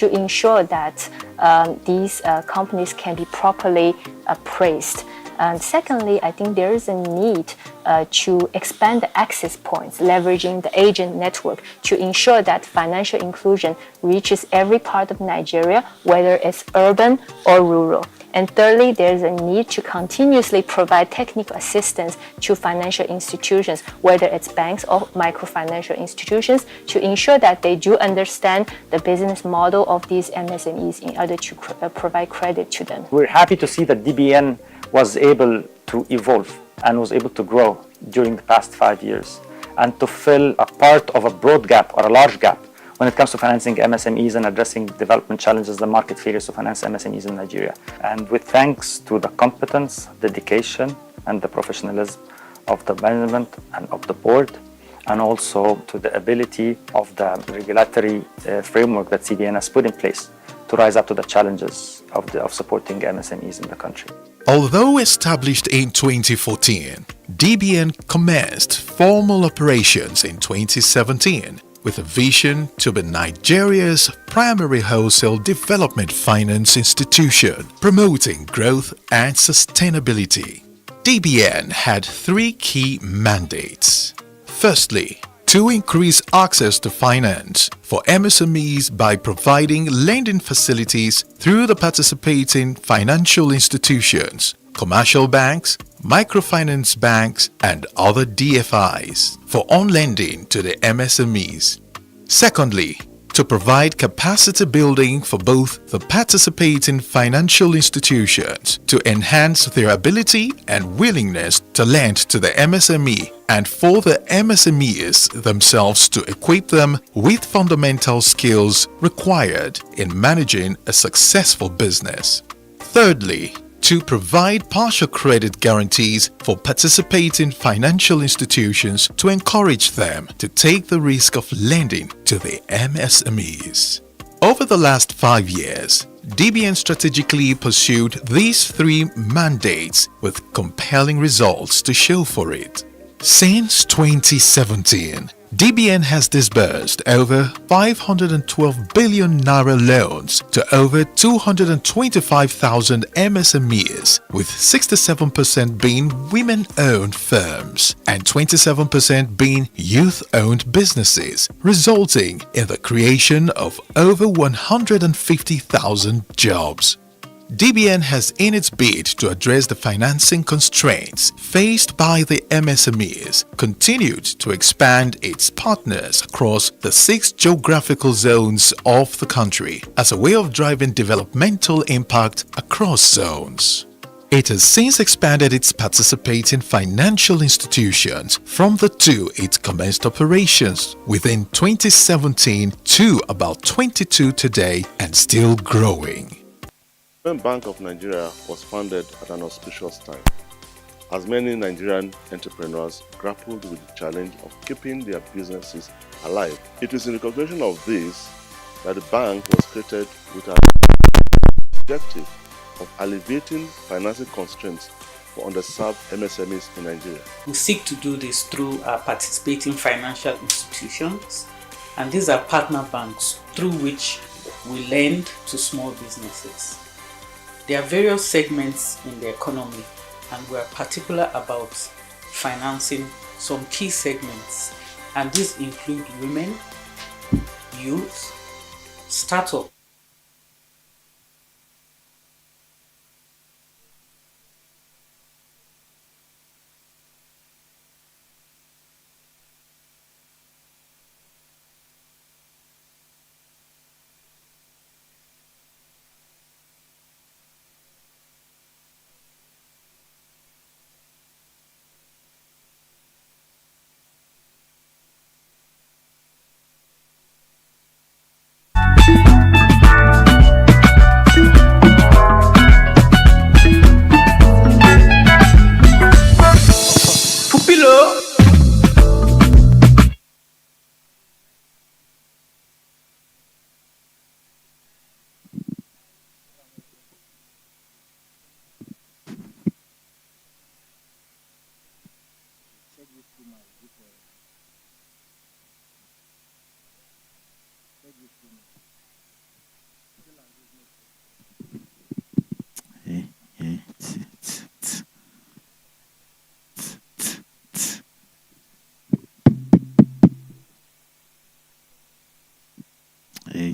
to ensure that these companies can be properly appraised. And secondly, I think there is a need to expand the access points, leveraging the agent network to ensure that financial inclusion reaches every part of Nigeria, whether it's urban or rural. And thirdly, there's a need to continuously provide technical assistance to financial institutions, whether it's banks or microfinancial institutions, to ensure that they do understand the business model of these MSMEs in order to provide credit to them. We're happy to see that DBN was able to evolve and was able to grow during the past 5 years and to fill a part of a broad gap or a large gap when it comes to financing MSMEs and addressing development challenges, the market failures to finance MSMEs in Nigeria. And with thanks to the competence, dedication, and the professionalism of the management and of the board, and also to the ability of the regulatory framework that CBN has put in place to rise up to the challenges of supporting MSMEs in the country. Although established in 2014, DBN commenced formal operations in 2017 with a vision to be Nigeria's primary wholesale development finance institution, promoting growth and sustainability. DBN had 3 key mandates. Firstly, to increase access to finance for MSMEs by providing lending facilities through the participating financial institutions, commercial banks, microfinance banks, and other DFIs for on-lending to the MSMEs. Secondly, to provide capacity building for both the participating financial institutions to enhance their ability and willingness to lend to the MSME, and for the MSMEs themselves to equip them with fundamental skills required in managing a successful business. Thirdly, to provide partial credit guarantees for participating financial institutions to encourage them to take the risk of lending to the MSMEs. Over the last 5 years, DBN strategically pursued these 3 mandates with compelling results to show for it. Since 2017, DBN has disbursed over 512 billion naira loans to over 225,000 MSMEs, with 67% being women-owned firms and 27% being youth-owned businesses, resulting in the creation of over 150,000 jobs. DBN has, in its bid to address the financing constraints faced by the MSMEs, continued to expand its partners across the 6 geographical zones of the country as a way of driving developmental impact across zones. It has since expanded its participating financial institutions from the 2 it commenced operations within 2017 to about 22 today, and still growing. The Bank of Nigeria was founded at an auspicious time, as many Nigerian entrepreneurs grappled with the challenge of keeping their businesses alive. It is in recognition of this that the bank was created with an objective of alleviating financing constraints for underserved MSMEs in Nigeria. We seek to do this through our participating financial institutions, and these are partner banks through which we lend to small businesses. There are various segments in the economy, and we are particular about financing some key segments, and these include women, youth, startup.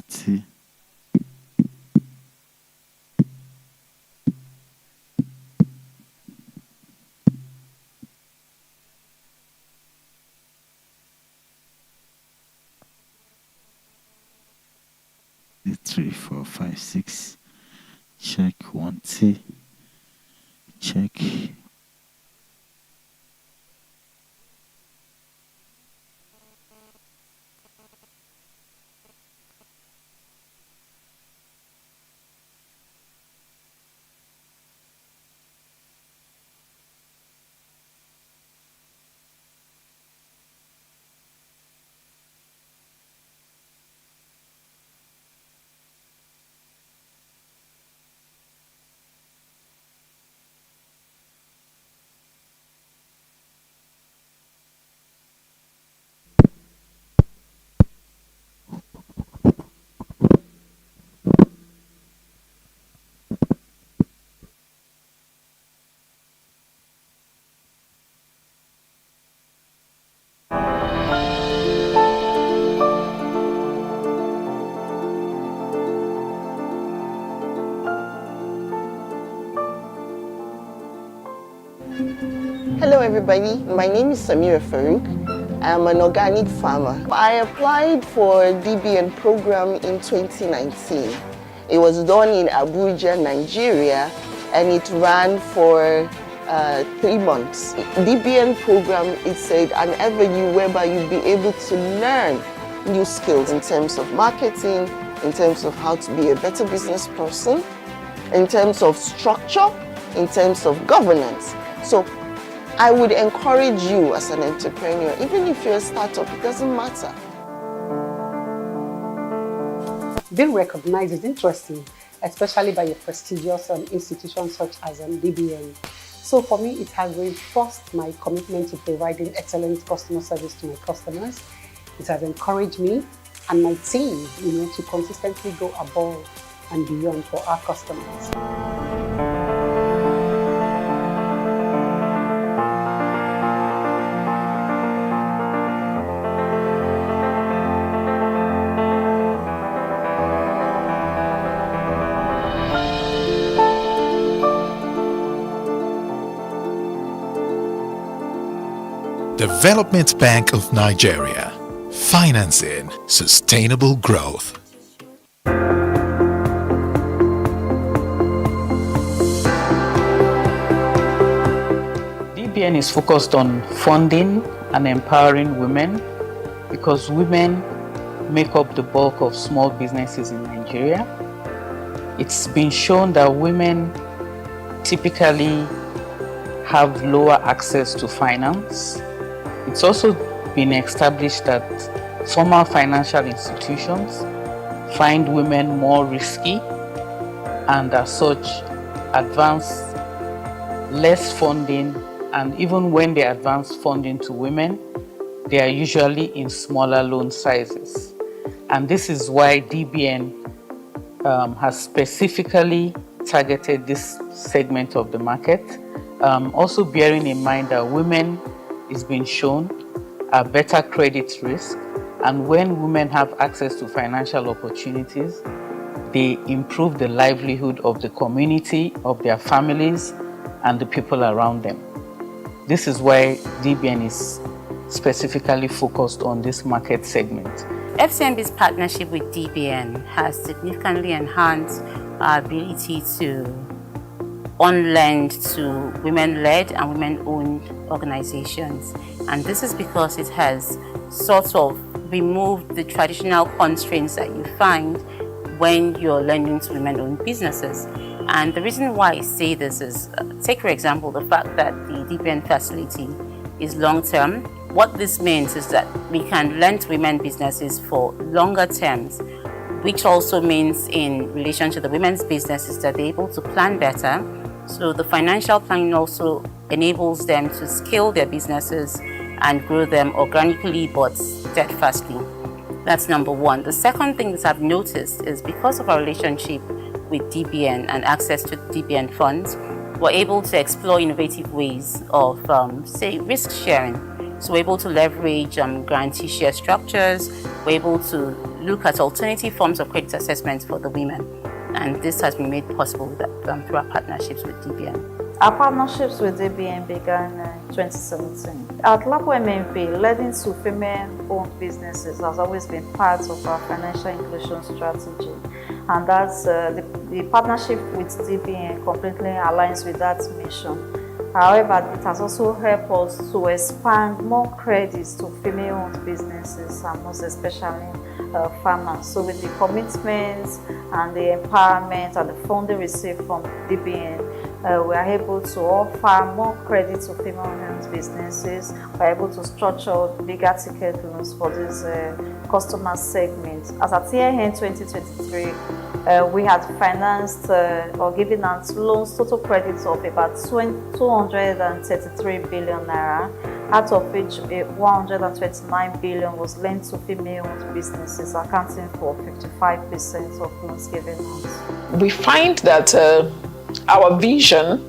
40. The 3, 4, 5, 6. Check 1T. Check. Hello everybody, my name is Samira Farouk. I'm an organic farmer. I applied for DBN program in 2019. It was done in Abuja, Nigeria, and it ran for 3 months. DBN program is an avenue whereby you'll be able to learn new skills in terms of marketing, in terms of how to be a better business person, in terms of structure, in terms of governance. So I would encourage you as an entrepreneur, even if you're a startup, it doesn't matter. Being recognized is interesting, especially by a prestigious institution such as DBN. So for me, it has reinforced my commitment to providing excellent customer service to my customers. It has encouraged me and my team, to consistently go above and beyond for our customers. Development Bank of Nigeria, financing sustainable growth. DBN is focused on funding and empowering women because women make up the bulk of small businesses in Nigeria. It's been shown that women typically have lower access to finance. It's also been established that formal financial institutions find women more risky and as such advance less funding, and even when they advance funding to women, they are usually in smaller loan sizes. And this is why DBN has specifically targeted this segment of the market. Also bearing in mind that women is being shown a better credit risk, and when women have access to financial opportunities, they improve the livelihood of the community, of their families, and the people around them. This is why DBN is specifically focused on this market segment. FCMB's partnership with DBN has significantly enhanced our ability to on-lend to women-led and women-owned organizations. And this is because it has sort of removed the traditional constraints that you find when you're lending to women-owned businesses. And the reason why I say this is, take for example, the fact that the DBN facility is long-term. What this means is that we can lend to women businesses for longer terms, which also means in relation to the women's businesses that they're able to plan better. So the financial planning also enables them to scale their businesses and grow them organically but steadfastly. That's number one. The second thing that I've noticed is because of our relationship with DBN and access to DBN funds, we're able to explore innovative ways of, say, risk sharing. So we're able to leverage guarantee share structures. We're able to look at alternative forms of credit assessment for the women. And this has been made possible through our partnerships with DBN. Our partnerships with DBN began in 2017. At LAPO MNP, lending to female-owned businesses has always been part of our financial inclusion strategy. And that's the partnership with DBN completely aligns with that mission. However, it has also helped us to expand more credits to female-owned businesses and most especially farmers. So with the commitments and the empowerment and the funding received from DBN, we are able to offer more credit to female-owned businesses. We are able to structure bigger ticket loans for this customer segment. As at year-end 2023, we had financed or given out loans total credits of about 233 billion naira, out of which 129 billion was lent to female-owned businesses, accounting for 55% of loans given out. We find that our vision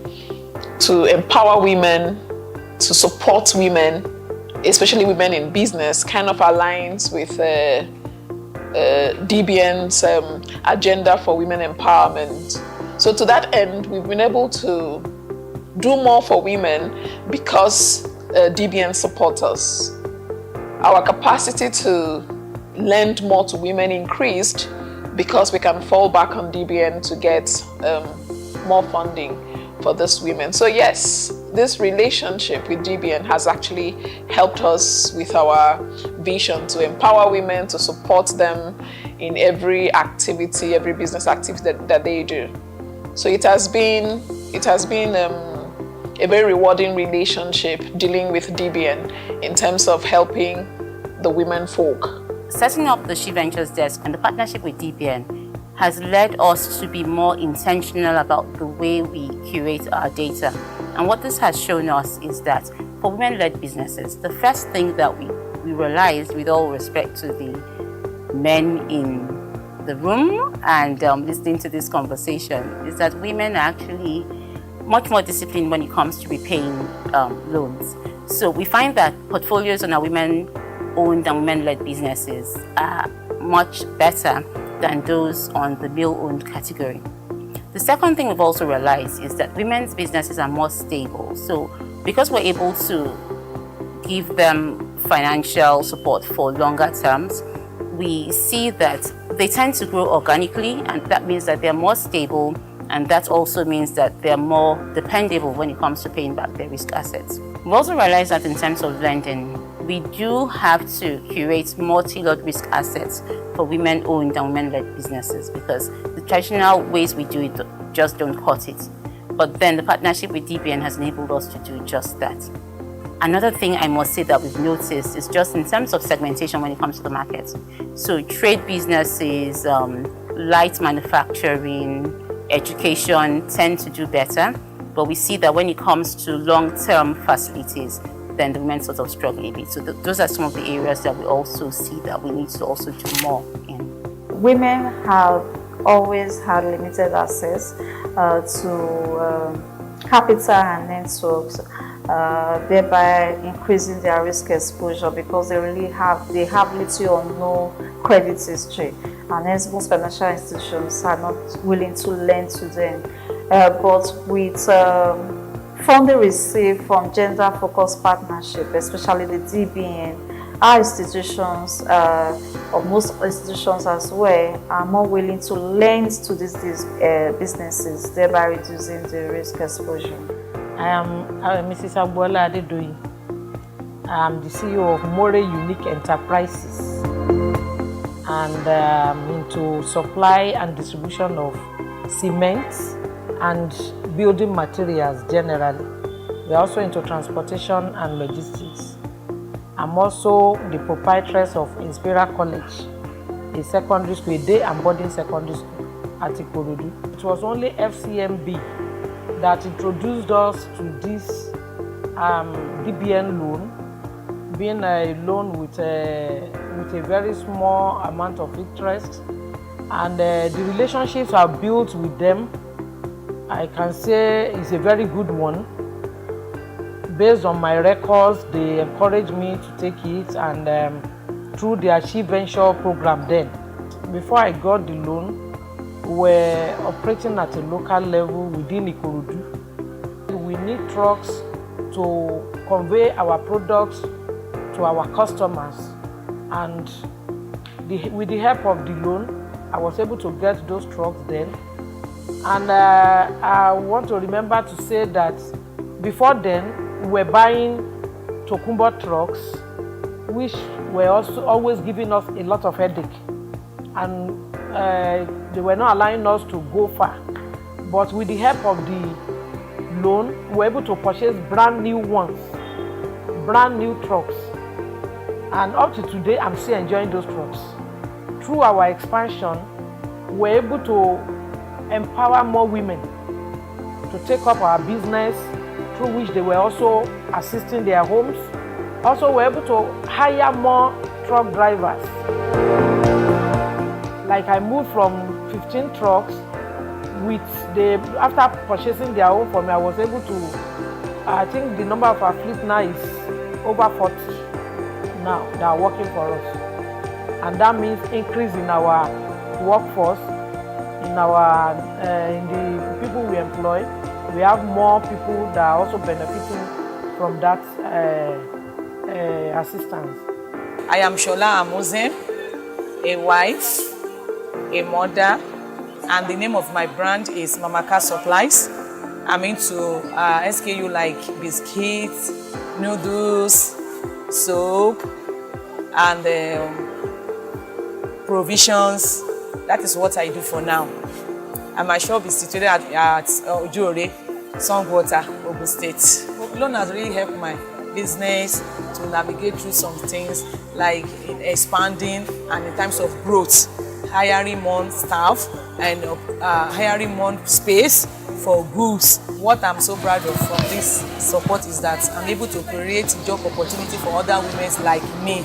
to empower women, to support women, especially women in business, kind of aligns with DBN's agenda for women empowerment. So to that end, we've been able to do more for women because DBN supports us. Our capacity to lend more to women increased because we can fall back on DBN to get more funding for these women. So yes, this relationship with DBN has actually helped us with our vision to empower women, to support them in every activity, every business activity that they do. So it has been a very rewarding relationship dealing with DBN in terms of helping the women folk. Setting up the She Ventures desk and the partnership with DBN has led us to be more intentional about the way we curate our data. And what this has shown us is that for women-led businesses, the first thing that we realized, with all respect to the men in the room and listening to this conversation, is that women are actually much more disciplined when it comes to repaying loans. So we find that portfolios on our women-owned and women-led businesses are much better than those on the male-owned category. The second thing we've also realized is that women's businesses are more stable. So because we're able to give them financial support for longer terms, we see that they tend to grow organically, and that means that they're more stable, and that also means that they're more dependable when it comes to paying back their risk assets. We've also realized that in terms of lending, we do have to curate multi-lot risk assets for women-owned and women-led businesses because the traditional ways we do it just don't cut it. But then the partnership with DBN has enabled us to do just that. Another thing I must say that we've noticed is just in terms of segmentation when it comes to the market. So trade businesses, light manufacturing, education tend to do better, but we see that when it comes to long-term facilities, then the women sort of struggle a bit. So those are some of the areas that we also see that we need to also do more in. Women have always had limited access to capital and networks, thereby increasing their risk exposure because they have little or no credit history, and hence most financial institutions are not willing to lend to them. But with funding received from gender-focused partnership, especially the DBN, our institutions, or most institutions as well, are more willing to lend to these businesses, thereby reducing the risk exposure. I am Mrs. Agbola Adedoyi. I am the CEO of More Unique Enterprises, and I'm into supply and distribution of cement and building materials generally. We are also into transportation and logistics. I'm also the proprietress of Inspira College, a secondary school, a day and boarding secondary school at Ikorodu. It was only FCMB that introduced us to this DBN loan, being a loan with a very small amount of interest, and the relationships are built with them. I can say it's a very good one. Based on my records, they encouraged me to take it, and through their She Venture program then, before I got the loan, we were operating at a local level within Ikorodu. We need trucks to convey our products to our customers, and with the help of the loan, I was able to get those trucks then. And I want to remember to say that before then, we were buying Tokumbo trucks, which were also always giving us a lot of headache. And they were not allowing us to go far. But with the help of the loan, we were able to purchase brand new ones, brand new trucks. And up to today, I'm still enjoying those trucks. Through our expansion, we're able to empower more women to take up our business, through which they were also assisting their homes. Also, we're able to hire more truck drivers. Like I moved from 15 trucks after purchasing their home for me, I was able to, I think the number of our fleet now is over 40 now that are working for us. And that means increase in our workforce, in the people we employ. We have more people that are also benefiting from that assistance. I am Shola Amoze, a wife, a mother, and the name of my brand is Mamaka Supplies. I'm into SKU like biscuits, noodles, soap, and provisions. That is what I do for now. And my shop is situated at Ojore, Songwater, Ogun State. Loan has really helped my business to navigate through some things like in expanding and in terms of growth, hiring more staff and hiring more space for goods. What I'm so proud of from this support is that I'm able to create job opportunity for other women like me,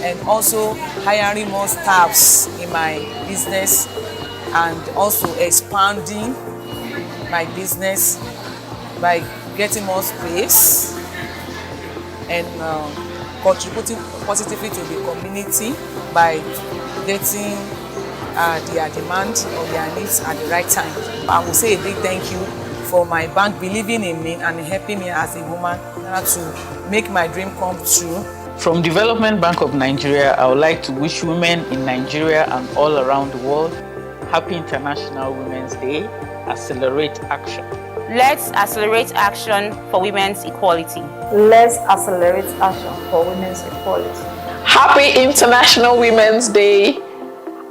and also hiring more staffs in my business, and also expanding my business by getting more space and contributing positively to the community by getting their demand or their needs at the right time. I will say a big thank you for my bank believing in me and helping me as a woman to make my dream come true. From Development Bank of Nigeria, I would like to wish women in Nigeria and all around the world Happy International Women's Day. Accelerate action. Let's accelerate action for women's equality. Let's accelerate action for women's equality. Happy International Women's Day.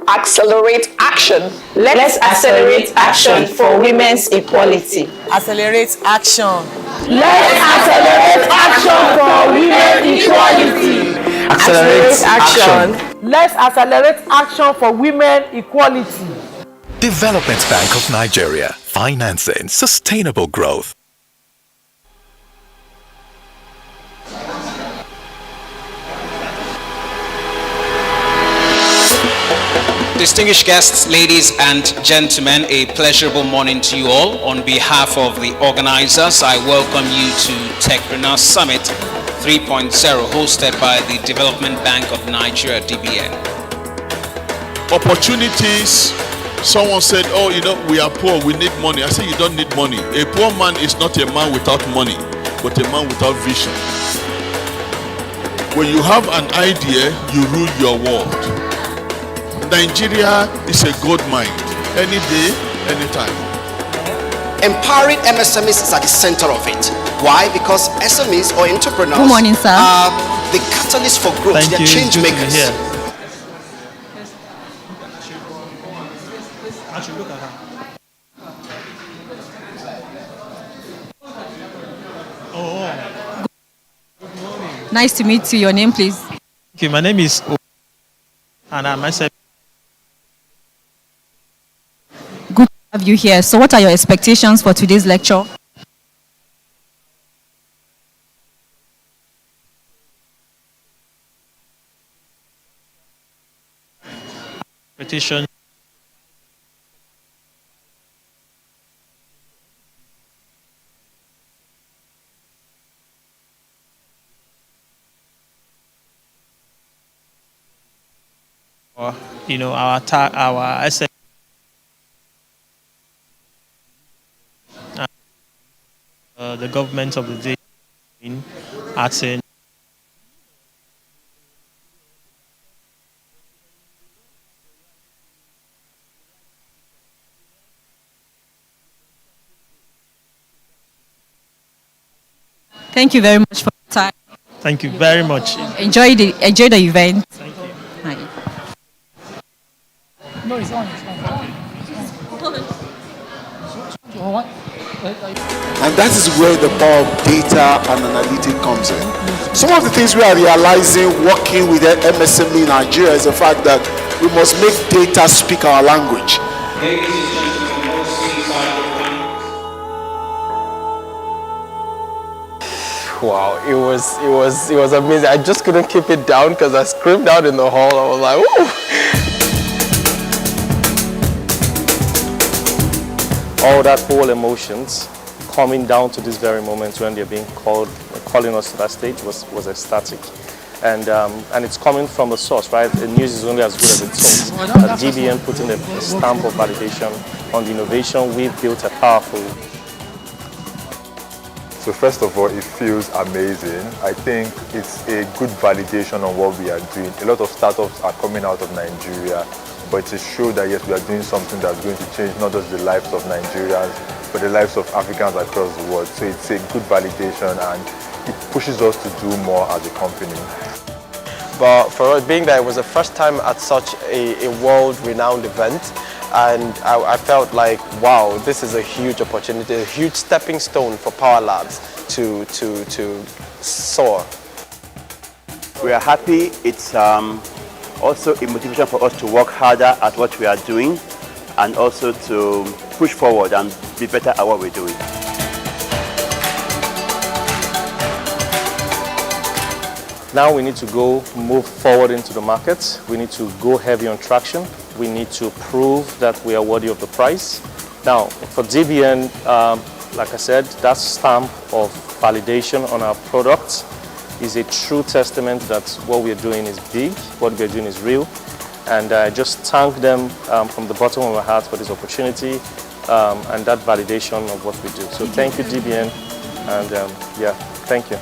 Accelerate action. Let's accelerate action for women's equality. Accelerate action. Let's accelerate action for women's equality. Accelerate action. Let's accelerate action for women equality. Development Bank of Nigeria, financing sustainable growth. Distinguished guests, ladies and gentlemen, a pleasurable morning to you all. On behalf of the organizers, I welcome you to Techpreneur Summit 3.0, hosted by the Development Bank of Nigeria, DBN. Opportunities. Someone said, oh, we are poor, we need money. I say, you don't need money. A poor man is not a man without money, but a man without vision. When you have an idea, you rule your world. Nigeria is a gold mine. Any day, anytime. Empowering MSMEs is at the center of it. Why? Because SMEs or entrepreneurs Good morning, sir. Are the catalyst for growth. They're change makers. Nice to meet you. Your name, please. Okay, my name is and I'm myself. Good to have you here. So what are your expectations for today's lecture? Petition. our SME. The government of the day acting. Thank you very much for your time. Thank you very much. Enjoy the event. Thank you. Bye. No, it's on. And that is where the power of data and analytics comes in. Some of the things we are realizing working with the MSME in Nigeria is the fact that we must make data speak our language. Wow, it was amazing. I just couldn't keep it down because I screamed out in the hall. I was like, woo! All that whole emotions coming down to this very moment when they're being calling us to that stage was ecstatic. And it's coming from a source, right? The news is only as good as its source. DBN putting a stamp of validation on the innovation, we've built a powerful. So first of all, it feels amazing. I think it's a good validation on what we are doing. A lot of startups are coming out of Nigeria, but to show that yes, we are doing something that's going to change not just the lives of Nigerians, but the lives of Africans across the world. So it's a good validation and it pushes us to do more as a company. But for us, being that it was the first time at such a world-renowned event, and I felt like, wow, this is a huge opportunity, a huge stepping stone for Power Labs to soar. We are happy. It's also a motivation for us to work harder at what we are doing and also to push forward and be better at what we're doing. Now we need to move forward into the market. We need to go heavy on traction. We need to prove that we are worthy of the prize. Now, for DBN, like I said, that stamp of validation on our products is a true testament that what we are doing is big, what we are doing is real. And I just thank them from the bottom of my heart for this opportunity and that validation of what we do. So thank you, DBN, and yeah, thank you.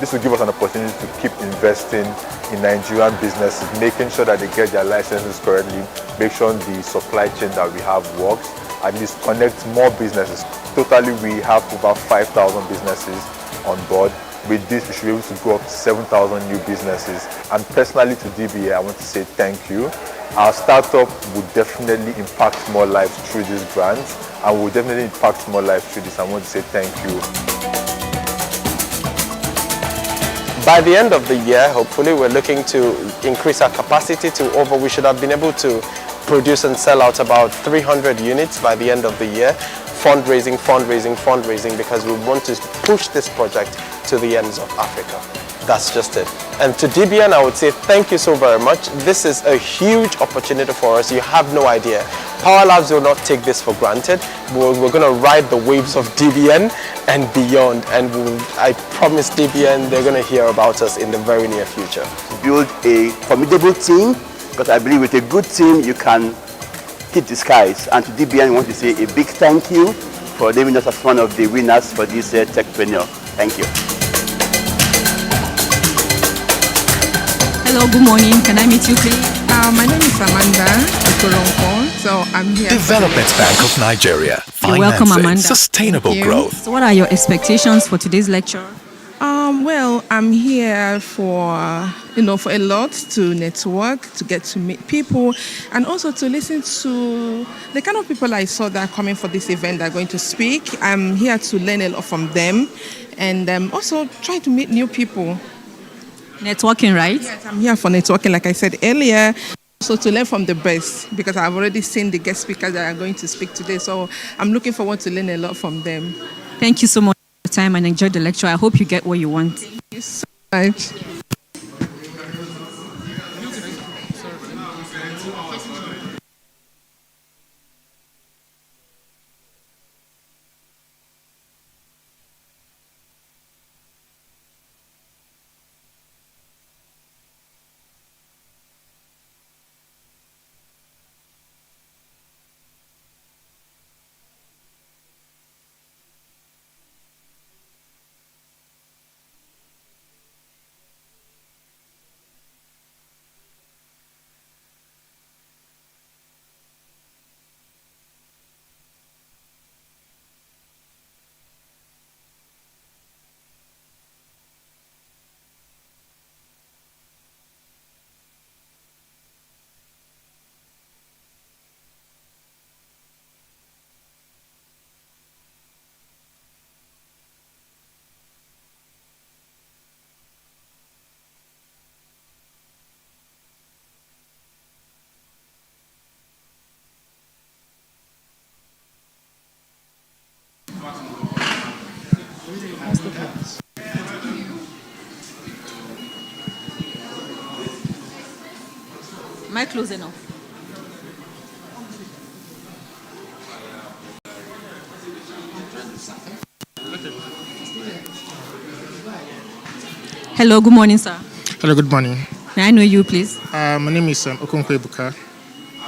This will give us an opportunity to keep investing in Nigerian businesses, making sure that they get their licenses correctly, make sure the supply chain that we have works, at least connect more businesses. Totally, we have over 5,000 businesses on board. With this, we should be able to go up to 7,000 new businesses. And personally to DBA, I want to say thank you. Our startup will definitely impact more lives through these grants, and will definitely impact more lives through this. I want to say thank you. By the end of the year, hopefully, we're looking to increase our capacity to we should have been able to produce and sell out about 300 units by the end of the year. Fundraising, fundraising, fundraising, because we want to push this project to the ends of Africa. That's just it. And to DBN, I would say thank you so very much. This is a huge opportunity for us. You have no idea. Power Labs will not take this for granted. We're going to ride the waves of DBN and beyond. And I promise DBN they're going to hear about us in the very near future. Build a formidable team, because I believe with a good team you can hit the skies. And to DBN, I want to say a big thank you for naming us as one of the winners for this Techpreneur. Thank you. Hello, good morning. Can I meet you, please? My name is Amanda Okoronko, so I'm here. Development Bank of Nigeria. You're welcome, Amanda. Sustainable growth. So what are your expectations for today's lecture? Well, I'm here for a lot to network, to get to meet people, and also to listen to the kind of people I saw that are coming for this event that are going to speak. I'm here to learn a lot from them, and also try to meet new people. Networking, right? Yes, I'm here for networking, like I said earlier. So to learn from the best, because I've already seen the guest speakers that are going to speak today. So I'm looking forward to learn a lot from them. Thank you so much for your time and enjoy the lecture. I hope you get what you want. Thank you so much. Am I close enough? Hello, good morning, sir. Hello, good morning. May I know you, please? My name is Okonkwo Ebuka.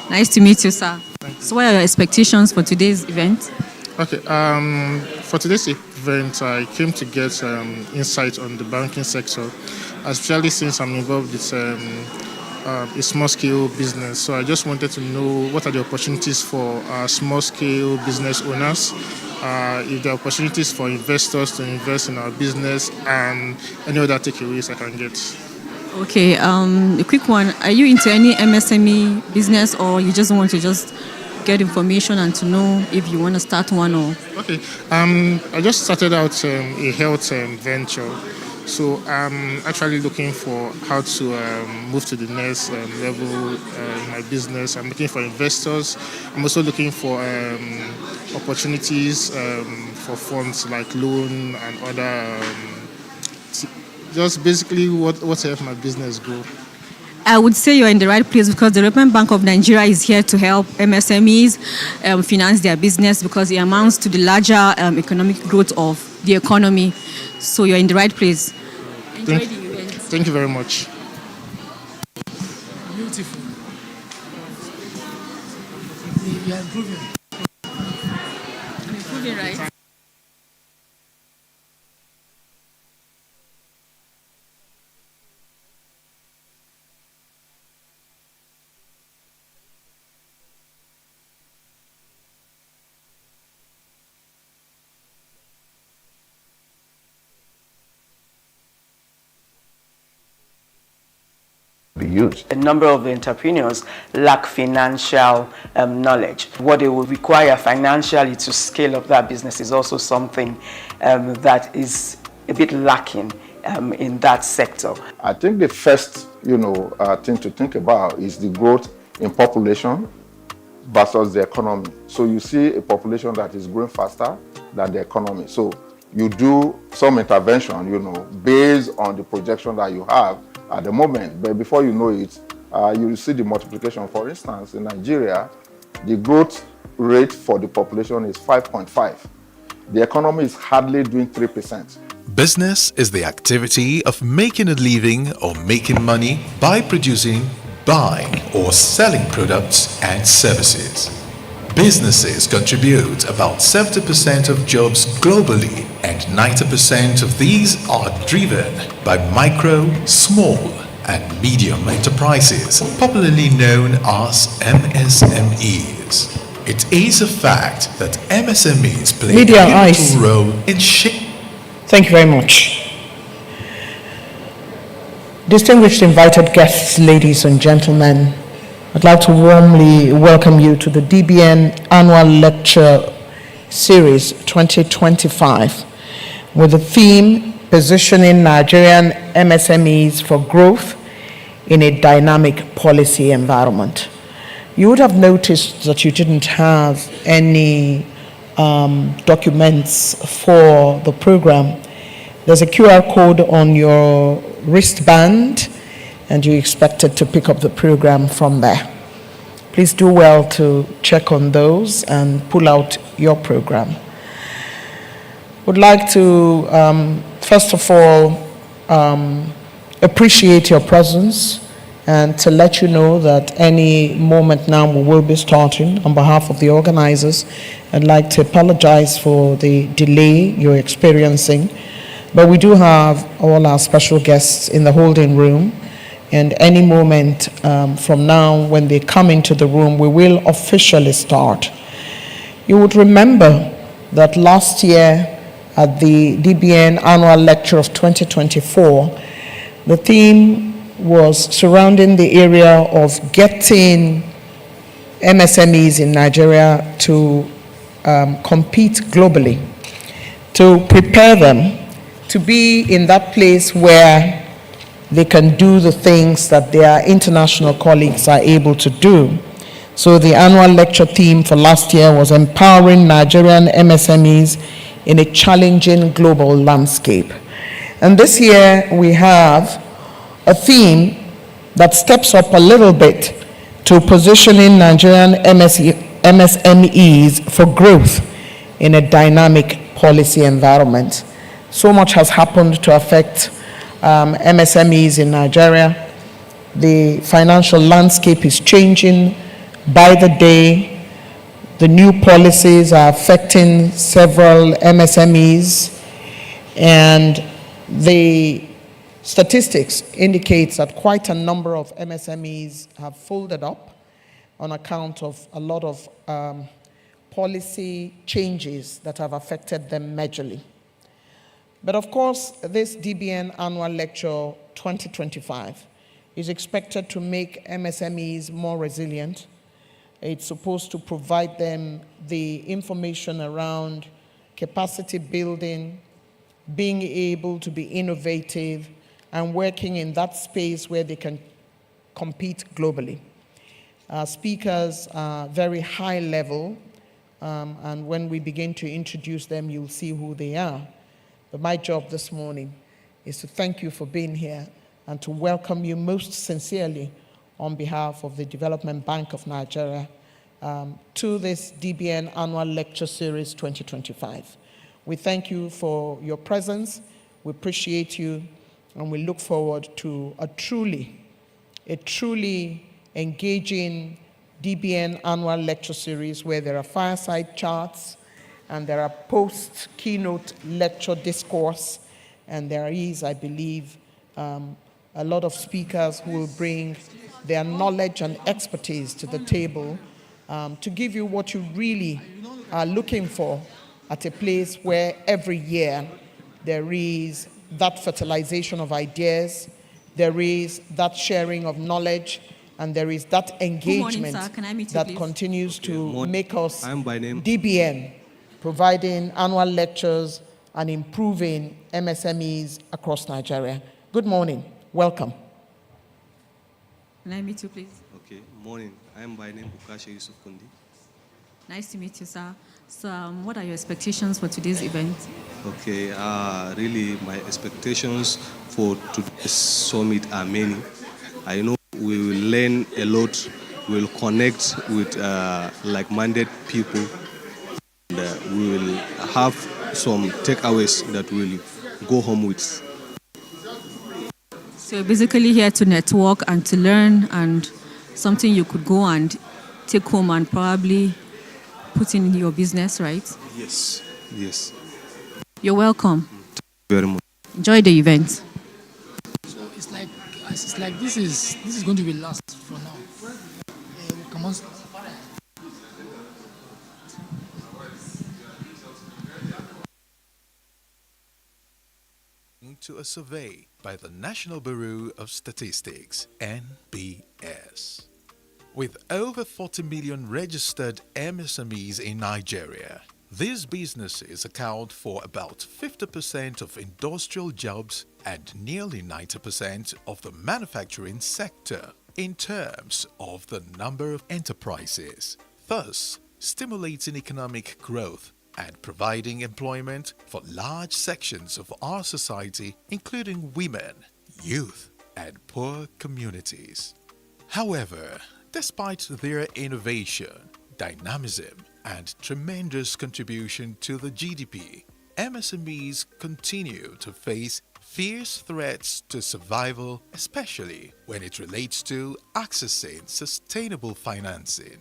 Nice to meet you, sir. So what are your expectations for today's event? Okay, for today's event, I came to get insight on the banking sector, especially since I'm involved with a small-scale business. So I just wanted to know what are the opportunities for small-scale business owners, if there are opportunities for investors to invest in our business, and any other takeaways I can get. Okay, a quick one. Are you into any MSME business, or you just want to just get information and to know if you want to start one? Or Okay, I just started out a health venture, so I'm actually looking for how to move to the next level in my business. I'm looking for investors. I'm also looking for opportunities for funds like loan and other. Just basically what help my business grow. I would say you're in the right place because the Development Bank of Nigeria is here to help MSMEs finance their business because it amounts to the larger economic growth of the economy. So you're in the right place. Enjoy the event. Thank you very much. Beautiful. We are improving. I'm improving, right? A number of the entrepreneurs lack financial knowledge. What they will require financially to scale up that business is also something that is a bit lacking in that sector. I think the first, thing to think about is the growth in population versus the economy. So you see a population that is growing faster than the economy. So you do some intervention, based on the projection that you have at the moment, but before you know it, you see the multiplication. For instance, in Nigeria, the growth rate for the population is 5.5. The economy is hardly doing 3%. Business is the activity of making a living or making money by producing, buying, or selling products and services. Businesses contribute about 70% of jobs globally, and 90% of these are driven by micro, small, and medium enterprises, popularly known as MSMEs. It is a fact that MSMEs play a pivotal role in shaping. Thank you very much. Distinguished invited guests, ladies and gentlemen, I'd like to warmly welcome you to the Dbn Annual Lecture Series 2025 with the theme Positioning Nigerian MSMEs for Growth in a Dynamic Policy Environment. You would have noticed that you didn't have any documents for the program. There's a QR code on your wristband, and you're expected to pick up the program from there. Please do well to check on those and pull out your program. Would like to, first of all, appreciate your presence and to let you know that any moment now we will be starting. On behalf of the organizers, I'd like to apologize for the delay you're experiencing, but we do have all our special guests in the holding room, and any moment from now when they come into the room, we will officially start. You would remember that last year at the Dbn Annual Lecture of 2024, the theme was surrounding the area of getting MSMEs in Nigeria to compete globally, to prepare them to be in that place where they can do the things that their international colleagues are able to do. So the annual lecture theme for last year was Empowering Nigerian MSMEs in a Challenging Global Landscape. And this year we have a theme that steps up a little bit to positioning Nigerian MSMEs for growth in a dynamic policy environment. So much has happened to affect MSMEs in Nigeria. The financial landscape is changing by the day. The new policies are affecting several MSMEs, and the statistics indicates that quite a number of MSMEs have folded up on account of a lot of policy changes that have affected them majorly. But of course, this Dbn Annual Lecture 2025 is expected to make MSMEs more resilient. It's supposed to provide them the information around capacity building, being able to be innovative, and working in that space where they can compete globally. Speakers are very high level, and when we begin to introduce them, you'll see who they are. But my job this morning is to thank you for being here and to welcome you most sincerely on behalf of the Development Bank of Nigeria to this Dbn Annual Lecture Series 2025. We thank you for your presence, we appreciate you, and we look forward to a truly engaging Dbn Annual Lecture Series where there are fireside chats and there are post-keynote lecture discourse, and there is, I believe, a lot of speakers who will bring their knowledge and expertise to the table to give you what you really are looking for at a place where every year there is that fertilization of ideas, there is that sharing of knowledge, and there is that engagement that continues to make us DBN, providing annual lectures and improving MSMEs across Nigeria. Good morning. Welcome. Can I meet you, please? Okay, morning. I am by name Bukashe Yusuf Kundi. Nice to meet you, sir. So, what are your expectations for today's event? Okay, really, my expectations for today's summit are many. I know we will learn a lot. We will connect with like-minded people. And we will have some takeaways that we'll go home with. So you're basically here to network and to learn, and something you could go and take home and probably put in your business, right? Yes, yes. You're welcome. Thank you very much. Enjoy the event. So it's like this is going to be last for now. Come on. To a survey by the National Bureau of Statistics, NBS. With over 40 million registered MSMEs in Nigeria, these businesses account for about 50% of industrial jobs and nearly 90% of the manufacturing sector in terms of the number of enterprises, thus stimulating economic growth and providing employment for large sections of our society, including women, youth, and poor communities. However, despite their innovation, dynamism, and tremendous contribution to the GDP, MSMEs continue to face fierce threats to survival, especially when it relates to accessing sustainable financing.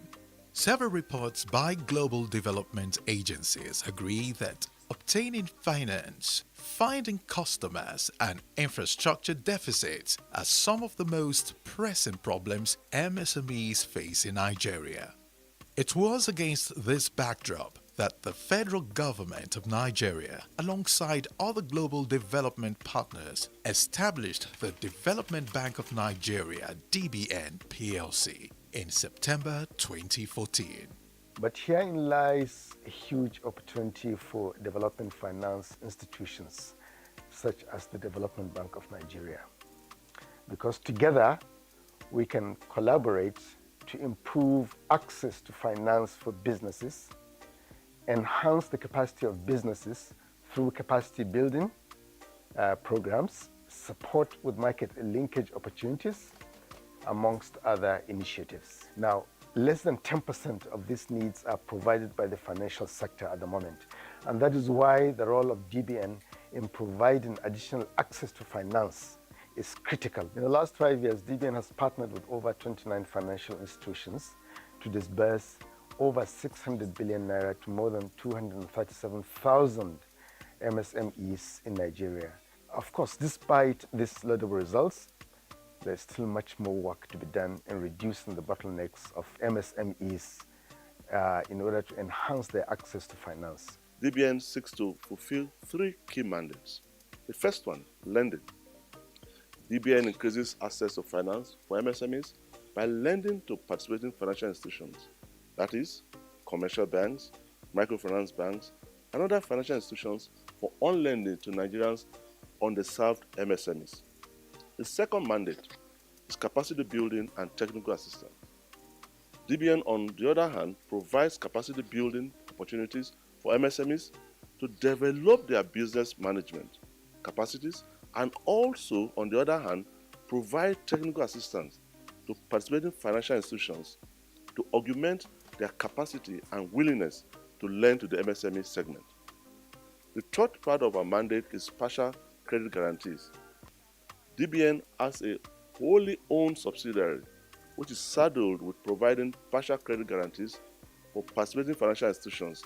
Several reports by global development agencies agree that obtaining finance, finding customers, and infrastructure deficits are some of the most pressing problems MSMEs face in Nigeria. It was against this backdrop that the federal government of Nigeria, alongside other global development partners, established the Development Bank of Nigeria (DBN) PLC in September 2014. But herein lies a huge opportunity for development finance institutions such as the Development Bank of Nigeria, because together we can collaborate to improve access to finance for businesses, enhance the capacity of businesses through capacity building programs, support with market linkage opportunities, amongst other initiatives. Now, less than 10% of these needs are provided by the financial sector at the moment. And that is why the role of DBN in providing additional access to finance is critical. In the last 5 years, DBN has partnered with over 29 financial institutions to disburse over 600 billion naira to more than 237,000 MSMEs in Nigeria. Of course, despite these laudable results, there's still much more work to be done in reducing the bottlenecks of MSMEs in order to enhance their access to finance. DBN seeks to fulfill 3 key mandates. The first one, lending. DBN increases access to finance for MSMEs by lending to participating financial institutions, that is, commercial banks, microfinance banks, and other financial institutions for on-lending to Nigerians underserved MSMEs. The second mandate is capacity building and technical assistance. DBN, on the other hand, provides capacity building opportunities for MSMEs to develop their business management capacities, and also, on the other hand, provide technical assistance to participating financial institutions to augment their capacity and willingness to lend to the MSME segment. The third part of our mandate is partial credit guarantees. DBN has a wholly owned subsidiary which is saddled with providing partial credit guarantees for participating financial institutions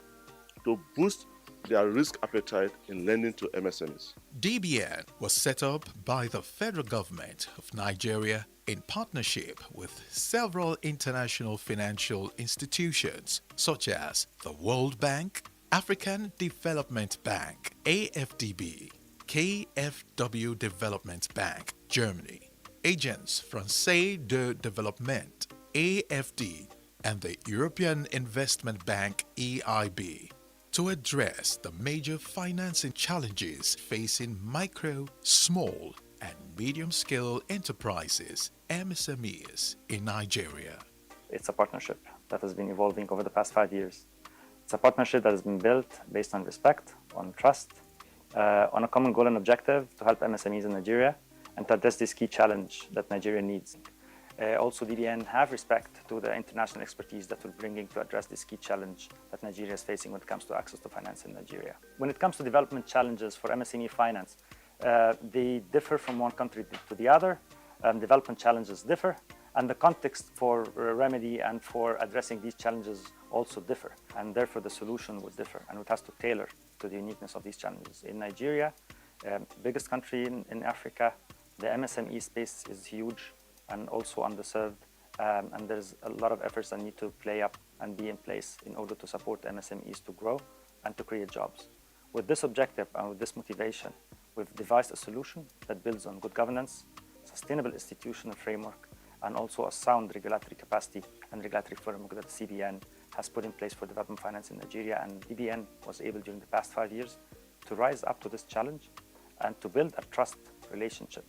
to boost their risk appetite in lending to MSMEs. DBN was set up by the federal government of Nigeria in partnership with several international financial institutions such as the World Bank, African Development Bank, AFDB, KfW Development Bank, Germany, Agence Française de Développement, AFD, and the European Investment Bank, EIB, to address the major financing challenges facing micro, small, and medium-scale enterprises, MSMEs, in Nigeria. It's a partnership that has been evolving over the past 5 years. It's a partnership that has been built based on respect, on trust, on a common goal and objective to help MSMEs in Nigeria and to address this key challenge that Nigeria needs. Also, DBN have respect to the international expertise that we're bringing to address this key challenge that Nigeria is facing when it comes to access to finance in Nigeria. When it comes to development challenges for MSME finance, they differ from one country to the other. Development challenges differ, and the context for remedy and for addressing these challenges also differ, and therefore the solution would differ, and it has to tailor to the uniqueness of these challenges. In Nigeria, biggest country in Africa, the MSME space is huge and also underserved, and there's a lot of efforts that need to play up and be in place in order to support MSMEs to grow and to create jobs. With this objective and with this motivation, we've devised a solution that builds on good governance, sustainable institutional framework, and also a sound regulatory capacity and regulatory framework that the CBN has put in place for development finance in Nigeria. And DBN was able during the past 5 years to rise up to this challenge and to build a trust relationship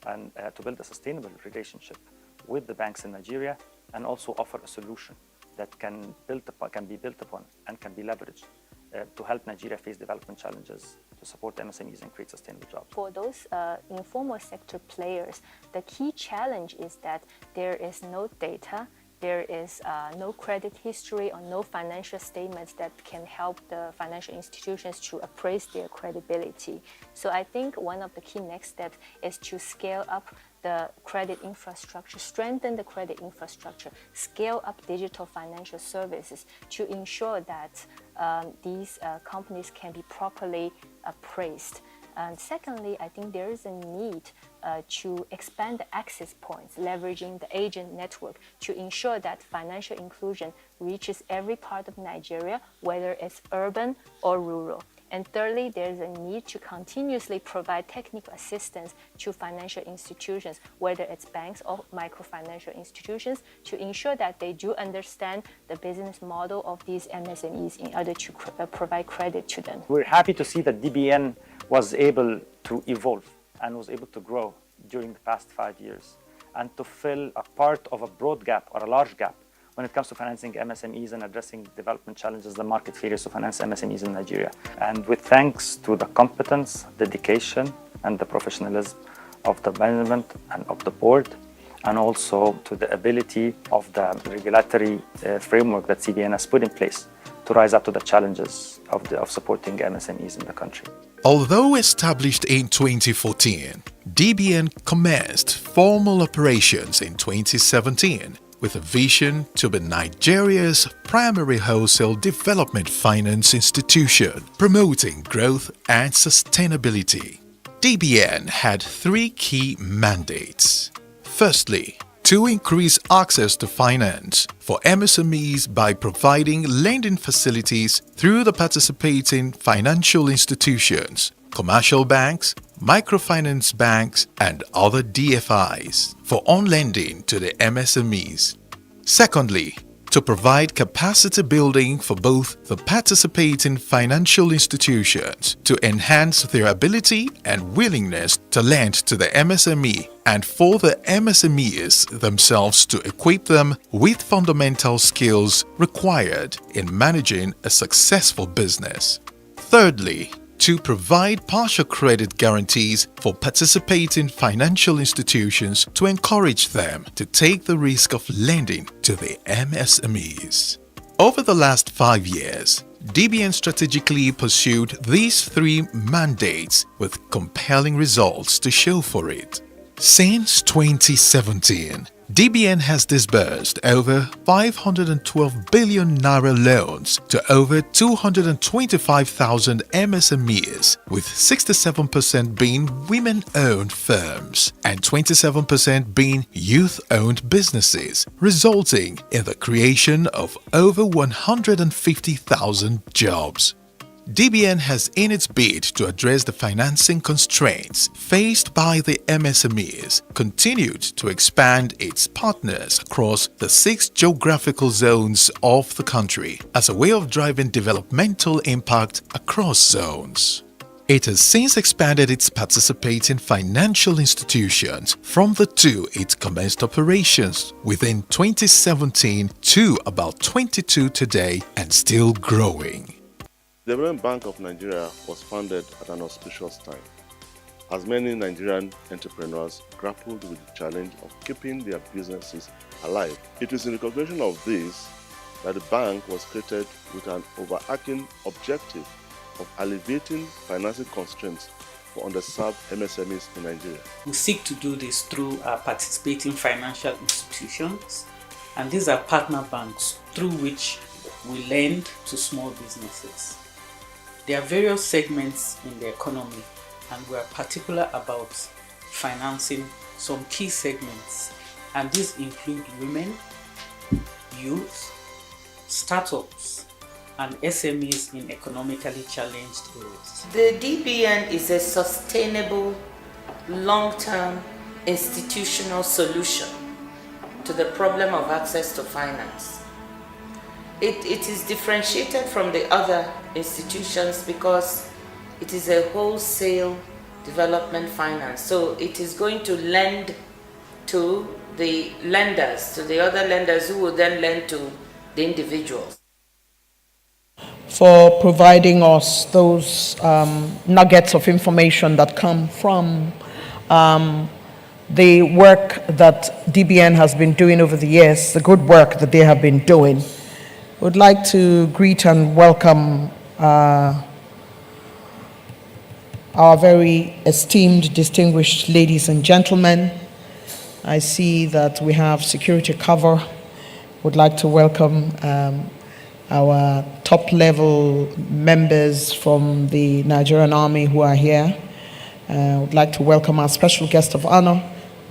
and to build a sustainable relationship with the banks in Nigeria, and also offer a solution that can be built upon and can be leveraged to help Nigeria face development challenges, to support MSMEs and create sustainable jobs. For those informal sector players, the key challenge is that there is no data, there is no credit history or no financial statements that can help the financial institutions to appraise their credibility. So I think one of the key next steps is to scale up the credit infrastructure, strengthen the credit infrastructure, scale up digital financial services to ensure that these companies can be properly appraised. And secondly, I think there is a need to expand the access points, leveraging the agent network to ensure that financial inclusion reaches every part of Nigeria, whether it's urban or rural. And thirdly, there's a need to continuously provide technical assistance to financial institutions, whether it's banks or microfinancial institutions, to ensure that they do understand the business model of these MSMEs in order to provide credit to them. We're happy to see that DBN was able to evolve and was able to grow during the past 5 years and to fill a part of a broad gap or a large gap when it comes to financing MSMEs and addressing development challenges, the market failures to finance MSMEs in Nigeria. And with thanks to the competence, dedication, and the professionalism of the management and of the board, and also to the ability of the regulatory framework that CBN has put in place to rise up to the challenges of supporting MSMEs in the country. Although established in 2014, DBN commenced formal operations in 2017 with a vision to be Nigeria's primary wholesale development finance institution, promoting growth and sustainability. DBN had three key mandates. Firstly, to increase access to finance for MSMEs by providing lending facilities through the participating financial institutions, commercial banks, microfinance banks, and other DFIs for on-lending to the MSMEs. Secondly, to provide capacity building for both the participating financial institutions to enhance their ability and willingness to lend to the MSME, and for the MSMEs themselves to equip them with fundamental skills required in managing a successful business. Thirdly, to provide partial credit guarantees for participating financial institutions to encourage them to take the risk of lending to the MSMEs. Over the last 5 years, DBN strategically pursued these three mandates with compelling results to show for it. Since 2017, DBN has disbursed over 512 billion naira loans to over 225,000 MSMEs, with 67% being women-owned firms and 27% being youth-owned businesses, resulting in the creation of over 150,000 jobs. DBN has, in its bid to address the financing constraints faced by the MSMEs, continued to expand its partners across the 6 geographical zones of the country as a way of driving developmental impact across zones. It has since expanded its participating financial institutions from the 2 it commenced operations within 2017 to about 22 today and still growing. The Dbn Bank of Nigeria was founded at an auspicious time, as many Nigerian entrepreneurs grappled with the challenge of keeping their businesses alive. It is in recognition of this that the bank was created with an overarching objective of alleviating financing constraints for underserved MSMEs in Nigeria. We seek to do this through our participating financial institutions, and these are partner banks through which we lend to small businesses. There are various segments in the economy, and we are particular about financing some key segments, and these include women, youth, startups, and SMEs in economically challenged areas. The DBN is a sustainable, long-term institutional solution to the problem of access to finance. It is differentiated from the other institutions because it is a wholesale development finance. So it is going to lend to the lenders, to the other lenders who will then lend to the individuals. For providing us those nuggets of information that come from the work that DBN has been doing over the years, the good work that they have been doing. Would like to greet and welcome our very esteemed, distinguished ladies and gentlemen. I see that we have security cover. Would like to welcome our top-level members from the Nigerian Army who are here. Would like to welcome our special guest of honor.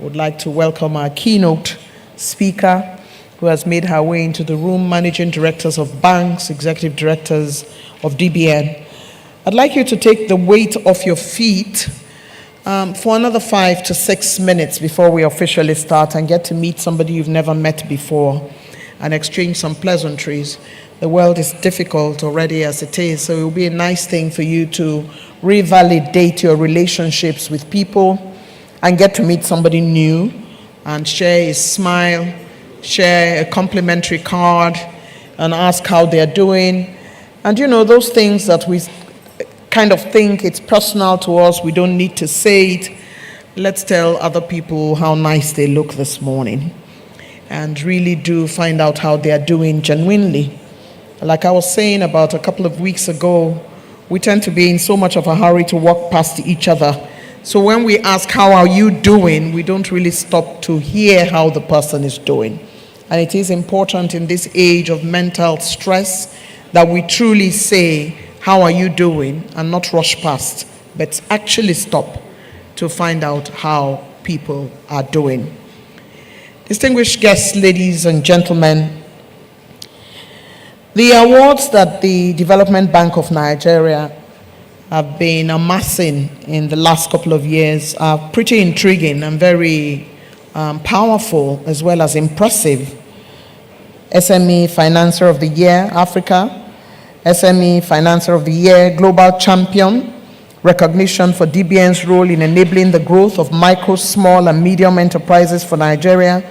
Would like to welcome our keynote speaker, who has made her way into the room, managing directors of banks, executive directors of DBN. I'd like you to take the weight off your feet for another 5 to 6 minutes before we officially start and get to meet somebody you've never met before and exchange some pleasantries. The world is difficult already as it is, so it will be a nice thing for you to revalidate your relationships with people and get to meet somebody new and share a smile, share a complimentary card, and ask how they're doing. And you know, those things that we kind of think it's personal to us, we don't need to say it, let's tell other people how nice they look this morning and really do find out how they are doing genuinely. Like I was saying about a couple of weeks ago, we tend to be in so much of a hurry to walk past each other. So when we ask, how are you doing, we don't really stop to hear how the person is doing. And it is important in this age of mental stress that we truly say, how are you doing, and not rush past, but actually stop to find out how people are doing. Distinguished guests, ladies and gentlemen, the awards that the Development Bank of Nigeria have been amassing in the last couple of years are pretty intriguing and very powerful as well as impressive. SME Financer of the Year, Africa, SME Financer of the Year, Global Champion, recognition for DBN's role in enabling the growth of micro, small, and medium enterprises for Nigeria,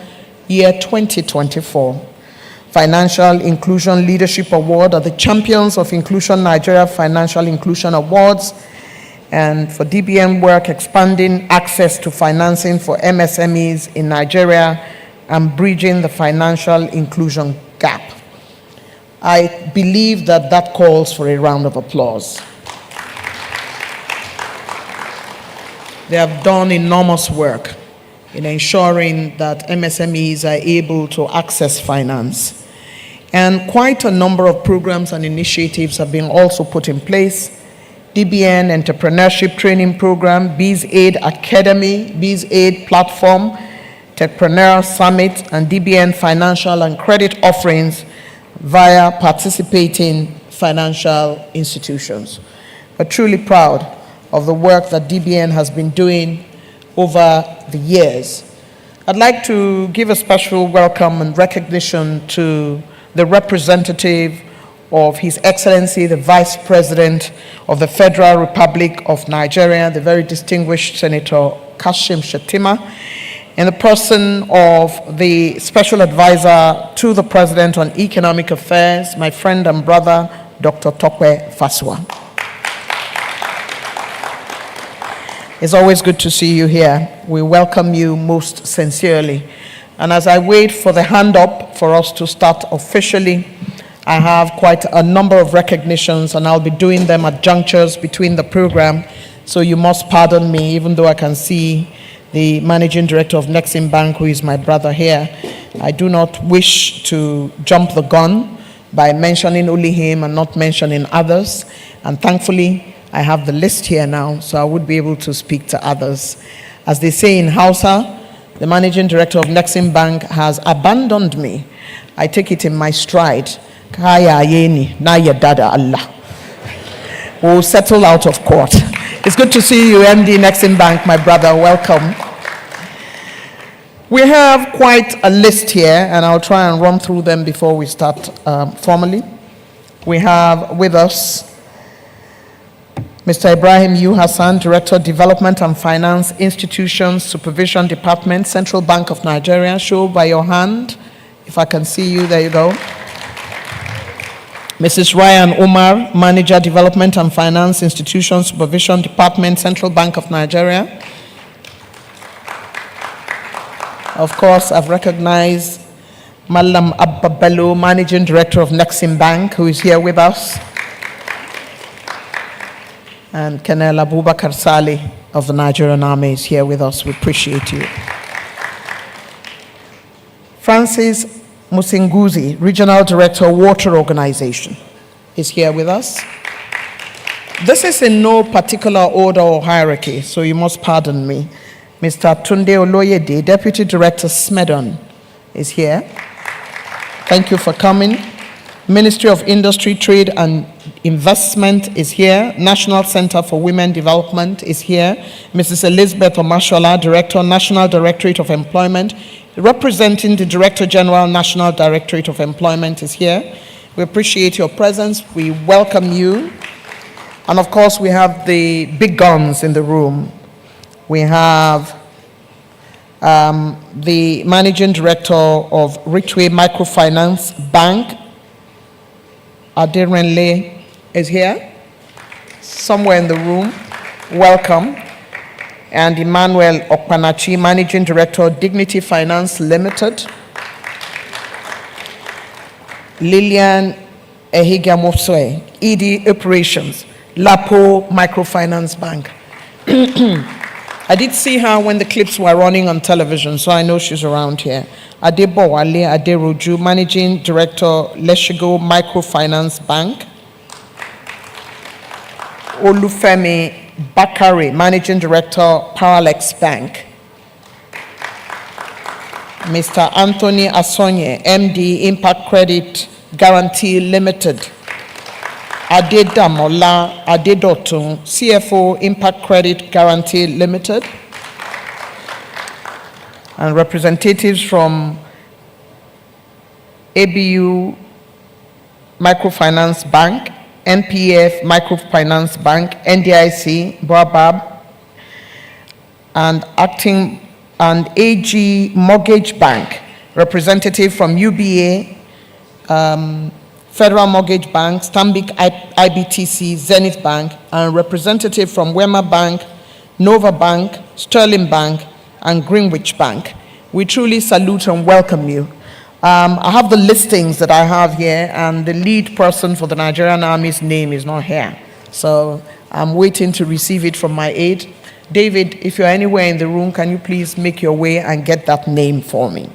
year 2024. Financial Inclusion Leadership Award at the Champions of Inclusion Nigeria Financial Inclusion Awards, and for DBN work expanding access to financing for MSMEs in Nigeria and bridging the financial inclusion gap. I believe that that calls for a round of applause. They have done enormous work in ensuring that MSMEs are able to access finance. And quite a number of programs and initiatives have been also put in place. DBN Entrepreneurship Training Program, Biz Aid Academy, Biz Aid Platform, Techpreneur Summit, and DBN Financial and Credit Offerings via participating financial institutions. We're truly proud of the work that DBN has been doing over the years. I'd like to give a special welcome and recognition to the representative of His Excellency, the Vice President of the Federal Republic of Nigeria, the very distinguished Senator Kashim Shettima, in the person of the Special Advisor to the President on Economic Affairs, my friend and brother, Dr. Tokwe Faswa. It's always good to see you here. We welcome you most sincerely. And as I wait for the hand up for us to start officially, I have quite a number of recognitions, and I'll be doing them at junctures between the program. So you must pardon me, even though I can see the Managing Director of Nexim Bank, who is my brother here. I do not wish to jump the gun by mentioning only him and not mentioning others. And thankfully, I have the list here now, so I would be able to speak to others. As they say in Hausa, the Managing Director of Nexim Bank has abandoned me. I take it in my stride. Kaya yeni, na ya dada Allah. We'll settle out of court. It's good to see you, MD Nexim Bank, my brother. Welcome. We have quite a list here, and I'll try and run through them before we start formally. We have with us Mr. Ibrahim U. Hassan, Director, Development and Finance, Institutions, Supervision Department, Central Bank of Nigeria. Show by your hand. If I can see you, there you go. Mrs. Ryan Umar, Manager, Development and Finance, Institutions, Supervision Department, Central Bank of Nigeria. Of course, I've recognized Malam Abba Bello, Managing Director of Nexim Bank, who is here with us. And Colonel Abubakar Saleh of the Nigerian Army is here with us. We appreciate you. Francis Musinguzi, Regional Director, Water Organization, is here with us. This is in no particular order or hierarchy, so you must pardon me. Mr. Tunde Oloyede, Deputy Director, SMEDON, is here. Thank you for coming. Ministry of Industry, Trade and Investment is here. National Center for Women Development is here. Mrs. Elizabeth Omashola, Director, National Directorate of Employment, representing the Director General, National Directorate of Employment is here. We appreciate your presence. We welcome you. And of course, we have the big guns in the room. We have the Managing Director of Richway Microfinance Bank, Aderenle, is here, somewhere in the room. Welcome. and Emmanuel Okpanachi, Managing Director, Dignity Finance Limited. Lillian Ehigamoswe, ED Operations, Lapo Microfinance Bank. I did see her when the clips were running on television, so I know she's around here. Adebowale Aderoju, Managing Director, Leshigo Microfinance Bank. Olufemi Bakare, Managing Director, Paralex Bank. Mr. Anthony Asonye, MD, Impact Credit Guarantee Limited. Adedamola Adedotun, CFO, Impact Credit Guarantee Limited. And representatives from ABU Microfinance Bank, NPF Microfinance Bank, NDIC, Boabab, and AG Mortgage Bank, representative from UBA, Federal Mortgage Bank, Stanbic IBTC, Zenith Bank, and representative from Wema Bank, Nova Bank, Sterling Bank, and Greenwich Bank. We truly salute and welcome you. I have the listings that I have here, and the lead person for the Nigerian Army's name is not here. So I'm waiting to receive it from my aide. David, if you're anywhere in the room, can you please make your way and get that name for me?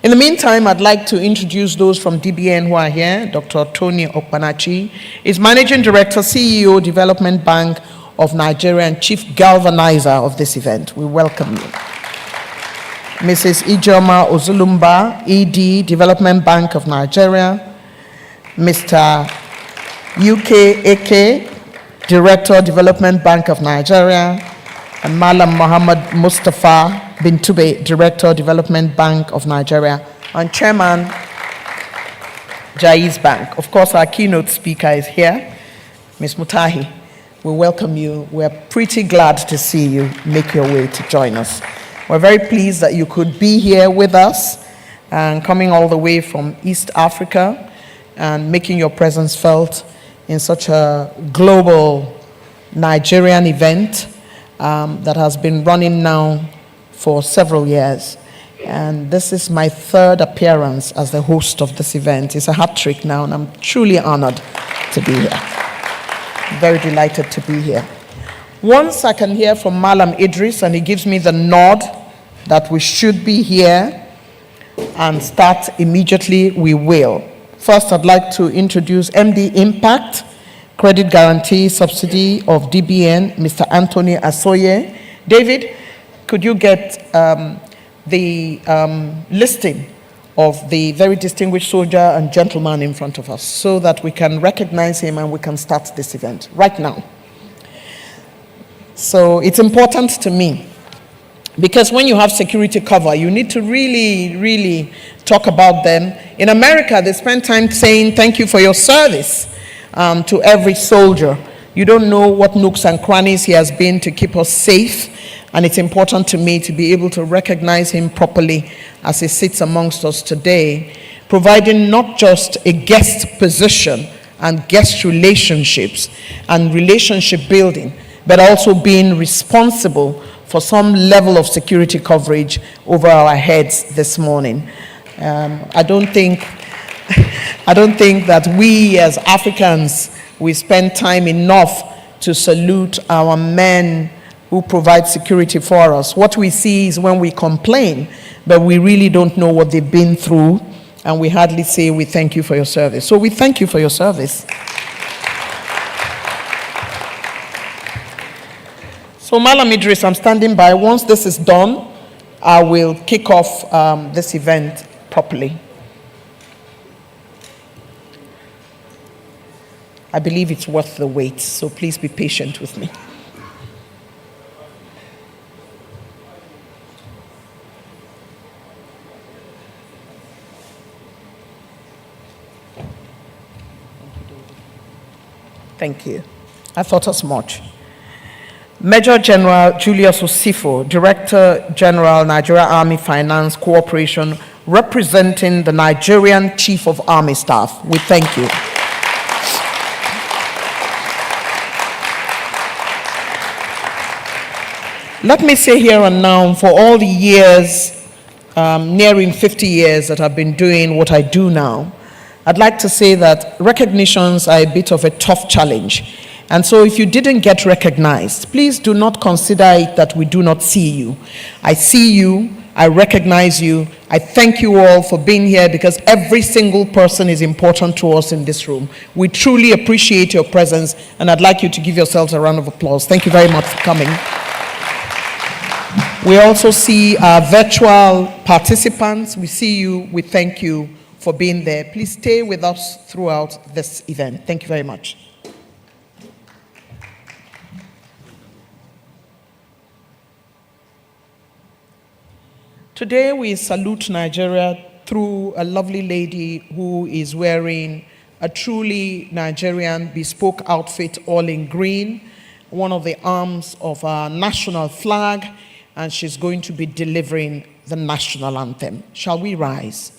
In the meantime, I'd like to introduce those from DBN who are here. Dr. Tony Okpanachi is Managing Director, CEO, Development Bank of Nigeria, and Chief Galvanizer of this event. We welcome you. Mrs. Ijoma Ozulumba, ED, Development Bank of Nigeria. Mr. UK Eke, Director, Development Bank of Nigeria. And Malam Muhammad Mustafa Bintube, Director, Development Bank of Nigeria, and Chairman, Jaiz Bank. Of course, our keynote speaker is here, Ms. Mutahi. We welcome you. We're pretty glad to see you make your way to join us. We're very pleased that you could be here with us and coming all the way from East Africa and making your presence felt in such a global Nigerian event that has been running now for several years. And this is my third appearance as the host of this event. It's a hat trick now, and I'm truly honored to be here. Very delighted to be here. Once I can hear from Malam Idris, and he gives me the nod that we should be here and start immediately, we will. First, I'd like to introduce MD Impact Credit Guarantee Subsidy of DBN, Mr. Anthony Asoye. David, could you get the listing of the very distinguished soldier and gentleman in front of us so that we can recognize him and we can start this event right now? So it's important to me because when you have security cover, you need to really, really talk about them. In America, they spend time saying thank you for your service to every soldier. You don't know what nooks and crannies he has been to keep us safe, and it's important to me to be able to recognize him properly as he sits amongst us today, providing not just a guest position and guest relationships and relationship building, but also being responsible for some level of security coverage over our heads this morning. I don't think that we as Africans, we spend time enough to salute our men who provide security for us. What we see is when we complain, but we really don't know what they've been through, and we hardly say we thank you for your service. So we thank you for your service. So Malam Idris, I'm standing by. Once this is done, I will kick off this event properly. I believe it's worth the wait, so please be patient with me. Thank you. I thought as much. Major General Julius Osifo, Director General, Nigeria Army Finance Corporation, representing the Nigerian Chief of Army Staff. We thank you. Let me say here and now, for all the years, nearing 50 years that I've been doing what I do now, I'd like to say that recognitions are a bit of a tough challenge. And so if you didn't get recognized, please do not consider it that we do not see you. I see you, I recognize you, I thank you all for being here because every single person is important to us in this room. We truly appreciate your presence and I'd like you to give yourselves a round of applause. Thank you very much for coming. We also see our virtual participants. We see you, we thank you for being there. Please stay with us throughout this event. Thank you very much. Today we salute Nigeria through a lovely lady who is wearing a truly Nigerian bespoke outfit, all in green, one of the arms of our national flag, and she's going to be delivering the national anthem. Shall we rise?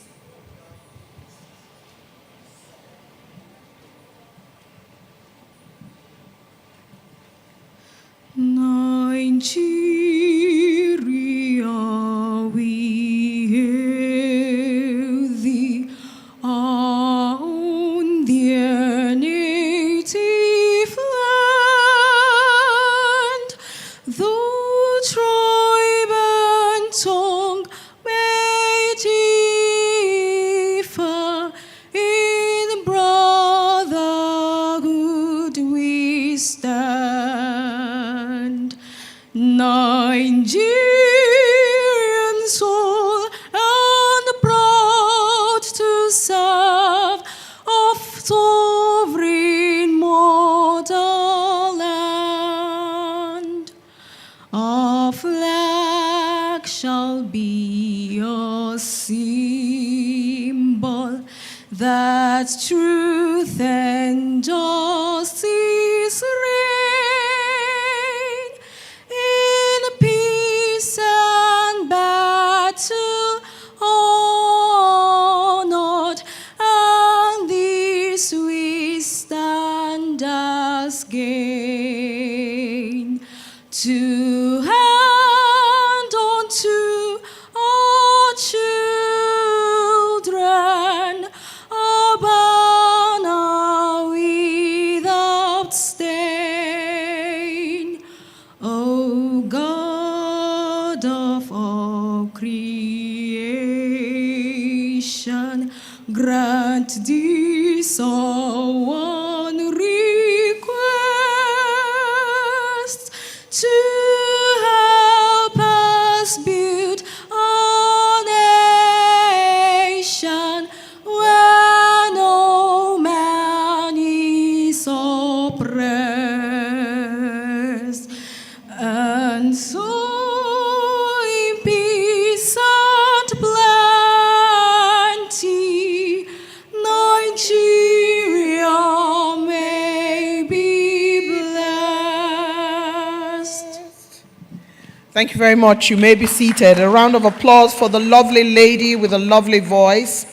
Nigeria, we hail thee, our own dear native land, though tribe and tongue may differ, in brotherhood we stand. Nigerian soul and proud to serve of sovereign motherland. Our flag shall be a symbol that truth and justice reign in peace and battle honored, and this we stand as gain. To hand on to our children a banner without stain. O God of all creation, grant this our one request, to help us build a nation where no man is oppressed. And so in peace and plenty, Nigeria may be blessed. Thank you very much. You may be seated. A round of applause for the lovely lady with a lovely voice.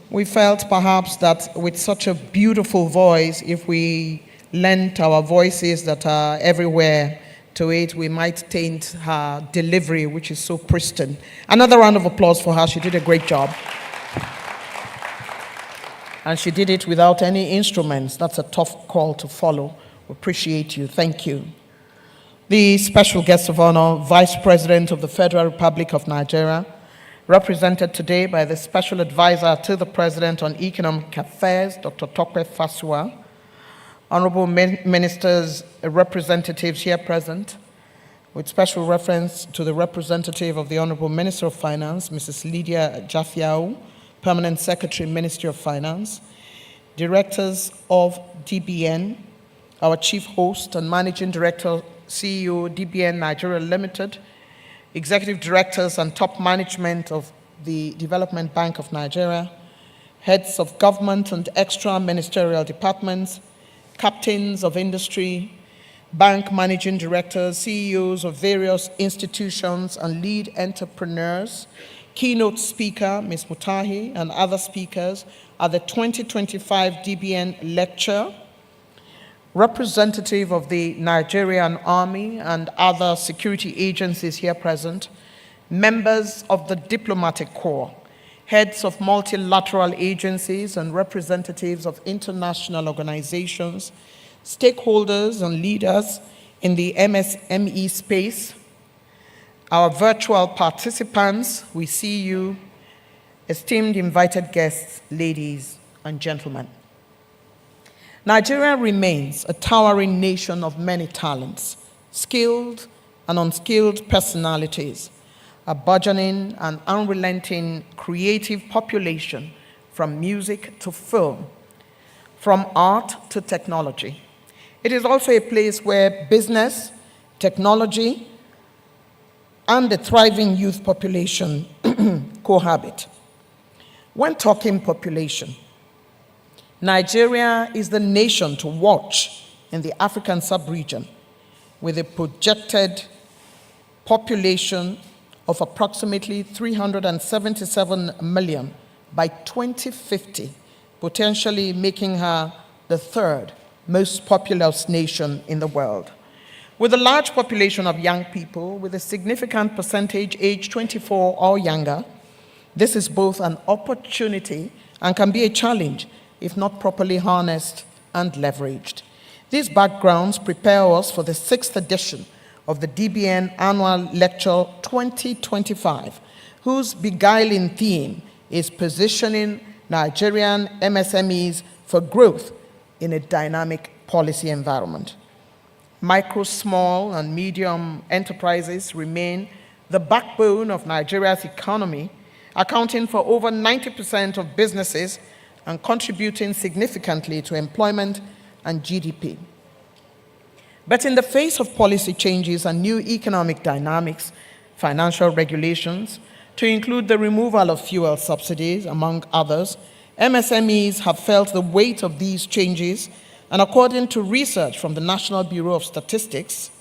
We felt perhaps that with such a beautiful voice, if we lent our voices that are everywhere to it, we might taint her delivery, which is so pristine. Another round of applause for her. She did a great job. And she did it without any instruments. That's a tough call to follow. We appreciate you. Thank you. The special guest of honor, Vice President of the Federal Republic of Nigeria, represented today by the Special Advisor to the President on Economic Affairs, Dr. Tokwe Fasua, honorable ministers, representatives here present, with special reference to the representative of the Honorable Minister of Finance, Mrs. Lydia Jafiao, Permanent Secretary, Ministry of Finance, directors of DBN, our chief host and managing director, CEO, Dbn Nigeria Limited, executive directors and top management of the Development Bank of Nigeria, heads of government and extra ministerial departments, captains of industry, bank managing directors, CEOs of various institutions and lead entrepreneurs, keynote speaker, Ms. Mutahi, and other speakers at the 2025 Dbn Lecture. representative of the Nigerian Army and other security agencies here present, members of the diplomatic corps, heads of multilateral agencies and representatives of international organizations, stakeholders and leaders in the MSME space, our virtual participants, we see you, esteemed invited guests, ladies and gentlemen. Nigeria remains a towering nation of many talents, skilled and unskilled personalities, a burgeoning and unrelenting creative population from music to film, from art to technology. It is also a place where business, technology, and the thriving youth population cohabit. When talking population, Nigeria is the nation to watch in the African sub-region, with a projected population of approximately 377 million by 2050, potentially making her the third most populous nation in the world. With a large population of young people, with a significant percentage aged 24 or younger, this is both an opportunity and can be a challenge if not properly harnessed and leveraged. These backgrounds prepare us for the 6th edition of the Dbn Annual Lecture 2025, whose beguiling theme is positioning Nigerian MSMEs for growth in a dynamic policy environment. Micro, small, and medium enterprises remain the backbone of Nigeria's economy, accounting for over 90% of businesses and contributing significantly to employment and GDP. But in the face of policy changes and new economic dynamics, financial regulations, to include the removal of fuel subsidies, among others, MSMEs have felt the weight of these changes, and according to research from the National Bureau of Statistics,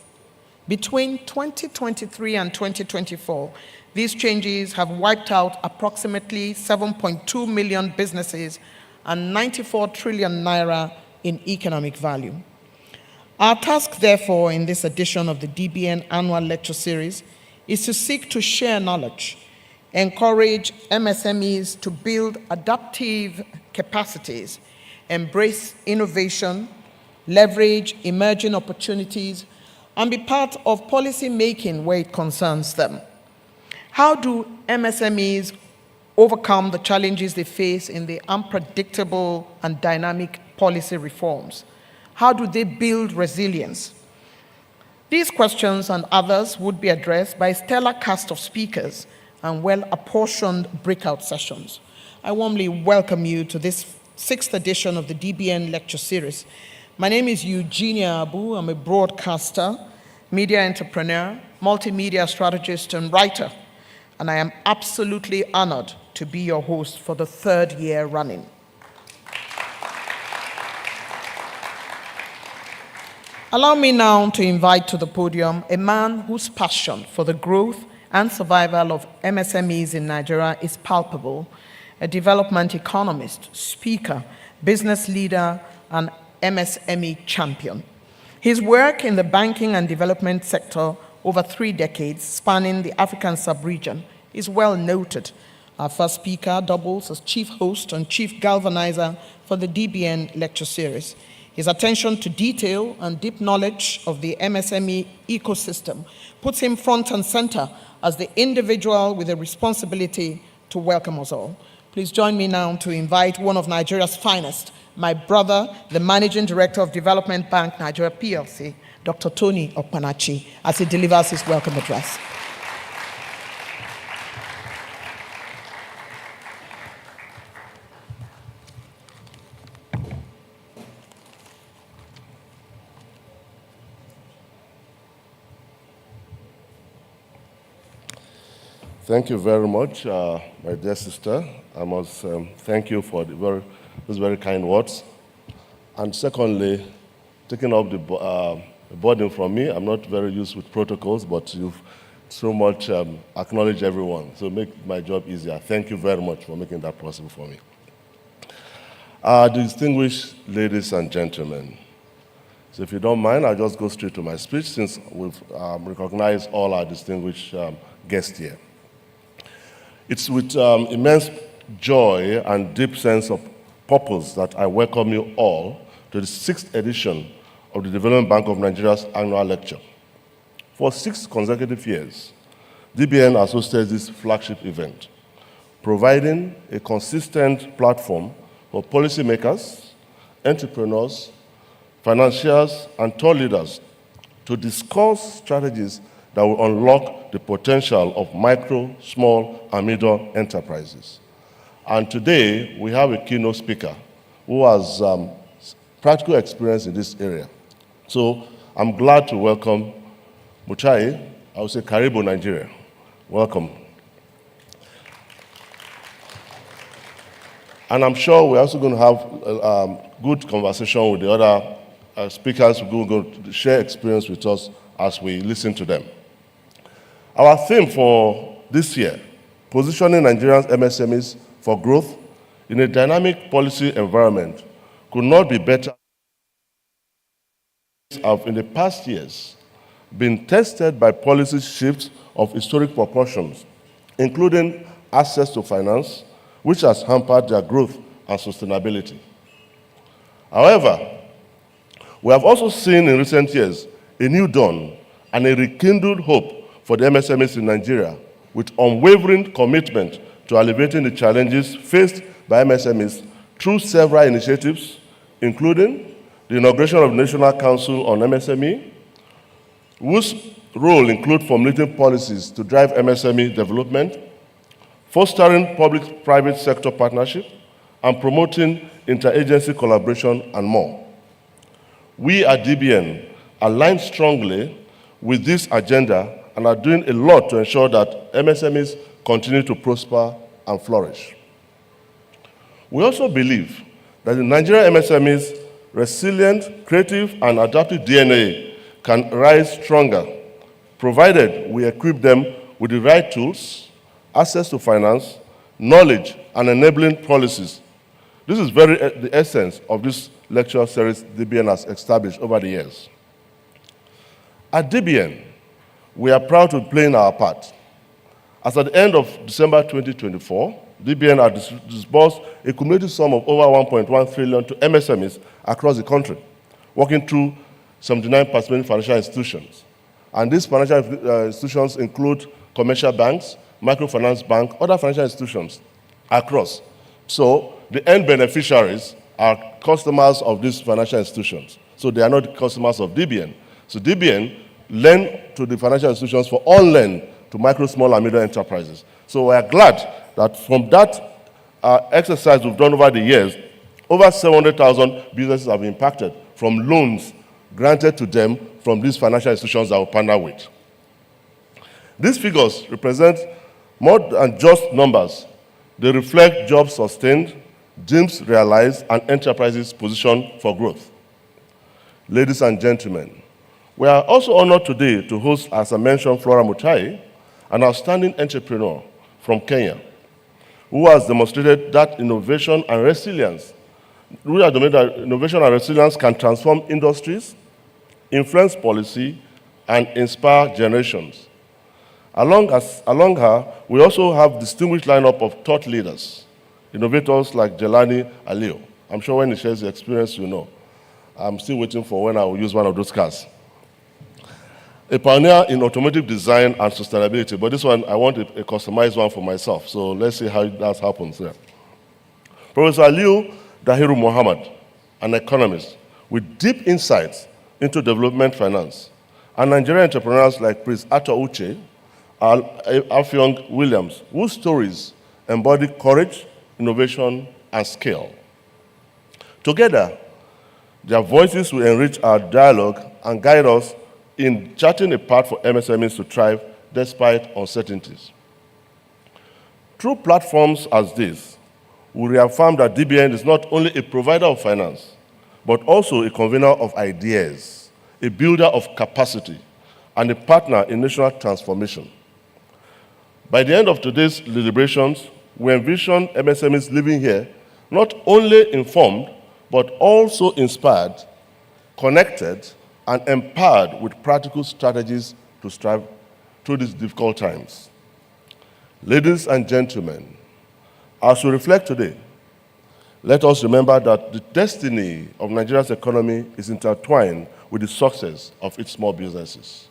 between 2023 and 2024, these changes have wiped out approximately 7.2 million businesses and 94 trillion naira in economic value. Our task, therefore, in this edition of the Dbn Annual Lecture Series is to seek to share knowledge, encourage MSMEs to build adaptive capacities, embrace innovation, leverage emerging opportunities, and be part of policy making where it concerns them. How do MSMEs overcome the challenges they face in the unpredictable and dynamic policy reforms? How do they build resilience? These questions and others would be addressed by a stellar cast of speakers and well-apportioned breakout sessions. I warmly welcome you to this 6th edition of the Dbn Lecture Series. My name is Eugenia Abu. I'm a broadcaster, media entrepreneur, multimedia strategist, and writer, and I am absolutely honored to be your host for the 3rd year running. Allow me now to invite to the podium a man whose passion for the growth and survival of MSMEs in Nigeria is palpable, a development economist, speaker, business leader, and MSME champion. His work in the banking and development sector over 3 decades, spanning the African sub-region, is well noted. Our first speaker doubles as chief host and chief galvanizer for the Dbn Lecture Series. His attention to detail and deep knowledge of the MSME ecosystem puts him front and center as the individual with a responsibility to welcome us all. Please join me now to invite one of Nigeria's finest, my brother, the Managing Director of Development Bank Nigeria PLC, Dr. Tony Okpanachi, as he delivers his welcome address. Thank you very much, my dear sister. I must thank you for those very kind words. And secondly, taking up the burden from me. I'm not very used with protocols, but you've so much acknowledged everyone, so make my job easier. Thank you very much for making that possible for me. Distinguished ladies and gentlemen, So if you don't mind, I'll just go straight to my speech since we've recognized all our distinguished guests here. It's with immense joy and deep sense of purpose that I welcome you all to the 6th edition of the Development Bank of Nigeria's Annual Lecture. For 6 consecutive years, DBN has hosted this flagship event, providing a consistent platform for policymakers, entrepreneurs, financiers, and thought leaders to discuss strategies that will unlock the potential of micro, small, and medium enterprises. And today, we have a keynote speaker who has practical experience in this area. So I'm glad to welcome Muchai, I would say Karibu, Nigeria. Welcome. And I'm sure we're also going to have a good conversation with the other speakers who are going to share experience with us as we listen to them. Our theme for this year, positioning Nigeria's MSMEs for growth in a dynamic policy environment, could not be better. Have in the past years been tested by policy shifts of historic proportions, including access to finance, which has hampered their growth and sustainability. However, we have also seen in recent years a new dawn and a rekindled hope for the MSMEs in Nigeria, with unwavering commitment to alleviating the challenges faced by MSMEs through several initiatives, including the inauguration of the National Council on MSME, whose role includes formulating policies to drive MSME development, fostering public-private sector partnership, and promoting interagency collaboration, and more. We at DBN align strongly with this agenda and are doing a lot to ensure that MSMEs continue to prosper and flourish. We also believe that the Nigerian MSMEs' resilient, creative, and adaptive DNA can rise stronger, provided we equip them with the right tools, access to finance, knowledge, and enabling policies. This is the essence of this lecture series DBN has established over the years. At DBN, we are proud to be playing our part. As at the end of December 2024, DBN has disbursed a cumulative sum of over 1.1 trillion to MSMEs across the country, working through 79 participating financial institutions. And these financial institutions include commercial banks, microfinance banks, other financial institutions across. So the end beneficiaries are customers of these financial institutions. So they are not customers of DBN. So DBN lend to the financial institutions for on lend to micro, small, and medium enterprises. So we are glad that from that exercise we've done over the years, over 700,000 businesses have been impacted from loans granted to them from these financial institutions that we partner with. These figures represent more than just numbers. They reflect jobs sustained, dreams realized, and enterprises positioned for growth. Ladies and gentlemen, we are also honored today to host, as I mentioned, Flora Mutai, an outstanding entrepreneur from Kenya, who has demonstrated that innovation and resilience can transform industries, influence policy, and inspire generations. Along her, we also have a distinguished lineup of thought leaders, innovators like Jelani Aliu. I'm sure when he shares the experience, you know. I'm still waiting for when I will use one of those cars. A pioneer in automotive design and sustainability, but this one, I want a customized one for myself, so let's see how that happens there. Professor Aliu Dahiru Muhammad, an economist with deep insights into development finance, and Nigerian entrepreneurs like Prince Ato Uche, Alfiong Williams, whose stories embody courage, innovation, and scale. Together, their voices will enrich our dialogue and guide us in charting a path for MSMEs to thrive despite uncertainties. Through platforms as this, we reaffirm that DBN is not only a provider of finance, but also a convener of ideas, a builder of capacity, and a partner in national transformation. By the end of today's deliberations, we envision MSMEs living here not only informed, but also inspired, connected, and empowered with practical strategies to strive through these difficult times. Ladies and gentlemen, as we reflect today, let us remember that the destiny of Nigeria's economy is intertwined with the success of its small businesses.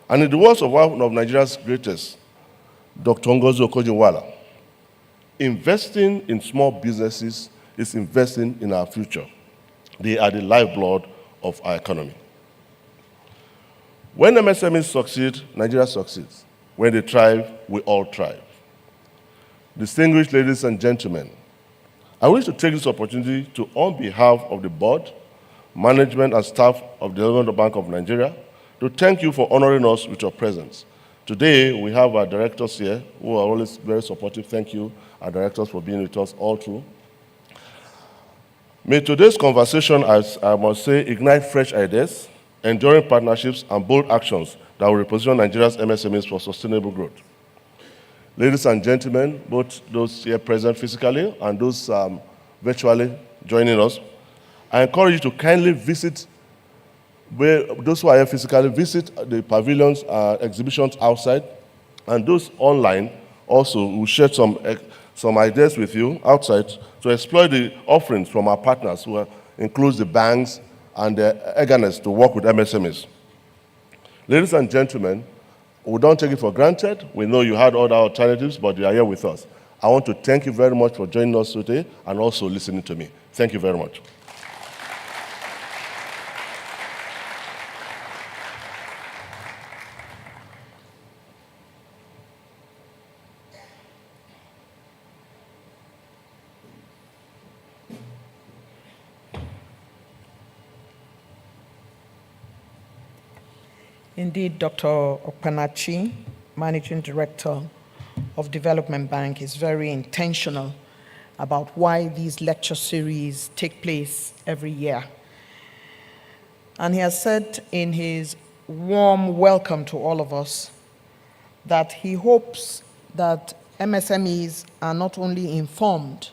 And in the words of one of Nigeria's greatest, Dr. Ngozi Okonjo-Iweala, investing in small businesses is investing in our future. They are the lifeblood of our economy. When MSMEs succeed, Nigeria succeeds. When they thrive, we all thrive. Distinguished ladies and gentlemen, I wish to take this opportunity to, on behalf of the board, management, and staff of the Development Bank of Nigeria, to thank you for honoring us with your presence. Today, we have our directors here who are always very supportive. Thank you, our directors, for being with us all through. May today's conversation, as I must say, ignite fresh ideas, enduring partnerships, and bold actions that will reposition Nigeria's MSMEs for sustainable growth. Ladies and gentlemen, both those here present physically and those virtually joining us, I encourage you to kindly visit, those who are here physically, visit the pavilions, exhibitions outside, and those online also will share some ideas with you outside to explore the offerings from our partners, who includes the banks and their eagerness to work with MSMEs. Ladies and gentlemen, we don't take it for granted. We know you had other alternatives, but you are here with us. I want to thank you very much for joining us today and also listening to me. Thank you very much. Indeed, Dr. Okpanachi, Managing Director of Development Bank, is very intentional about why these lecture series take place every year. And he has said in his warm welcome to all of us that he hopes that MSMEs are not only informed,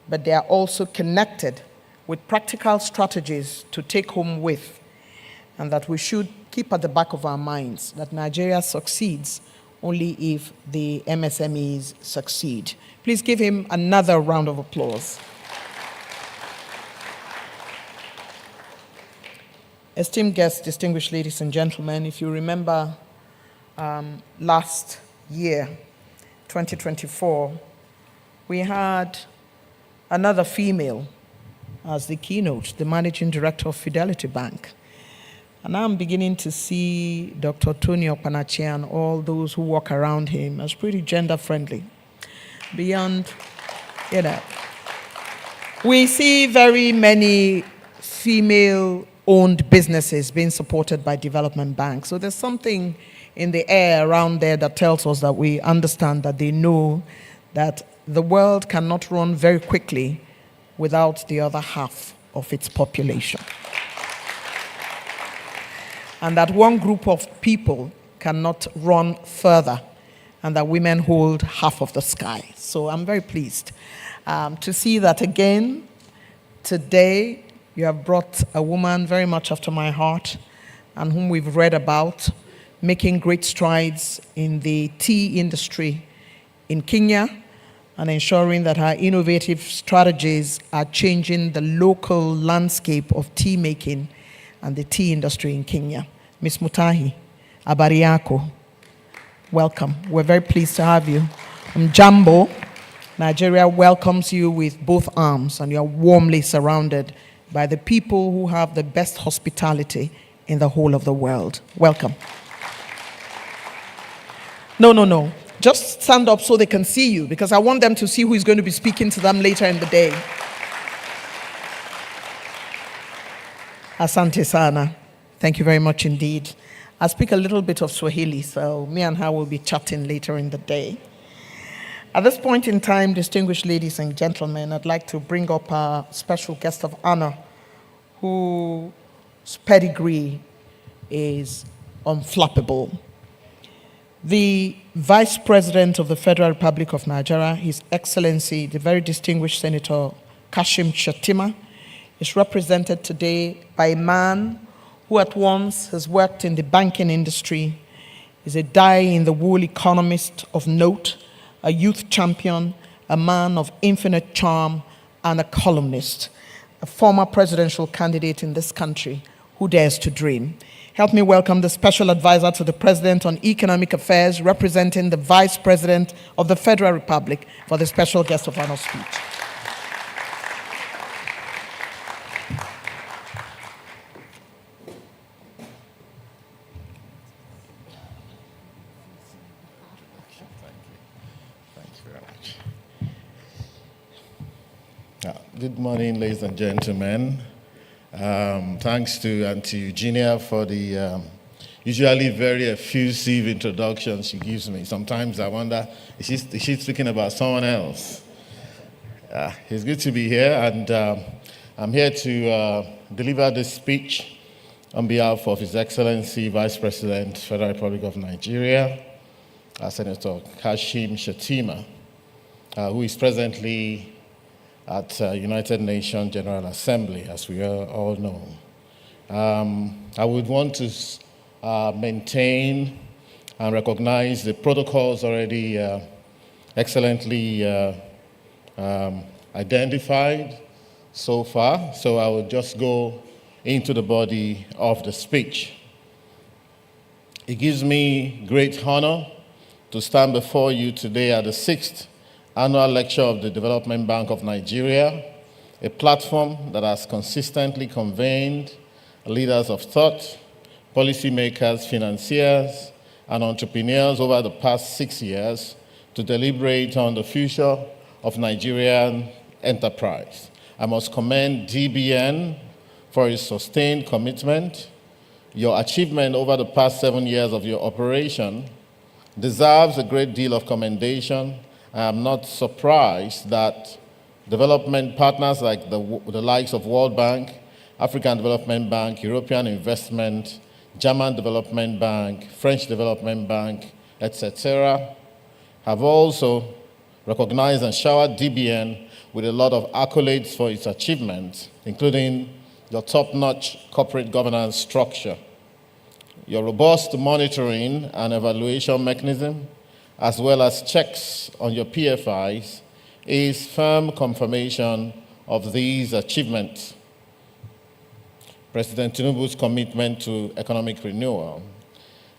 but they are also connected with practical strategies to take home with, and that we should keep at the back of our minds that Nigeria succeeds only if the MSMEs succeed. Please give him another round of applause. Esteemed guests, distinguished ladies and gentlemen, if you remember last year, 2024, we had another female as the keynote, the Managing Director of Fidelity Bank. And I'm beginning to see Dr. Tony Okpanachi and all those who walk around him as pretty gender-friendly. Beyond, we see very many female-owned businesses being supported by development banks. So there's something in the air around there that tells us that we understand, that they know that the world cannot run very quickly without the other half of its population. And that one group of people cannot run further, and that women hold half of the sky. So I'm very pleased to see that again today you have brought a woman very much after my heart, and whom we've read about, making great strides in the tea industry in Kenya, and ensuring that her innovative strategies are changing the local landscape of tea making and the tea industry in Kenya. Ms. Mutahi Abariako, welcome. We're very pleased to have you. Jambo, Nigeria welcomes you with both arms, and you're warmly surrounded by the people who have the best hospitality in the whole of the world. Welcome. No. Just stand up so they can see you, because I want them to see who is going to be speaking to them later in the day. Asante sana. Thank you very much indeed. I speak a little bit of Swahili, so me and her will be chatting later in the day. At this point in time, distinguished ladies and gentlemen, I'd like to bring up our special guest of honor, whose pedigree is unflappable. The Vice President of the Federal Republic of Nigeria, His Excellency, the very distinguished Senator Kashim Shettima, is represented today by a man who at once has worked in the banking industry, is a die-in-the-wool economist of note, a youth champion, a man of infinite charm, and a columnist, a former presidential candidate in this country who dares to dream. Help me welcome the Special Advisor to the President on Economic Affairs, representing the Vice President of the Federal Republic, for the special guest of honor speech. Good morning, ladies and gentlemen. Thanks to Auntie Eugenia for the usually very effusive introduction she gives me. Sometimes I wonder, is she speaking about someone else? It's good to be here, and I'm here to deliver this speech on behalf of His Excellency Vice President, Federal Republic of Nigeria, Senator Kashim Shettima, who is presently at United Nations General Assembly, as we all know. I would want to maintain and recognize the protocols already excellently identified so far, so I will just go into the body of the speech. It gives me great honor to stand before you today at the 6th Annual Lecture of the Development Bank of Nigeria, a platform that has consistently convened leaders of thought, policymakers, financiers, and entrepreneurs over the past 6 years to deliberate on the future of Nigerian enterprise. I must commend DBN for its sustained commitment. Your achievement over the past 7 years of your operation deserves a great deal of commendation. I am not surprised that development partners like the likes of World Bank, African Development Bank, European Investment, German Development Bank, French Development Bank, etc., have also recognized and showered DBN with a lot of accolades for its achievements, including your top-notch corporate governance structure, your robust monitoring and evaluation mechanism, as well as checks on your PFIs, is firm confirmation of these achievements. President Tinubu's commitment to economic renewal.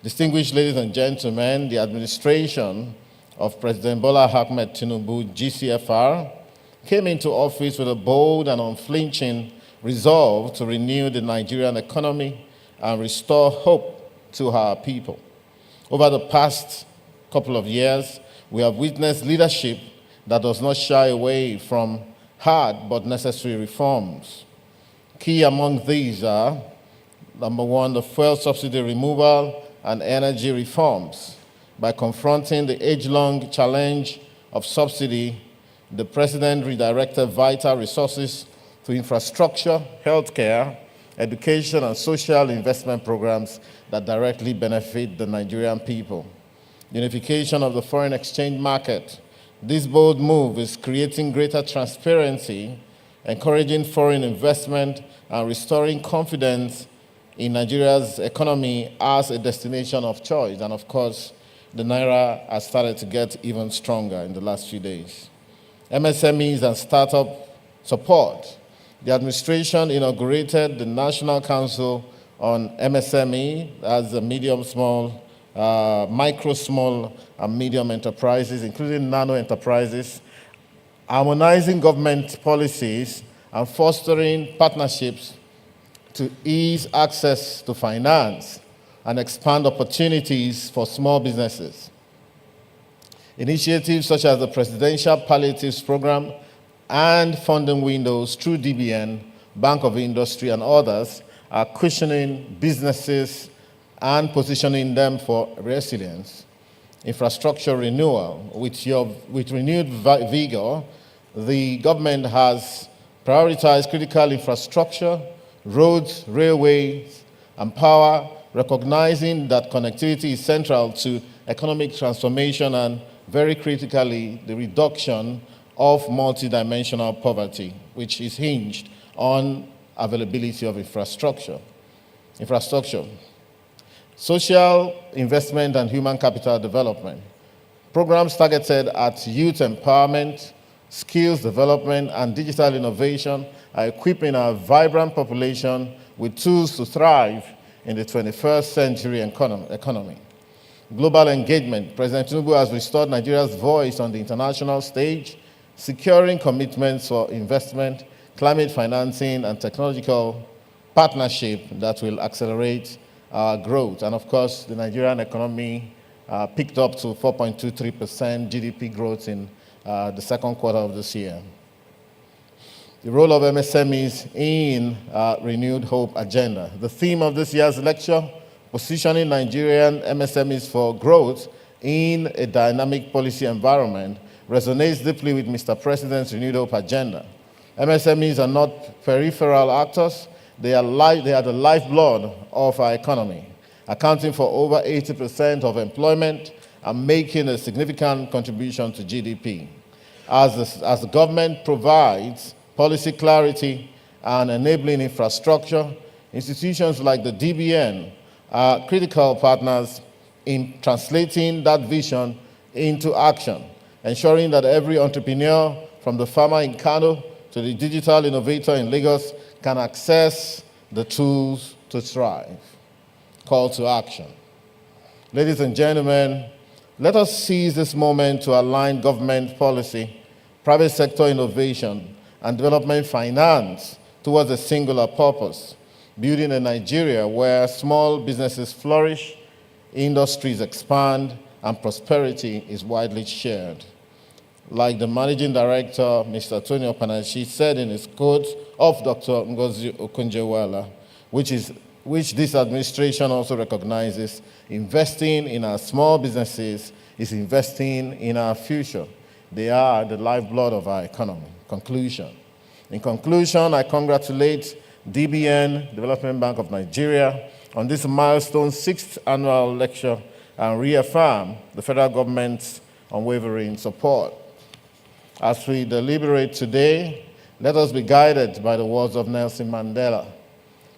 Distinguished ladies and gentlemen, the administration of President Bola Ahmed Tinubu, GCFR, came into office with a bold and unflinching resolve to renew the Nigerian economy and restore hope to our people. Over the past couple of years, we have witnessed leadership that does not shy away from hard but necessary reforms. Key among these are, number one, the fuel subsidy removal and energy reforms. By confronting the age-long challenge of subsidy, the President redirected vital resources to infrastructure, healthcare, education, and social investment programs that directly benefit the Nigerian people. Unification of the foreign exchange market. This bold move is creating greater transparency, encouraging foreign investment, and restoring confidence in Nigeria's economy as a destination of choice. And of course, the Naira has started to get even stronger in the last few days. MSMEs and startup support. The administration inaugurated the National Council on MSME as a medium, small, micro, small, and medium enterprises, including nano enterprises, harmonizing government policies and fostering partnerships to ease access to finance and expand opportunities for small businesses. Initiatives such as the Presidential Palliatives Program and funding windows through DBN, Bank of Industry, and others are cushioning businesses and positioning them for resilience. Infrastructure renewal. With renewed vigor, the government has prioritized critical infrastructure, roads, railways, and power, recognizing that connectivity is central to economic transformation and, very critically, the reduction of multidimensional poverty, which is hinged on availability of infrastructure. Social investment and human capital development. Programs targeted at youth empowerment, skills development, and digital innovation are equipping our vibrant population with tools to thrive in the 21st century economy. Global engagement. President Tinubu has restored Nigeria's voice on the international stage, securing commitments for investment, climate financing, and technological partnership that will accelerate our growth. And of course, the Nigerian economy picked up to 4.23% GDP growth in the second quarter of this year. The role of MSMEs in Renewed Hope Agenda. The theme of this year's lecture, positioning Nigerian MSMEs for growth in a dynamic policy environment, resonates deeply with Mr. President's Renewed Hope Agenda. MSMEs are not peripheral actors, they are the lifeblood of our economy, accounting for over 80% of employment and making a significant contribution to GDP. As the government provides policy clarity and enabling infrastructure, institutions like the Dbn are critical partners in translating that vision into action, ensuring that every entrepreneur, from the farmer in Kano to the digital innovator in Lagos, can access the tools to thrive. Call to action. Ladies and gentlemen, let us seize this moment to align government policy, private sector innovation, and development finance towards a singular purpose, building a Nigeria where small businesses flourish, industries expand, and prosperity is widely shared. Like the Managing Director, Mr. Tony Opanachi, said in his quote of Dr. Ngozi Okonjo-Iweala, which this administration also recognizes, investing in our small businesses is investing in our future. They are the lifeblood of our economy. Conclusion. In conclusion, I congratulate DBN, Development Bank of Nigeria, on this milestone 6th annual lecture and reaffirm the federal government's unwavering support. As we deliberate today, let us be guided by the words of Nelson Mandela.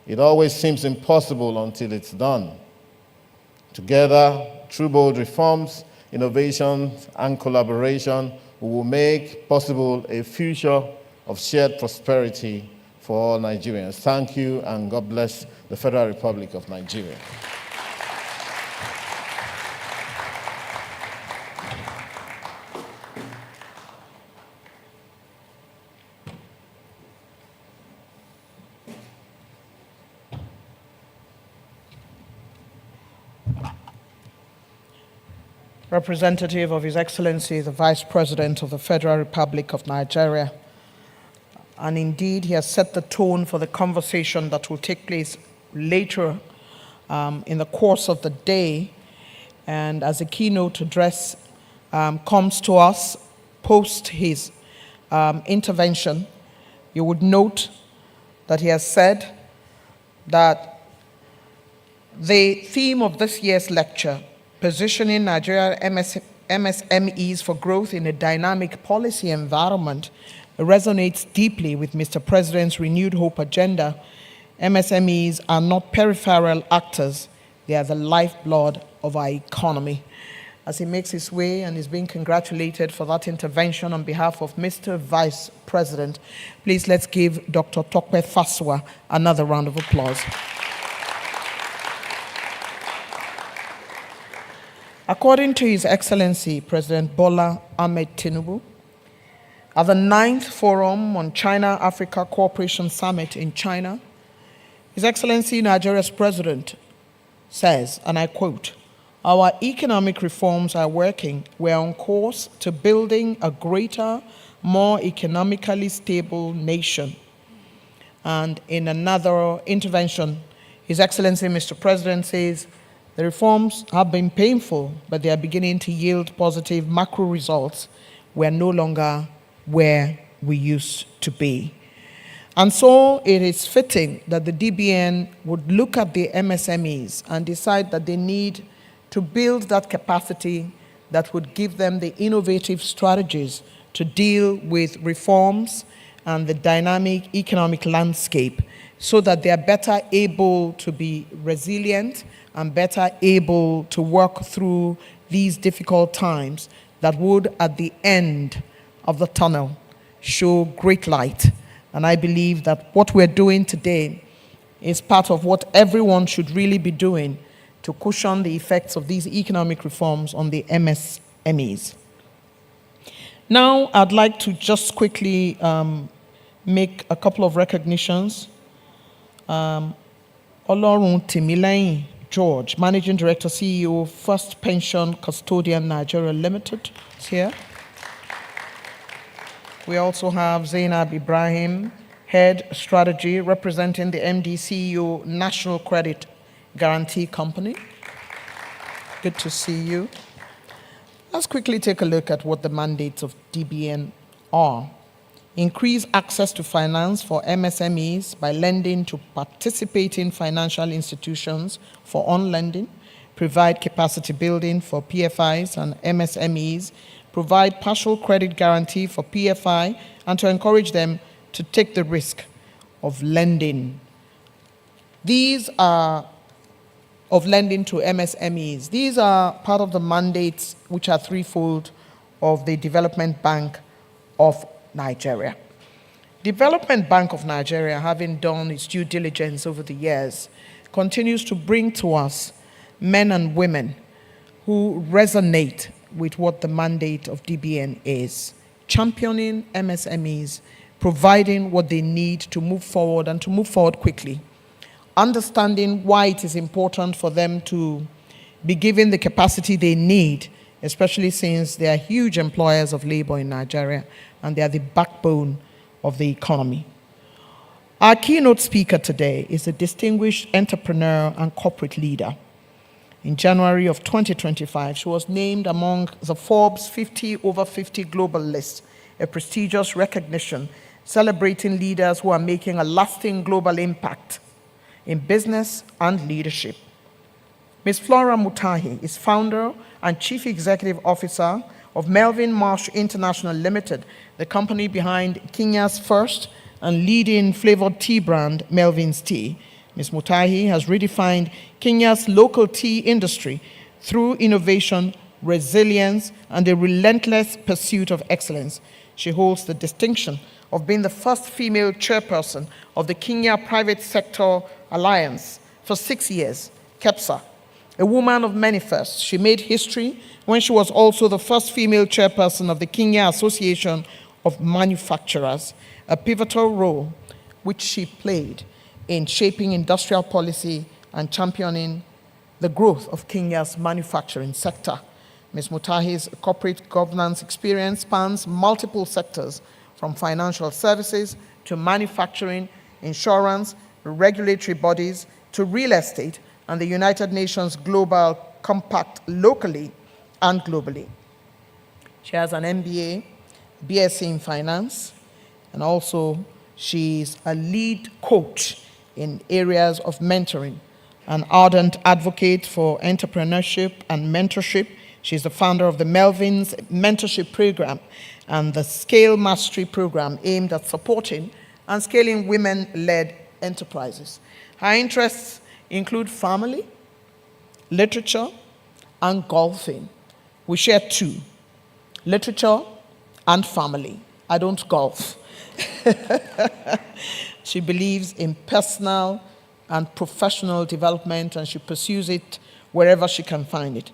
It always seems impossible until it's done. Together, through bold reforms, innovations, and collaboration, we will make possible a future of shared prosperity for all Nigerians. Thank you, and God bless the Federal Republic of Nigeria. Representative of His Excellency, the Vice President of the Federal Republic of Nigeria. And indeed, he has set the tone for the conversation that will take place later in the course of the day. And as a keynote address comes to us post his intervention, you would note that he has said that the theme of this year's lecture, positioning Nigeria MSMEs for growth in a dynamic policy environment, resonates deeply with Mr. President's Renewed Hope Agenda. MSMEs are not peripheral actors, they are the lifeblood of our economy. As he makes his way and is being congratulated for that intervention on behalf of Mr. Vice President, please let's give Dr. Tope Faswa another round of applause. According to His Excellency President Bola Ahmed Tinubu, at the 9th Forum on China-Africa Cooperation Summit in China, His Excellency Nigeria's President says, and I quote, "Our economic reforms are working. We are on course to building a greater, more economically stable nation." And in another intervention, His Excellency Mr. President says, "The reforms have been painful, but they are beginning to yield positive macro results. We are no longer where we used to be." And so it is fitting that the DBN would look at the MSMEs and decide that they need to build that capacity that would give them the innovative strategies to deal with reforms and the dynamic economic landscape so that they are better able to be resilient and better able to work through these difficult times that would, at the end of the tunnel, show great light. And I believe that what we're doing today is part of what everyone should really be doing to cushion the effects of these economic reforms on the MSMEs. Now, I'd like to just quickly make a couple of recognitions. Olorun Timileyin George, Managing Director, CEO, First Pension Custodian Nigeria Limited, is here. We also have Zainab Ibrahim, Head Strategy, representing the MD, CEO, National Credit Guarantee Company. Good to see you. Let's quickly take a look at what the mandates of DBN are. Increase access to finance for MSMEs by lending to participating financial institutions for on-lending, provide capacity building for PFIs and MSMEs, provide partial credit guarantee for PFI, and to encourage them to take the risk of lending. These are of lending to MSMEs. These are part of the mandates, which are threefold, of the Development Bank of Nigeria. Development Bank of Nigeria, having done its due diligence over the years, continues to bring to us men and women who resonate with what the mandate of DBN is: championing MSMEs, providing what they need to move forward and to move forward quickly, understanding why it is important for them to be given the capacity they need, especially since they are huge employers of labor in Nigeria and they are the backbone of the economy. Our keynote speaker today is a distinguished entrepreneur and corporate leader. In January of 2025, she was named among the Forbes 50 over 50 global list, a prestigious recognition celebrating leaders who are making a lasting global impact in business and leadership. Ms. Flora Mutahi is founder and chief executive officer of Melvin Marsh International Limited, the company behind Kenya's first and leading flavored tea brand, Melvin's Tea. Ms. Mutahi has redefined Kenya's local tea industry through innovation, resilience, and a relentless pursuit of excellence. She holds the distinction of being the first female chairperson of the Kenya Private Sector Alliance for 6 years, KEPSA. A woman of many firsts, she made history when she was also the first female chairperson of the Kenya Association of Manufacturers, a pivotal role which she played in shaping industrial policy and championing the growth of Kenya's manufacturing sector. Ms. Mutahi's corporate governance experience spans multiple sectors, from financial services to manufacturing, insurance, regulatory bodies, to real estate, and the United Nations Global Compact locally and globally. She has an MBA, BSc in finance, and also she's a lead coach in areas of mentoring, an ardent advocate for entrepreneurship and mentorship. She's the founder of the Melvin's Mentorship Program and the Scale Mastery Program aimed at supporting and scaling women-led enterprises. Her interests include family, literature, and golfing. We share two, literature and family. I don't golf. She believes in personal and professional development, and she pursues it wherever she can find it.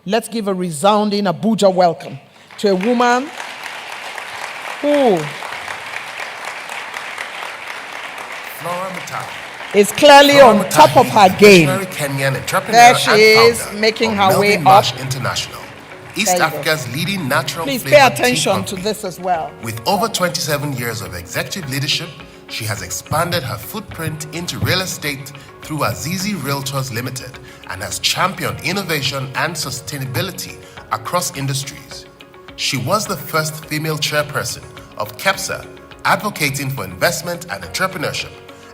Let's give a resounding Abuja welcome to a woman who is clearly on top of her game. There she is, making her way up. International, East Africa's leading natural Please pay flavored tea attention company. to this as well. With over 27 years of executive leadership, she has expanded her footprint into real estate through Azizi Realtors Limited and has championed innovation and sustainability across industries. She was the first female chairperson of KEPSA, advocating for investment and entrepreneurship,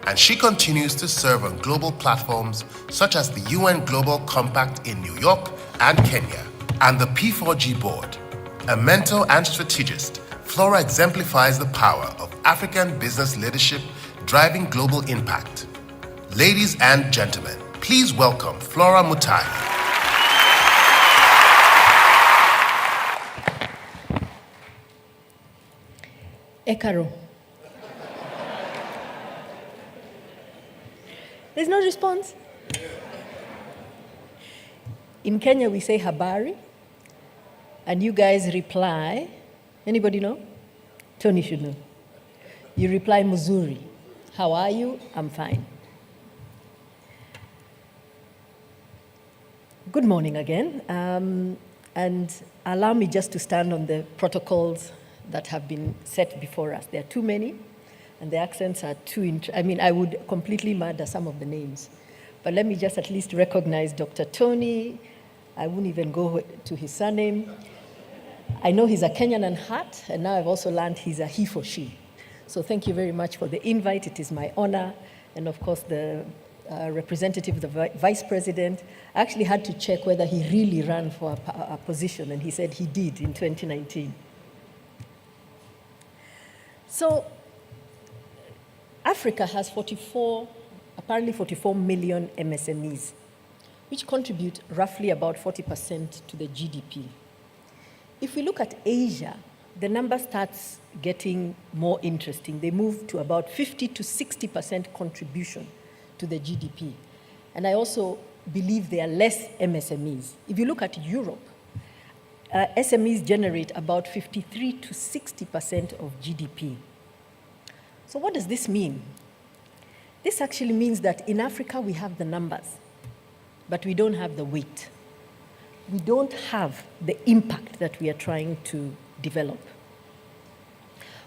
and she continues to serve on global platforms such as the UN Global Compact in New York and Kenya, and the P4G board. A mentor and strategist, Flora exemplifies the power of African business leadership driving global impact. Ladies and gentlemen, please welcome Flora Mutahi. Ekaro. There's no response. In Kenya, we say habari, and you guys reply. Anybody know? Tony should know. You reply muzuri. How are you? I'm fine. Good morning again. And allow me just to stand on the protocols that have been set before us. There are too many, and the accents are too, I would completely murder some of the names. But let me just at least recognize Dr. Tony. I wouldn't even go to his surname. I know he's a Kenyan and heart, and now I've also learned he's a he for she. So thank you very much for the invite. It is my honor. And of course, the representative, the vice president, I actually had to check whether he really ran for a position, and he said he did in 2019. So Africa has apparently 44 million MSMEs, which contribute roughly about 40% to the GDP. If we look at Asia, the number starts getting more interesting. They move to about 50 to 60% contribution to the GDP. And I also believe there are less MSMEs. If you look at Europe, SMEs generate about 53 to 60% of GDP. So what does this mean? This actually means that in Africa we have the numbers, but we don't have the weight. We don't have the impact that we are trying to develop.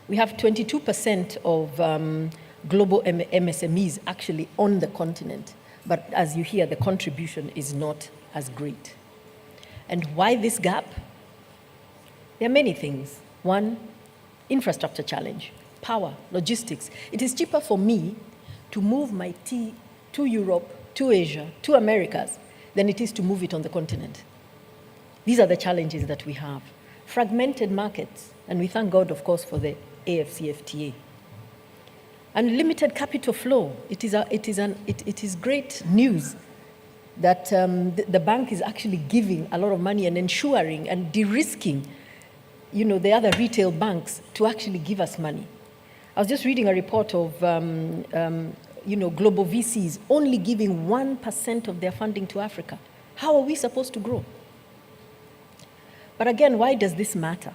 We have 22% of global MSMEs actually on the continent, but as you hear, the contribution is not as great. And why this gap? There are many things. One, infrastructure challenge, power, logistics. It is cheaper for me to move my tea to Europe, to Asia, to Americas, than it is to move it on the continent. These are the challenges that we have. Fragmented markets, and we thank God, of course, for the AFCFTA. And limited capital flow. It is great news that the bank is actually giving a lot of money and ensuring and de-risking, the other retail banks to actually give us money. I was just reading a report of, global VCs only giving 1% of their funding to Africa. How are we supposed to grow? But again, why does this matter?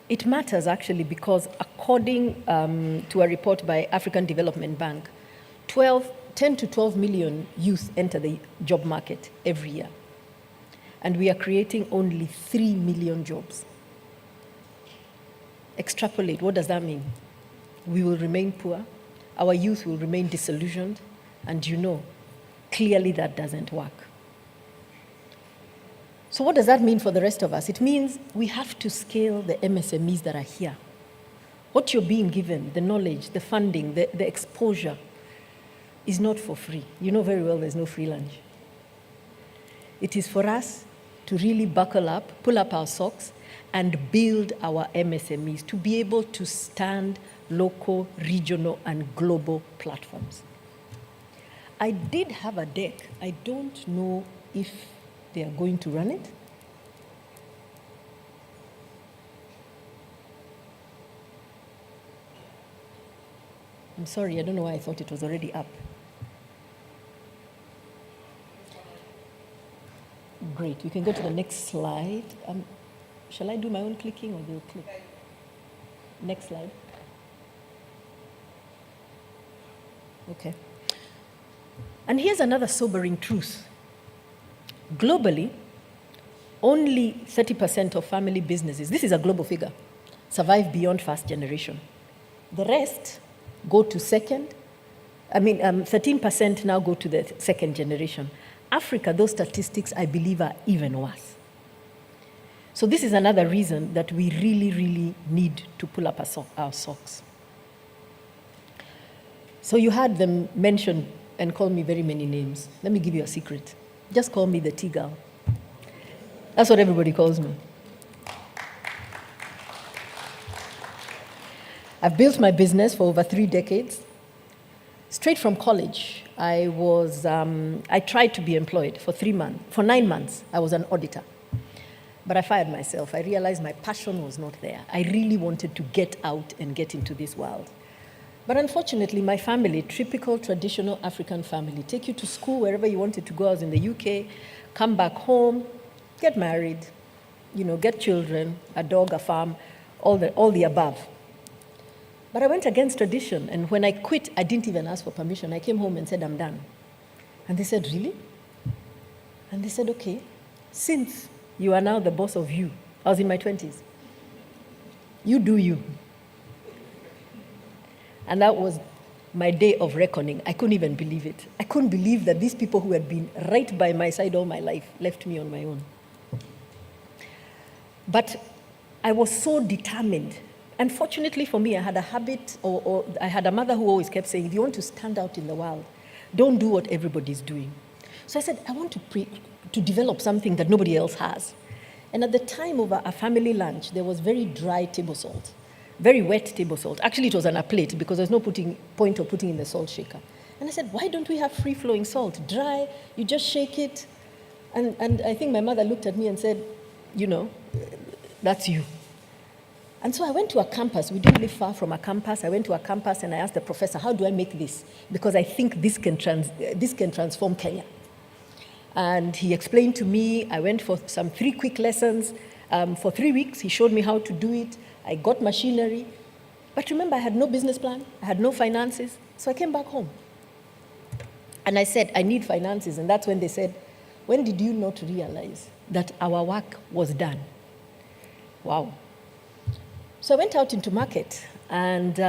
It matters actually because according to a report by African Development Bank, 10 to 12 million youth enter the job market every year. And we are creating only 3 million jobs. Extrapolate, what does that mean? We will remain poor, our youth will remain disillusioned, and clearly that doesn't work. So what does that mean for the rest of us? It means we have to scale the MSMEs that are here. What you're being given, the knowledge, the funding, the exposure, is not for free. You know very well there's no free lunch. It is for us to really buckle up, pull up our socks, and build our MSMEs to be able to stand local, regional, and global platforms. I did have a deck. I don't know if they are going to run it. I'm sorry, I don't know why I thought it was already up. Great, we can go to the next slide. Shall I do my own clicking or they'll click? Next slide. Okay. And here's another sobering truth. Globally, only 30% of family businesses, this is a global figure, survive beyond first generation. The rest go to 13% now go to the second generation. Africa, those statistics, I believe, are even worse. So this is another reason that we really, really need to pull up our socks. So you heard them mention and call me very many names. Let me give you a secret. Just call me the tea girl. That's what everybody calls me. I've built my business for over 3 decades. Straight from college, I tried to be employed for 9 months. I was an auditor. But I fired myself. I realized my passion was not there. I really wanted to get out and get into this world. But unfortunately, my family, typical traditional African family, take you to school wherever you wanted to go. I was in the UK, come back home, get married, get children, a dog, a farm, all the above. But I went against tradition, and when I quit, I didn't even ask for permission. I came home and said, I'm done. And they said, really? And they said, okay, since you are now the boss of you, I was in my 20s, you do you. And that was my day of reckoning. I couldn't even believe it. I couldn't believe that these people who had been right by my side all my life left me on my own. But I was so determined. And fortunately for me, I had a habit, or I had a mother who always kept saying, if you want to stand out in the world, don't do what everybody's doing. So I said, I want to develop something that nobody else has. And at the time of a family lunch, there was very dry table salt, very wet table salt. Actually, it was on a plate because there's no point of putting in the salt shaker. And I said, why don't we have free-flowing salt? Dry, you just shake it. And I think my mother looked at me and said, that's you. And so I went to a campus. We didn't live far from a campus. I went to a campus and I asked the professor, how do I make this? Because I think this can transform Kenya. And he explained to me. I went for some 3 quick lessons. For 3 weeks, he showed me how to do it. I got machinery. But remember, I had no business plan. I had no finances. So I came back home. And I said, I need finances. And that's when they said, when did you not realize that our work was done? Wow. So I went out into market, and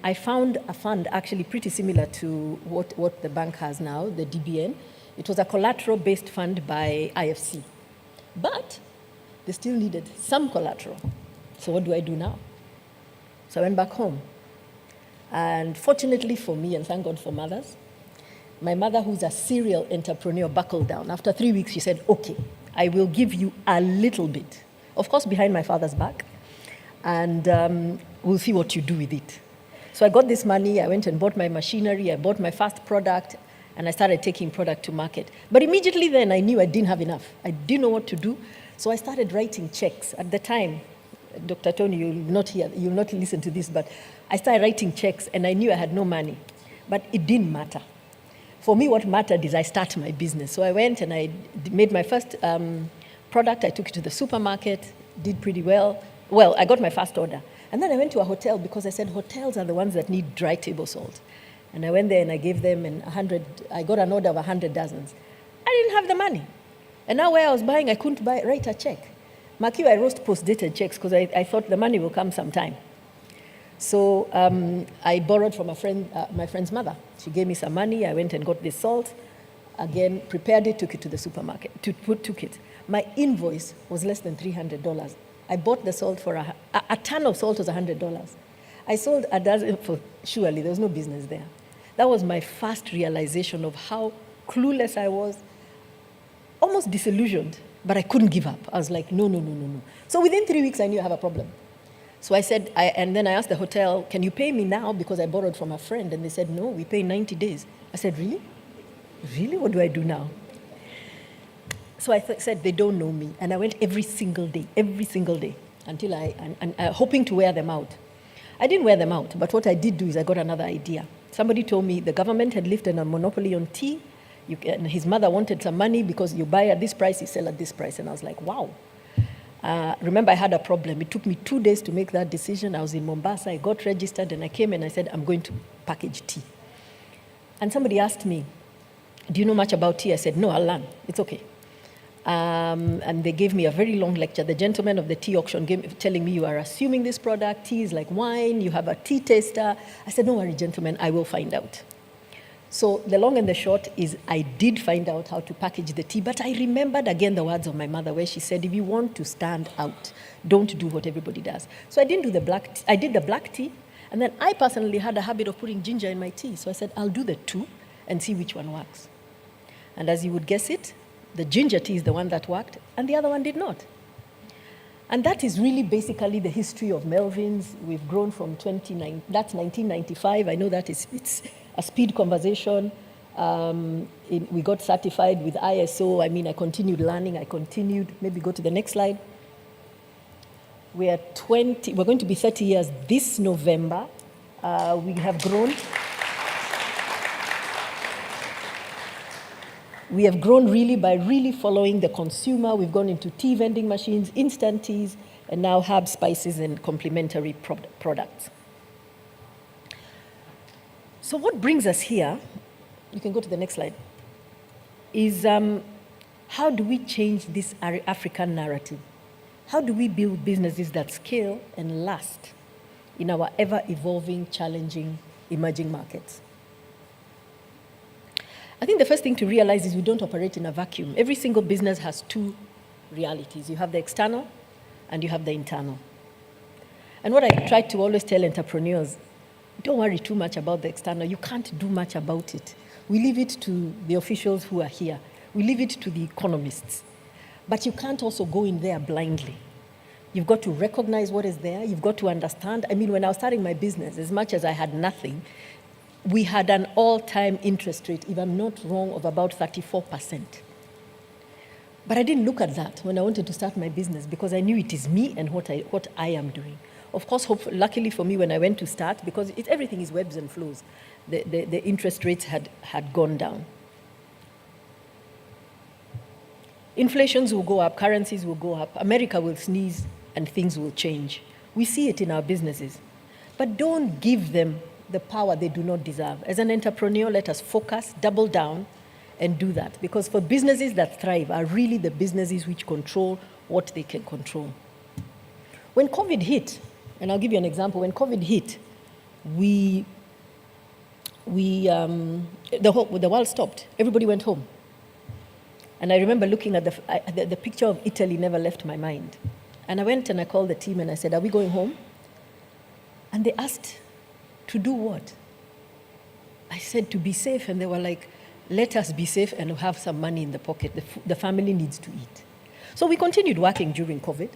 I found a fund actually pretty similar to what the bank has now, the Dbn. It was a collateral-based fund by IFC. But they still needed some collateral. So what do I do now? So I went back home. And fortunately for me, and thank God for mothers, my mother, who's a serial entrepreneur, buckled down. After 3 weeks, she said, okay, I will give you a little bit. Of course, behind my father's back. And we'll see what you do with it. So I got this money, I went and bought my machinery, I bought my first product, and I started taking product to market. But immediately then, I knew I didn't have enough. I didn't know what to do, so I started writing checks. At the time, Dr. Tony, you'll not listen to this, but I started writing checks, and I knew I had no money. But it didn't matter. For me, what mattered is I started my business. So I went and I made my first product. I took it to the supermarket, did pretty well. Well, I got my first order. And then I went to a hotel because I said hotels are the ones that need dry table salt. And I went there and I gave them I got an order of 100 dozens. I didn't have the money. And now where I was buying, I couldn't write a check. Mark you, I wrote post-dated checks because I thought the money will come sometime. So I borrowed from my friend's mother. She gave me some money. I went and got this salt. Again, prepared it, took it to the supermarket, took it. My invoice was less than $300. I bought the salt for a ton of salt was $100. I sold a dozen for, surely there was no business there. That was my first realization of how clueless I was, almost disillusioned, but I couldn't give up. I was like, no. So within 3 weeks, I knew I have a problem. So I said, and then I asked the hotel, can you pay me now? Because I borrowed from a friend. And they said, no, we pay 90 days. I said, really? Really? What do I do now? So I said, they don't know me. And I went every single day, until hoping to wear them out. I didn't wear them out, but what I did do is I got another idea. Somebody told me the government had lifted a monopoly on tea. And his mother wanted some money because you buy at this price, you sell at this price. And I was like, wow. Remember, I had a problem. It took me 2 days to make that decision. I was in Mombasa. I got registered, and I came and I said, I'm going to package tea. And somebody asked me, do you know much about tea? I said, no, I'll learn. It's okay. And they gave me a very long lecture. The gentleman of the tea auction telling me, you are assuming this product. Tea is like wine. You have a tea taster. I said, don't worry, gentlemen, I will find out. So the long and the short is I did find out how to package the tea, but I remembered again the words of my mother where she said, if you want to stand out, don't do what everybody does. So I didn't do the black tea. I did the black tea, and then I personally had a habit of putting ginger in my tea. So I said, I'll do the two and see which one works. And as you would guess it, the ginger tea is the one that worked, and the other one did not. And that is really basically the history of Melvin's. We've grown from that's 1995. I know that it's a speed conversation. We got certified with ISO. I mean, I continued learning. Maybe go to the next slide. We're going to be 30 years this November. We have grown. We have grown really by really following the consumer. We've gone into tea vending machines, instant teas, and now herb spices and complementary products. So what brings us here, you can go to the next slide, is how do we change this African narrative? How do we build businesses that scale and last in our ever-evolving, challenging, emerging markets? I think the first thing to realize is we don't operate in a vacuum. Every single business has two realities. You have the external and you have the internal. And what I try to always tell entrepreneurs, don't worry too much about the external. You can't do much about it. We leave it to the officials who are here. We leave it to the economists. But you can't also go in there blindly. You've got to recognize what is there. You've got to understand. I mean, when I was starting my business, as much as I had nothing, we had an all-time interest rate, if I'm not wrong, of about 34%. But I didn't look at that when I wanted to start my business because I knew it is me and what I am doing. Of course, luckily for me, when I went to start, because everything is ebbs and flows, the interest rates had gone down. Inflations will go up, currencies will go up, America will sneeze, and things will change. We see it in our businesses. But don't give them the power they do not deserve. As an entrepreneur, let us focus, double down, and do that. Because for businesses that thrive are really the businesses which control what they can control. When COVID hit, and I'll give you an example, when COVID hit, the world stopped. Everybody went home. And I remember looking at the picture of Italy never left my mind. And I went and I called the team and I said, are we going home? And they asked, to do what? I said, to be safe. And they were like, let us be safe and have some money in the pocket. The family needs to eat. So we continued working during COVID.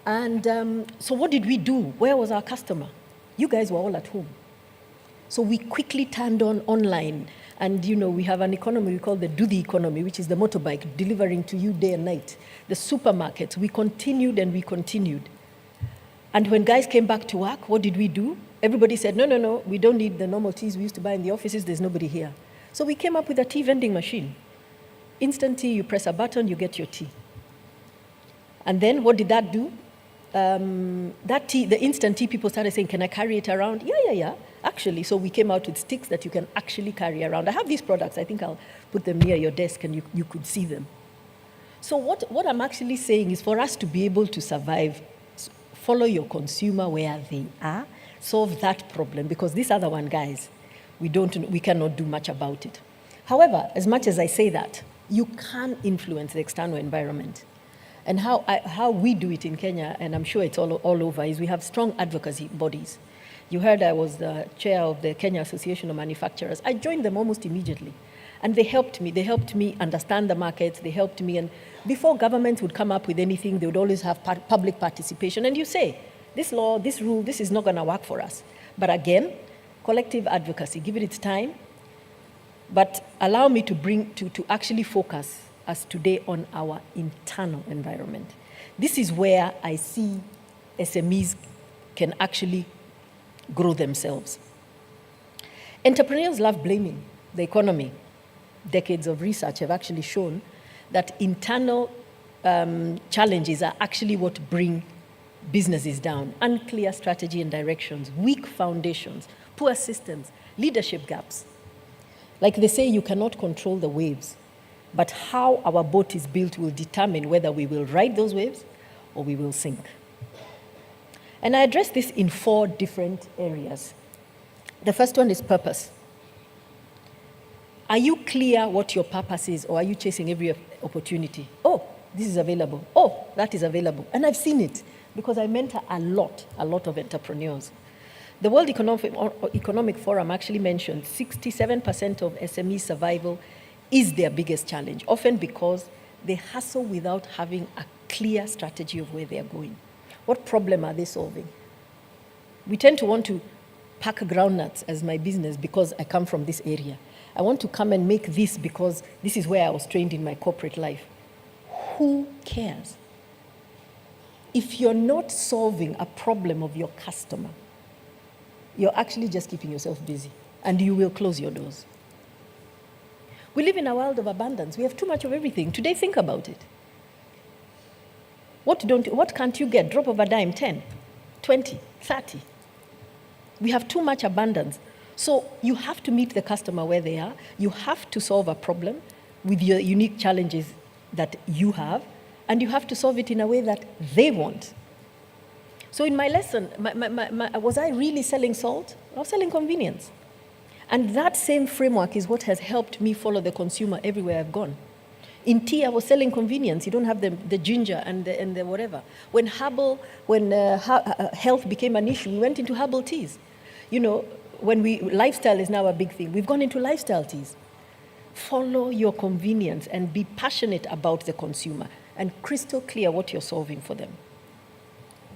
And so what did we do? Where was our customer? You guys were all at home. So we quickly turned on online. And we have an economy we call the do the economy, which is the motorbike delivering to you day and night. The supermarkets, we continued and we continued. And when guys came back to work, what did we do? Everybody said, no, we don't need the normal teas we used to buy in the offices, there's nobody here. So we came up with a tea vending machine. Instant tea, you press a button, you get your tea. And then what did that do? That tea, the instant tea, people started saying, can I carry it around? Yeah, actually. So we came out with sticks that you can actually carry around. I have these products, I think I'll put them near your desk and you could see them. So what I'm actually saying is for us to be able to survive, follow your consumer where they are, solve that problem, because this other one, guys, we cannot do much about it. However, as much as I say that, you can influence the external environment. And how we do it in Kenya, and I'm sure it's all over, is we have strong advocacy bodies. You heard I was the chair of the Kenya Association of Manufacturers. I joined them almost immediately. And they helped me. They helped me understand the markets. They helped me. And before governments would come up with anything, they would always have public participation. And you say, this law, this rule, this is not going to work for us. But again, collective advocacy, give it its time. But allow me to actually focus us today on our internal environment. This is where I see SMEs can actually grow themselves. Entrepreneurs love blaming the economy. Decades of research have actually shown that internal challenges are actually what bring businesses down. Unclear strategy and directions, weak foundations, poor systems, leadership gaps. Like they say, you cannot control the waves, but how our boat is built will determine whether we will ride those waves or we will sink. And I address this in 4 different areas. The first one is purpose. Are you clear what your purpose is, or are you chasing every opportunity? Oh, this is available. Oh, that is available. And I've seen it because I mentor a lot of entrepreneurs. The World Economic Forum actually mentioned 67% of SME survival is their biggest challenge, often because they hustle without having a clear strategy of where they are going. What problem are they solving? We tend to want to pack groundnuts as my business because I come from this area. I want to come and make this because this is where I was trained in my corporate life. Who cares? If you're not solving a problem of your customer, you're actually just keeping yourself busy, and you will close your doors. We live in a world of abundance. We have too much of everything. Today, think about it. What can't you get? Drop of a dime, 10, 20, 30. We have too much abundance. So you have to meet the customer where they are. You have to solve a problem with your unique challenges that you have, and you have to solve it in a way that they want. So in my lesson, was I really selling salt? I was selling convenience. And that same framework is what has helped me follow the consumer everywhere I've gone. In tea, I was selling convenience. You don't have the ginger and the whatever. When health became an issue, we went into herbal teas. You know, lifestyle is now a big thing. We've gone into lifestyle teas. Follow your convenience and be passionate about the consumer and crystal clear what you're solving for them.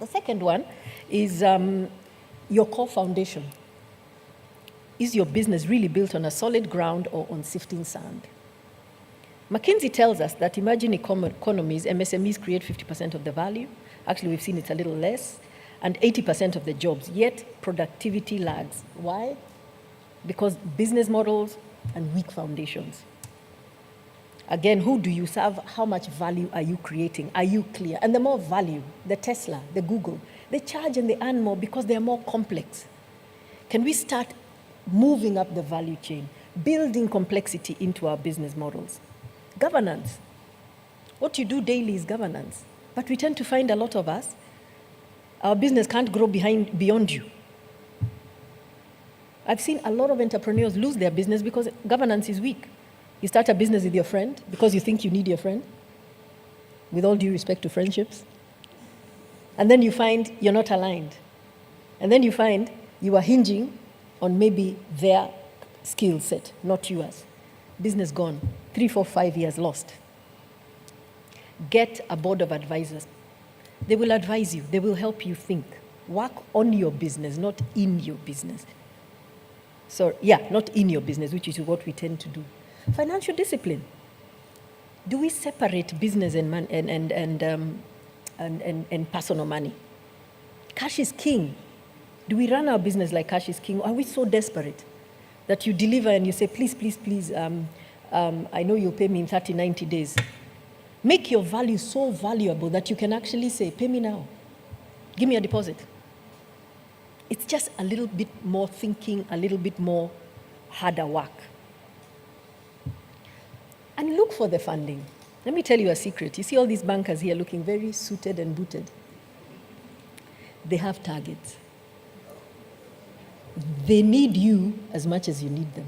The second one is your core foundation. Is your business really built on a solid ground or on sifting sand? McKinsey tells us that emerging economies, MSMEs create 50% of the value. Actually, we've seen it's a little less, and 80% of the jobs, yet productivity lags. Why? Because business models and weak foundations. Again, who do you serve? How much value are you creating? Are you clear? And the more value, the Tesla, the Google, they charge and they earn more because they are more complex. Can we start moving up the value chain, building complexity into our business models? Governance. What you do daily is governance. But we tend to find a lot of us, our business can't grow beyond you. I've seen a lot of entrepreneurs lose their business because governance is weak. You start a business with your friend because you think you need your friend, with all due respect to friendships. And then you find you're not aligned. And then you find you are hinging on maybe their skill set, not yours. Business gone. 3, 4, 5 years lost. Get a board of advisors. They will advise you. They will help you think. Work on your business, not in your business. So, not in your business, which is what we tend to do. Financial discipline. Do we separate business and personal money? Cash is king. Do we run our business like cash is king? Or are we so desperate that you deliver and you say, please, please, please, I know you'll pay me in 30, 90 days. Make your value so valuable that you can actually say, pay me now. Give me a deposit. It's just a little bit more thinking, a little bit more harder work. And look for the funding. Let me tell you a secret. You see all these bankers here looking very suited and booted. They have targets. They need you as much as you need them.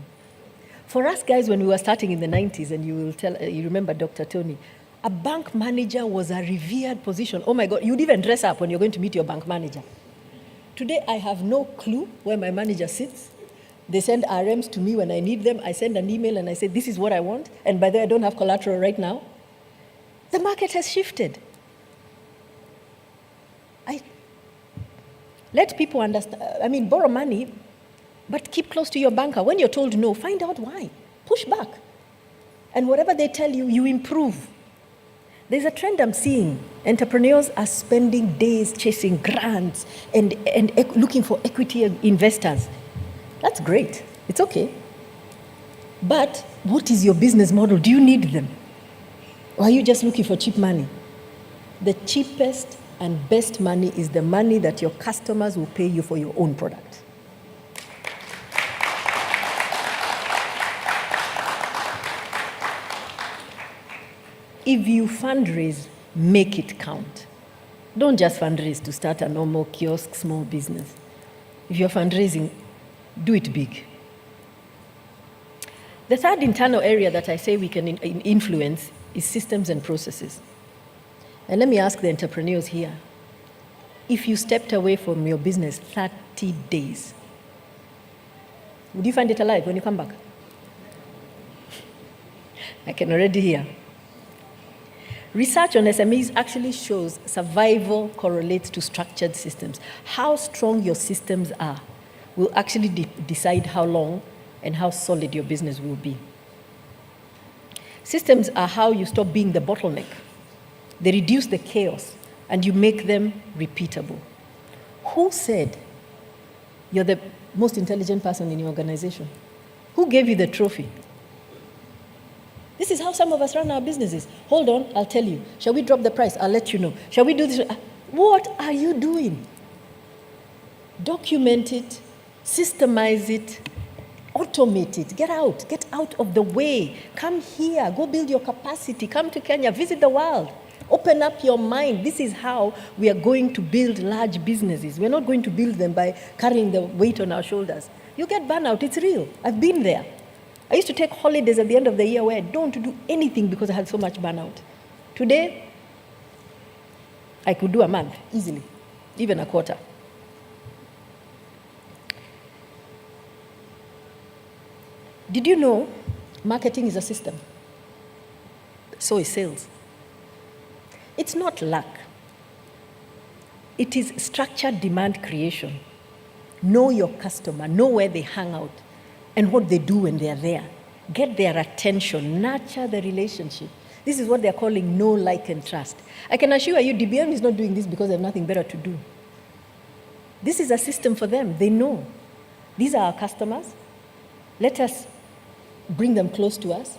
For us guys, when we were starting in the 90s, and you remember Dr. Tony, a bank manager was a revered position. Oh my God, you'd even dress up when you're going to meet your bank manager. Today, I have no clue where my manager sits. They send RMs to me when I need them. I send an email and I say, this is what I want. And by the way, I don't have collateral right now. The market has shifted. Let people understand. Borrow money, but keep close to your banker. When you're told no, find out why. Push back. And whatever they tell you, you improve. There's a trend I'm seeing. Entrepreneurs are spending days chasing grants and looking for equity investors. That's great. It's okay. But what is your business model? Do you need them? Or are you just looking for cheap money? The cheapest and best money is the money that your customers will pay you for your own product. If you fundraise, make it count. Don't just fundraise to start a normal kiosk, small business. If you're fundraising, do it big. The third internal area that I say we can influence is systems and processes. And let me ask the entrepreneurs here, if you stepped away from your business 30 days, would you find it alive when you come back? I can already hear. Research on SMEs actually shows survival correlates to structured systems. How strong your systems are will actually decide how long and how solid your business will be. Systems are how you stop being the bottleneck. They reduce the chaos and you make them repeatable. Who said you're the most intelligent person in your organization? Who gave you the trophy? This is how some of us run our businesses. Hold on, I'll tell you. Shall we drop the price? I'll let you know. Shall we do this? What are you doing? Document it, systemize it, automate it. Get out of the way. Come here, go build your capacity. Come to Kenya, visit the world. Open up your mind. This is how we are going to build large businesses. We're not going to build them by carrying the weight on our shoulders. You get burnout, it's real. I've been there. I used to take holidays at the end of the year where I don't do anything because I had so much burnout. Today, I could do a month easily, even a quarter. Did you know marketing is a system? So is sales. It's not luck. It is structured demand creation. Know your customer, know where they hang out, and what they do when they're there. Get their attention, nurture the relationship. This is what they're calling know, like, and trust. I can assure you, DBN is not doing this because they have nothing better to do. This is a system for them. They know. These are our customers. Let us bring them close to us.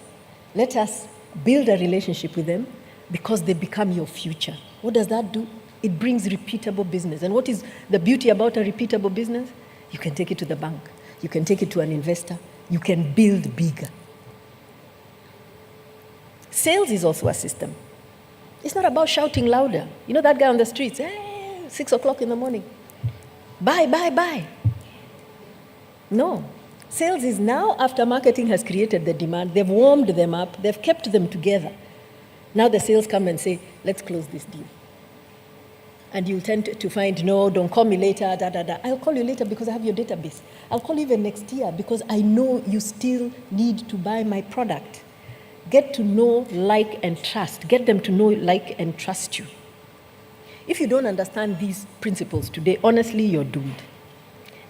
Let us build a relationship with them because they become your future. What does that do? It brings repeatable business. And what is the beauty about a repeatable business? You can take it to the bank. You can take it to an investor. You can build bigger. Sales is also a system. It's not about shouting louder. You know that guy on the streets, 6 o'clock in the morning. Buy, buy, buy. No. Sales is now, after marketing has created the demand, they've warmed them up, they've kept them together. Now the sales come and say, let's close this deal. And you'll tend to find, no, don't call me later, I'll call you later because I have your database. I'll call you even next year because I know you still need to buy my product. Get to know, like, and trust. Get them to know, like, and trust you. If you don't understand these principles today, honestly, you're doomed.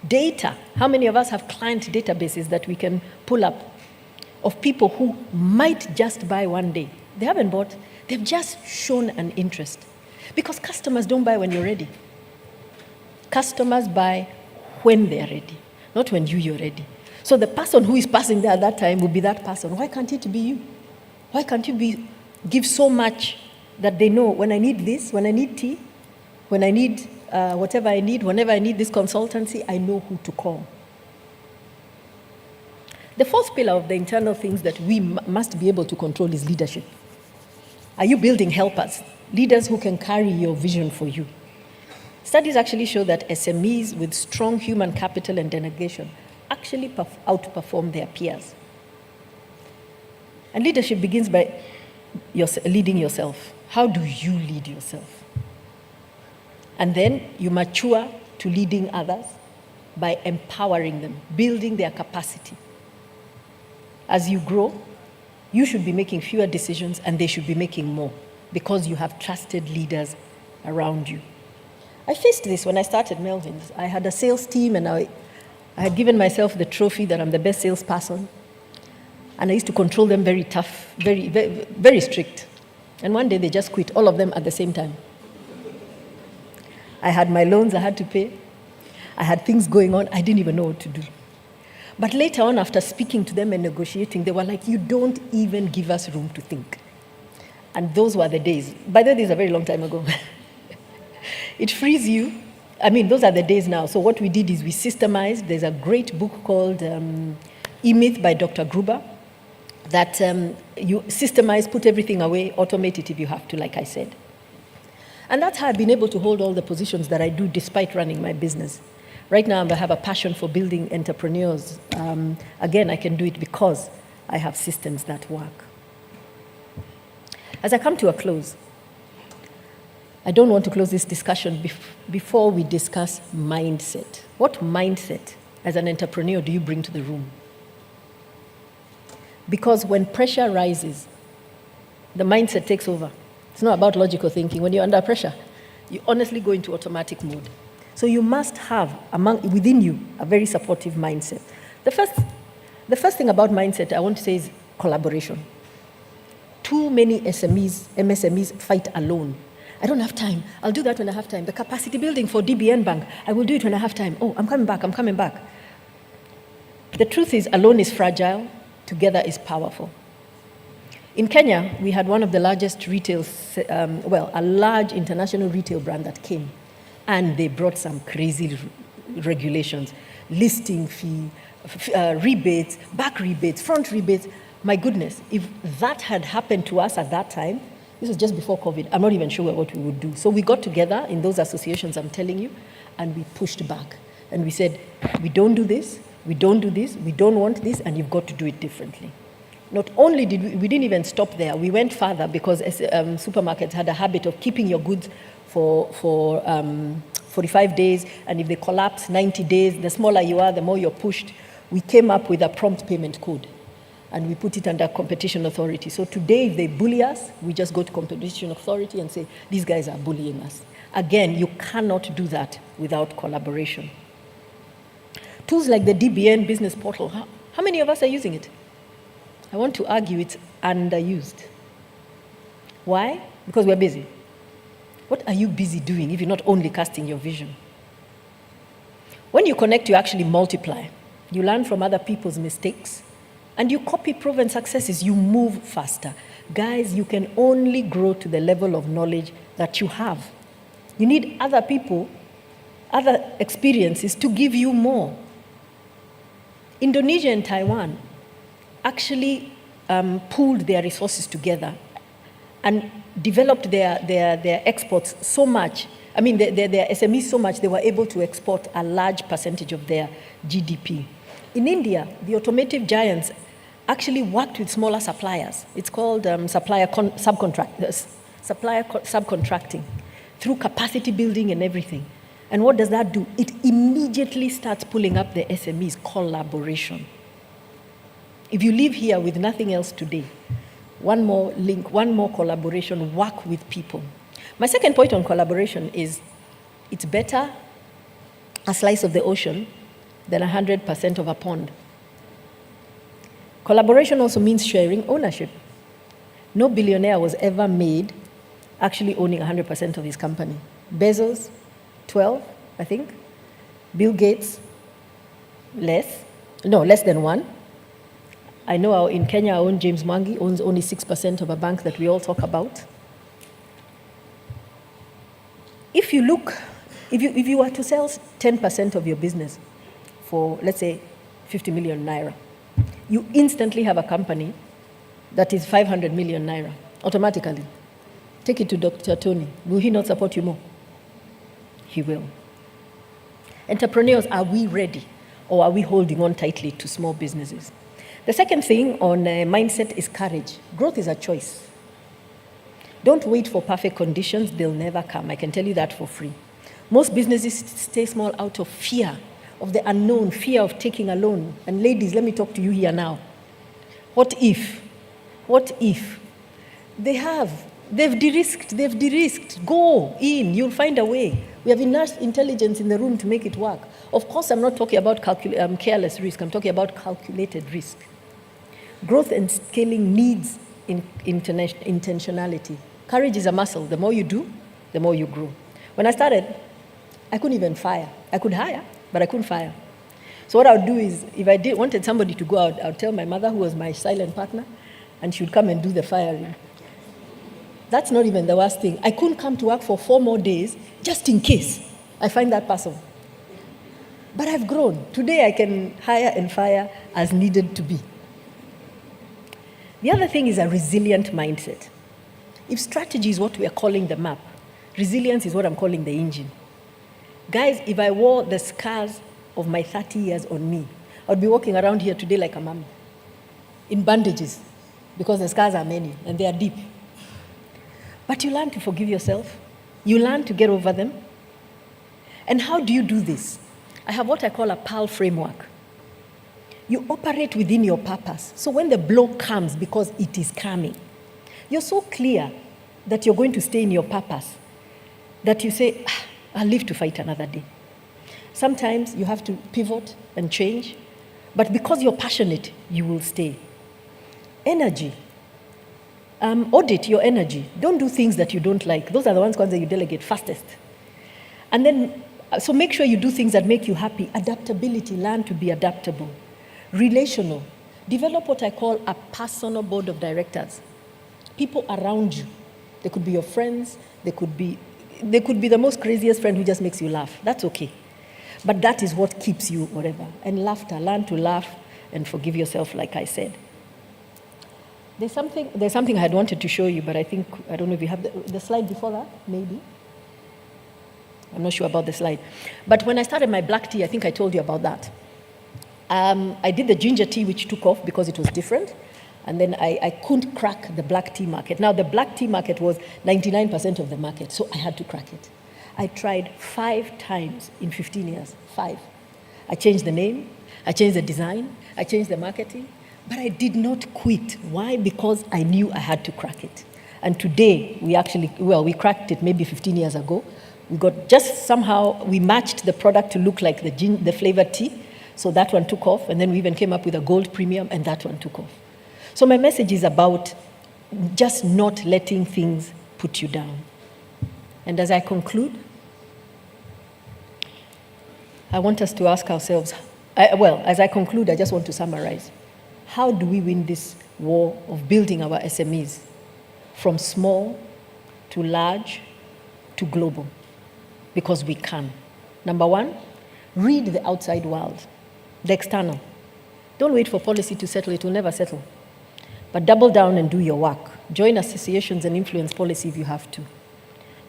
Data. How many of us have client databases that we can pull up of people who might just buy one day? They haven't bought. They've just shown an interest. Because customers don't buy when you're ready. Customers buy when they're ready, not when you're ready. So the person who is passing there at that time will be that person. Why can't it be you? Why can't you give so much that they know when I need this, when I need tea, when I need whatever I need, whenever I need this consultancy, I know who to call. The fourth pillar of the internal things that we must be able to control is leadership. Are you building helpers? Leaders who can carry your vision for you. Studies actually show that SMEs with strong human capital and delegation actually outperform their peers. And leadership begins by leading yourself. How do you lead yourself? And then you mature to leading others by empowering them, building their capacity. As you grow, you should be making fewer decisions and they should be making more because you have trusted leaders around you. I faced this when I started Melvin's. I had a sales team and I had given myself the trophy that I'm the best salesperson. And I used to control them very tough, very, very, very strict. And one day they just quit, all of them at the same time. I had my loans I had to pay. I had things going on. I didn't even know what to do. But later on, after speaking to them and negotiating, they were like, you don't even give us room to think. And those were the days. By the way, this is a very long time ago. It frees you. I mean, those are the days now. So what we did is we systemized. There's a great book called E-Myth by Dr. Gruber that you systemize, put everything away, automate it if you have to, like I said. And that's how I've been able to hold all the positions that I do despite running my business. Right now, I have a passion for building entrepreneurs. Again, I can do it because I have systems that work. As I come to a close, I don't want to close this discussion before we discuss mindset. What mindset, as an entrepreneur, do you bring to the room? Because when pressure rises, the mindset takes over. It's not about logical thinking. When you're under pressure, you honestly go into automatic mode. So you must have within you a very supportive mindset. The first thing about mindset I want to say is collaboration. Too many MSMEs fight alone. I don't have time. I'll do that when I have time. The capacity building for DBN Bank, I will do it when I have time. Oh, I'm coming back. The truth is, alone is fragile, together is powerful. In Kenya, we had one of the largest a large international retail brand that came, and they brought some crazy regulations, listing fee, rebates, back rebates, front rebates. My goodness, if that had happened to us at that time, this was just before COVID, I'm not even sure what we would do. So we got together in those associations I'm telling you, and we pushed back. And we said, we don't do this, we don't want this, and you've got to do it differently. Not only did we didn't even stop there, we went further because supermarkets had a habit of keeping your goods for 45 days, and if they collapse, 90 days, the smaller you are, the more you're pushed. We came up with a prompt payment code, and we put it under competition authority. So today, if they bully us, we just go to competition authority and say, these guys are bullying us. Again, you cannot do that without collaboration. Tools like the DBN business portal, how many of us are using it? I want to argue it's underused. Why? Because we're busy. What are you busy doing if you're not only casting your vision? When you connect, you actually multiply. You learn from other people's mistakes, and you copy proven successes. You move faster. Guys, you can only grow to the level of knowledge that you have. You need other people, other experiences to give you more. Indonesia and Taiwan actually pooled their resources together and developed their exports so much, their SMEs so much, they were able to export a large percentage of their GDP. In India, the automotive giants actually worked with smaller suppliers. It's called supplier subcontracting through capacity building and everything. And what does that do? It immediately starts pulling up the SMEs, collaboration. If you live here with nothing else today, one more link, one more collaboration, work with people. My second point on collaboration is it's better a slice of the ocean than 100% of a pond. Collaboration also means sharing ownership. No billionaire was ever made actually owning 100% of his company. Bezos, 12, I think. Bill Gates, less than 1. I know in Kenya, our own James Mwangi owns only 6% of a bank that we all talk about. If you were to sell 10% of your business for, let's say, 50 million naira, you instantly have a company that is 500 million naira, automatically. Take it to Dr. Tony. Will he not support you more? He will. Entrepreneurs, are we ready, or are we holding on tightly to small businesses? The second thing on mindset is courage. Growth is a choice. Don't wait for perfect conditions. They'll never come. I can tell you that for free. Most businesses stay small out of fear of the unknown, fear of taking a loan. And ladies, let me talk to you here now. What if? They've de-risked. Go in, you'll find a way. We have enough intelligence in the room to make it work. Of course, I'm not talking about careless risk. I'm talking about calculated risk. Growth and scaling needs intentionality. Courage is a muscle. The more you do, the more you grow. When I started, I couldn't even fire. I could hire, but I couldn't fire. So what I would do is, if I wanted somebody to go out, I would tell my mother, who was my silent partner, and she would come and do the firing. That's not even the worst thing. I couldn't come to work for 4 more days, just in case I find that person. But I've grown. Today I can hire and fire as needed to be. The other thing is a resilient mindset. If strategy is what we are calling the map, resilience is what I'm calling the engine. Guys, if I wore the scars of my 30 years on me, I'd be walking around here today like a mummy, in bandages, because the scars are many and they are deep. But you learn to forgive yourself. You learn to get over them. And how do you do this? I have what I call a PAL framework. You operate within your purpose. So when the blow comes, because it is coming, you're so clear that you're going to stay in your purpose, that you say, I'll live to fight another day. Sometimes you have to pivot and change, but because you're passionate, you will stay. Energy. Audit your energy. Don't do things that you don't like. Those are the ones that you delegate fastest. And then, so make sure you do things that make you happy. Adaptability, learn to be adaptable. Relational. Develop what I call a personal board of directors. People around you. They could be your friends. They could be the most craziest friend who just makes you laugh. That's okay. But that is what keeps you whatever. And laughter. Learn to laugh and forgive yourself, like I said. There's something I had wanted to show you, but I don't know if you have the slide before that, maybe. I'm not sure about the slide. But when I started my black tea, I think I told you about that. I did the ginger tea, which took off because it was different. And then I couldn't crack the black tea market. Now, the black tea market was 99% of the market, so I had to crack it. I tried 5 times in 15 years, 5. I changed the name, I changed the design, I changed the marketing, but I did not quit. Why? Because I knew I had to crack it. And today, we cracked it maybe 15 years ago. We got we matched the product to look like the flavored tea, so that one took off, and then we even came up with a gold premium, and that one took off. So my message is about just not letting things put you down. And as I conclude, I want us to ask ourselves, as I conclude, I just want to summarize. How do we win this war of building our SMEs from small to large to global? Because we can. Number 1, read the outside world, the external. Don't wait for policy to settle, it will never settle. But double down and do your work. Join associations and influence policy if you have to.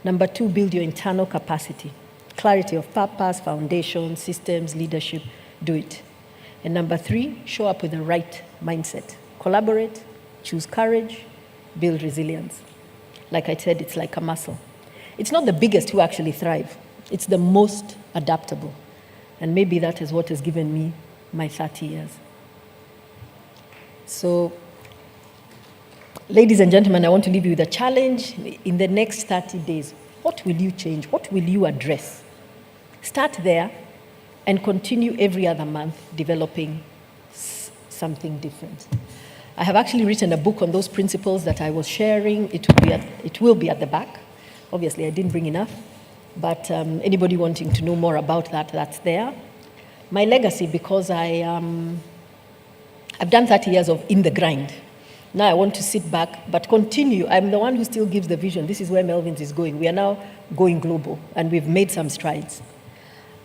Number 2, build your internal capacity. Clarity of purpose, foundation, systems, leadership, do it. And number 3, show up with the right mindset. Collaborate, choose courage, build resilience. Like I said, it's like a muscle. It's not the biggest who actually thrive. It's the most adaptable. And maybe that is what has given me my 30 years. So, ladies and gentlemen, I want to leave you with a challenge. In the next 30 days, what will you change? What will you address? Start there and continue every other month developing something different. I have actually written a book on those principles that I was sharing. It will be at the back. Obviously, I didn't bring enough, but anybody wanting to know more about that, that's there. My legacy, because I've done 30 years of in the grind. Now I want to sit back, but continue. I'm the one who still gives the vision. This is where Melvin's is going. We are now going global, and we've made some strides.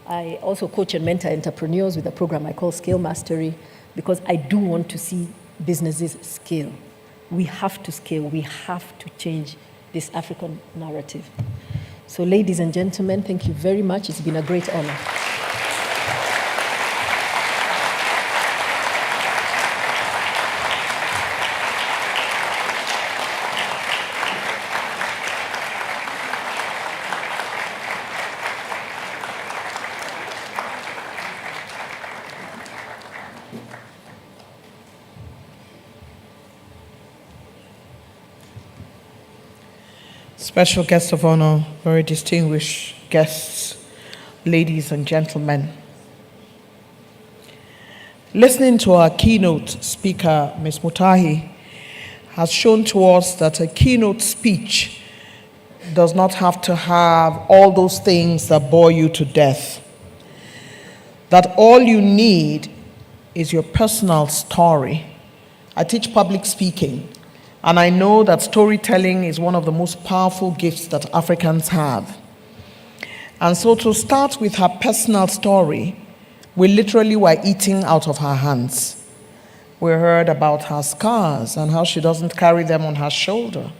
I also coach and mentor entrepreneurs with a program I call Scale Mastery, because I do want to see businesses scale. We have to scale. We have to change this African narrative. So, ladies and gentlemen, thank you very much. It's been a great honor. Special guest of honor, very distinguished guests, ladies and gentlemen. Listening to our keynote speaker, Ms. Mutahi, has shown to us that a keynote speech does not have to have all those things that bore you to death. That all you need is your personal story. I teach public speaking, and I know that storytelling is one of the most powerful gifts that Africans have. And so to start with her personal story, we literally were eating out of her hands. We heard about her scars and how she doesn't carry them on her shoulder.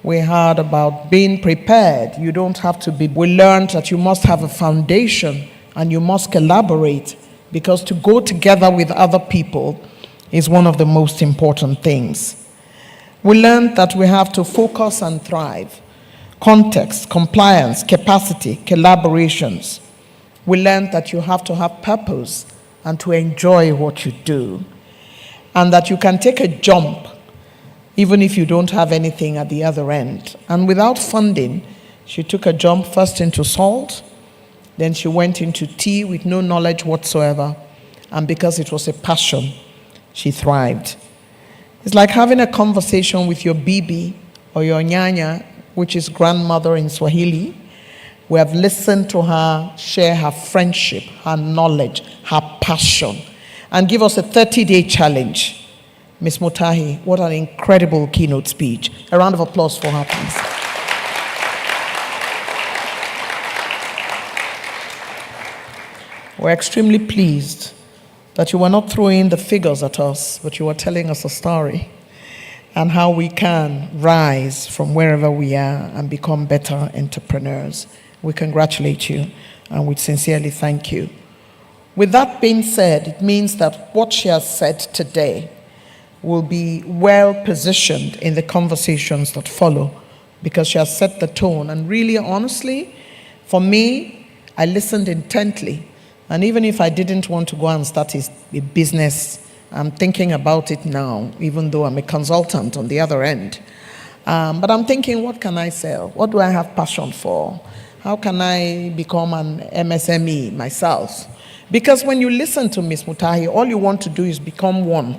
We heard about being prepared. You don't have to be. We learned that you must have a foundation and you must collaborate, because to go together with other people is one of the most important things. We learned that we have to focus and thrive. Context, compliance, capacity, collaborations. We learned that you have to have purpose and to enjoy what you do. And that you can take a jump even if you don't have anything at the other end. And without funding, she took a jump first into salt, then she went into tea with no knowledge whatsoever. And because it was a passion, she thrived. It's like having a conversation with your bibi or your nyanya, which is grandmother in Swahili. We have listened to her share her friendship, her knowledge, her passion, and give us a 30-day challenge. Ms. Mutahi, what an incredible keynote speech. A round of applause for her, please. We're extremely pleased that you were not throwing the figures at us, but you were telling us a story and how we can rise from wherever we are and become better entrepreneurs. We congratulate you and we sincerely thank you. With that being said, it means that what she has said today will be well positioned in the conversations that follow, because she has set the tone. And really, honestly, for me, I listened intently. And even if I didn't want to go and start a business, I'm thinking about it now, even though I'm a consultant on the other end. But I'm thinking, what can I sell? What do I have passion for? How can I become an MSME myself? Because when you listen to Ms. Mutahi, all you want to do is become one.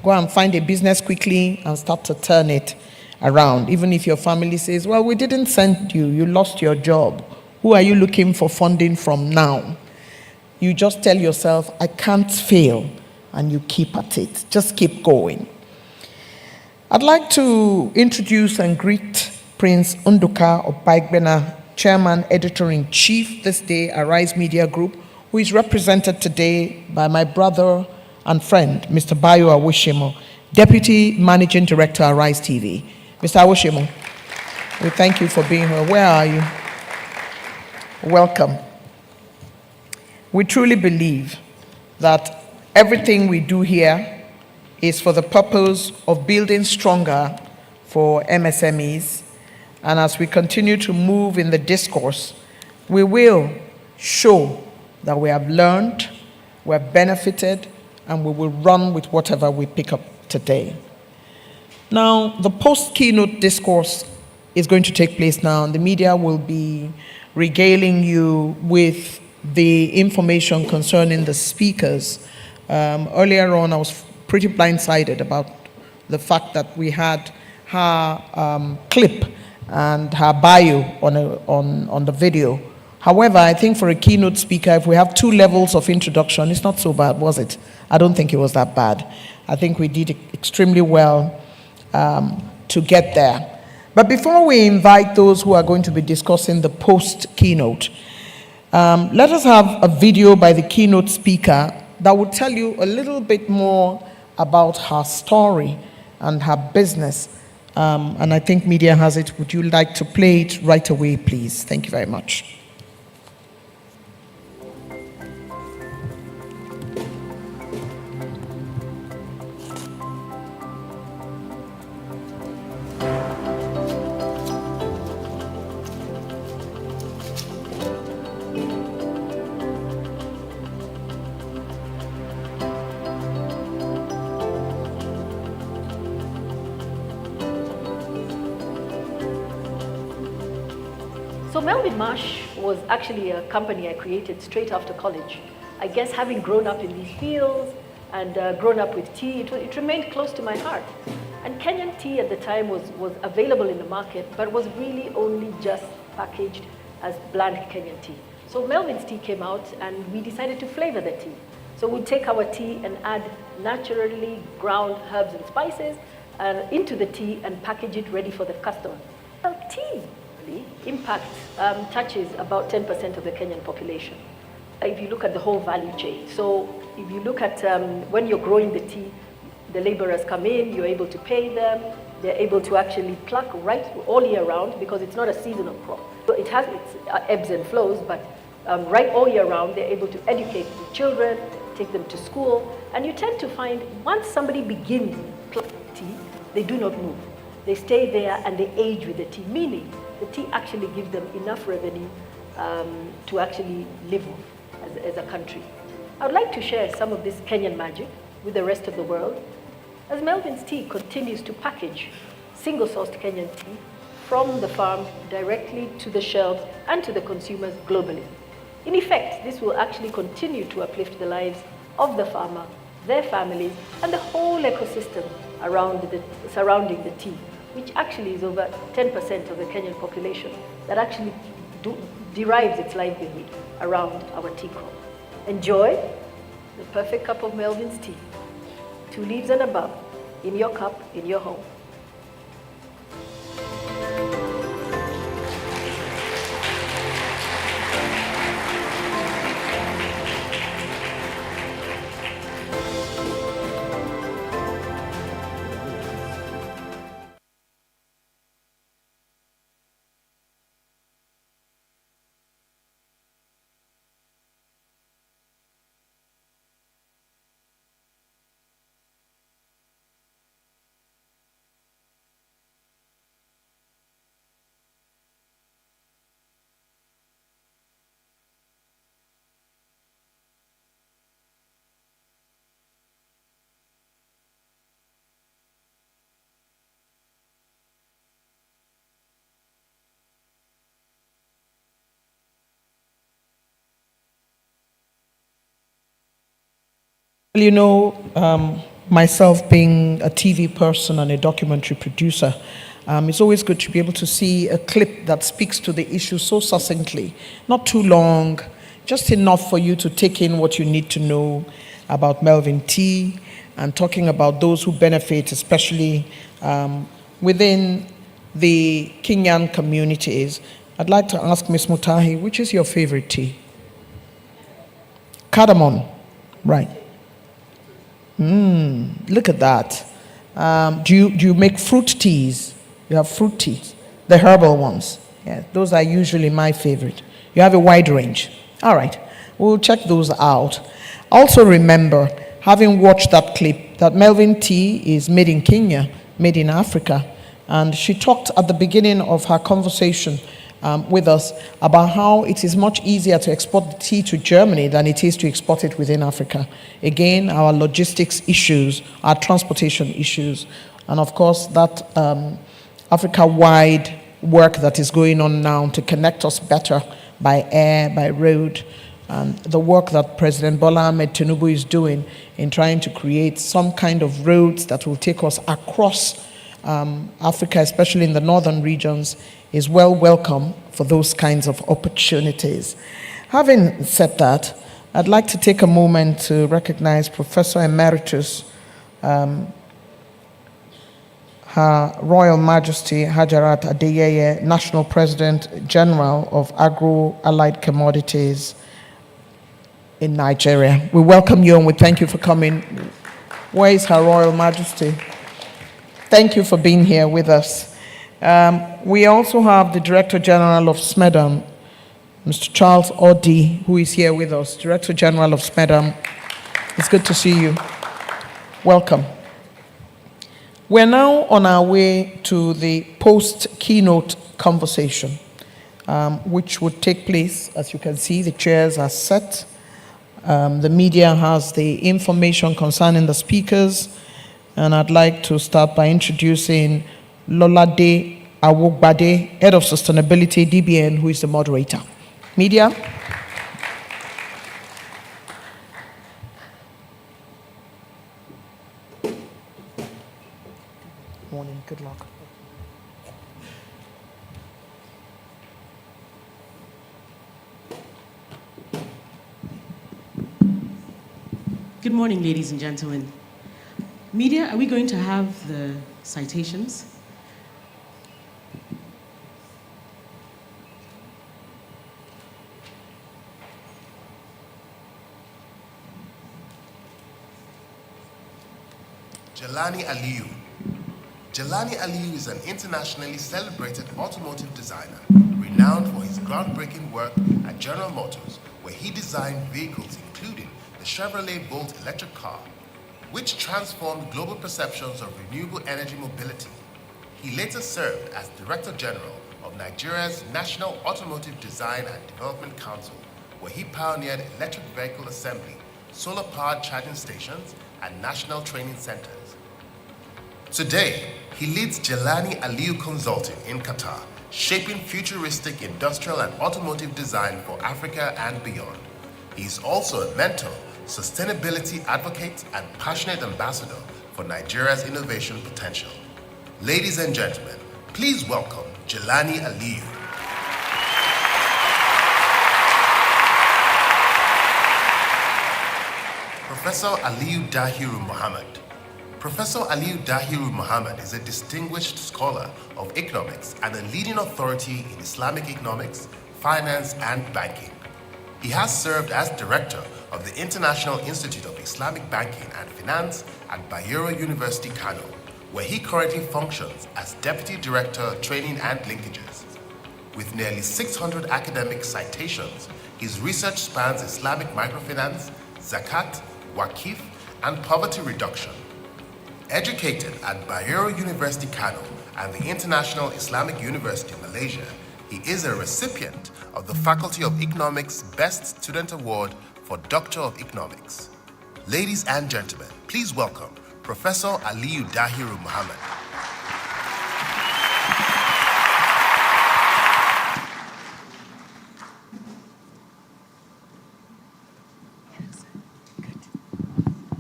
Go and find a business quickly and start to turn it around. Even if your family says, well, we didn't send you, you lost your job. Who are you looking for funding from now? You just tell yourself, I can't fail, and you keep at it. Just keep going. I'd like to introduce and greet Prince Unduka Opaigbena, Chairman, Editor-in-Chief this day, Arise Media Group, who is represented today by my brother and friend, Mr. Bayo Awoshimo, Deputy Managing Director, Arise TV. Mr. Awoshimo, we thank you for being here. Where are you? Welcome. We truly believe that everything we do here is for the purpose of building stronger for MSMEs. And as we continue to move in the discourse, we will show that we have learned, we have benefited, and we will run with whatever we pick up today. Now, the post-keynote discourse is going to take place now, and the media will be regaling you with the information concerning the speakers. Earlier on, I was pretty blindsided about the fact that we had her clip and her bio on the video. However, I think for a keynote speaker, if we have 2 levels of introduction, it's not so bad, was it? I don't think it was that bad. I think we did extremely well to get there. But before we invite those who are going to be discussing the post-keynote, let us have a video by the keynote speaker that will tell you a little bit more about her story and her business. And I think media has it. Would you like to play it right away, please? Thank you very much. So Melvin Marsh was actually a company I created straight after college. I guess having grown up in these fields and grown up with tea, it remained close to my heart. And Kenyan tea at the time was available in the market, but was really only just packaged as bland Kenyan tea. So Melvin's tea came out and we decided to flavor the tea. So we'd take our tea and add naturally ground herbs and spices into the tea and package it ready for the customer. Well, tea impact touches about 10% of the Kenyan population. If you look at the whole value chain. So if you look at when you're growing the tea, the laborers come in, you're able to pay them, they're able to actually pluck right all year round because it's not a seasonal crop. So it has its ebbs and flows, but right all year round, they're able to educate the children, take them to school, and you tend to find once somebody begins plucking tea, they do not move. They stay there and they age with the tea, meaning the tea actually gives them enough revenue to actually live off as a country. I would like to share some of this Kenyan magic with the rest of the world. as Melvin's Tea continues to package single-sourced Kenyan tea from the farm directly to the shelves and to the consumers globally. In effect, this will actually continue to uplift the lives of the farmer, their families, and the whole ecosystem surrounding the tea, which actually is over 10% of the Kenyan population that actually derives its livelihood around our tea crop. Enjoy the perfect cup of Melvin's Tea, 2 leaves and above, in your cup, in your home. You know, myself being a TV person and a documentary producer, it's always good to be able to see a clip that speaks to the issue so succinctly, not too long, just enough for you to take in what you need to know about Melvin Tea and talking about those who benefit, especially within the Kenyan communities. I'd like to ask Ms. Mutahi, which is your favorite tea? Cardamom, right. Look at that. Do you make fruit teas? You have fruit teas, the herbal ones. Yeah, those are usually my favorite. You have a wide range. All right, we'll check those out. Also remember, having watched that clip, that Melvin Tea is made in Kenya, made in Africa. And she talked at the beginning of her conversation with us about how it is much easier to export the tea to Germany than it is to export it within Africa. Again, our logistics issues, our transportation issues, and of course that Africa-wide work that is going on now to connect us better by air, by road, and the work that President Bola Ahmed Tinubu is doing in trying to create some kind of roads that will take us across Africa, especially in the northern regions, is well welcome for those kinds of opportunities. Having said that, I'd like to take a moment to recognize Professor Emeritus, Her Royal Majesty Hajarat Adeyeye, National President General of Agro-Allied Commodities in Nigeria. We welcome you and we thank you for coming. Where is Her Royal Majesty? Thank you for being here with us. We also have the Director General of SMEDAM, Mr. Charles Odi, who is here with us. Director General of SMEDAM, it's good to see you. Welcome. We're now on our way to the post-keynote conversation, which would take place. As you can see, the chairs are set. The media has the information concerning the speakers. And I'd like to start by introducing Lolade Awogbade, Head of Sustainability, DBN, who is the moderator. Media. Morning, good luck. Good morning, ladies and gentlemen. Media, are we going to have the citations? Jelani Aliyu. Jelani Aliyu is an internationally celebrated automotive designer, renowned for his groundbreaking work at General Motors, where he designed vehicles including the Chevrolet Bolt electric car, which transformed global perceptions of renewable energy mobility. He later served as Director General of Nigeria's National Automotive Design and Development Council, where he pioneered electric vehicle assembly, solar-powered charging stations, and national training centers. Today, he leads Jelani Aliyu Consulting in Qatar, shaping futuristic industrial and automotive design for Africa and beyond. He is also a mentor, sustainability advocate, and passionate ambassador for Nigeria's innovation potential. Ladies and gentlemen, please welcome Jelani Aliyu. Professor Aliyu Dahiru Muhammad. Professor Aliyu Dahiru Muhammad is a distinguished scholar of economics and a leading authority in Islamic economics, finance, and banking. He has served as director of the International Institute of Islamic Banking and Finance at Bayero University, Kano, where he currently functions as Deputy Director, Training and Linkages. With nearly 600 academic citations, his research spans Islamic microfinance, zakat, waqif, and poverty reduction. Educated at Bayero University, Kano, and the International Islamic University, Malaysia, he is a recipient of the Faculty of Economics Best Student Award for Doctor of Economics. Ladies and gentlemen, please welcome Professor Aliyu Dahiru Muhammad.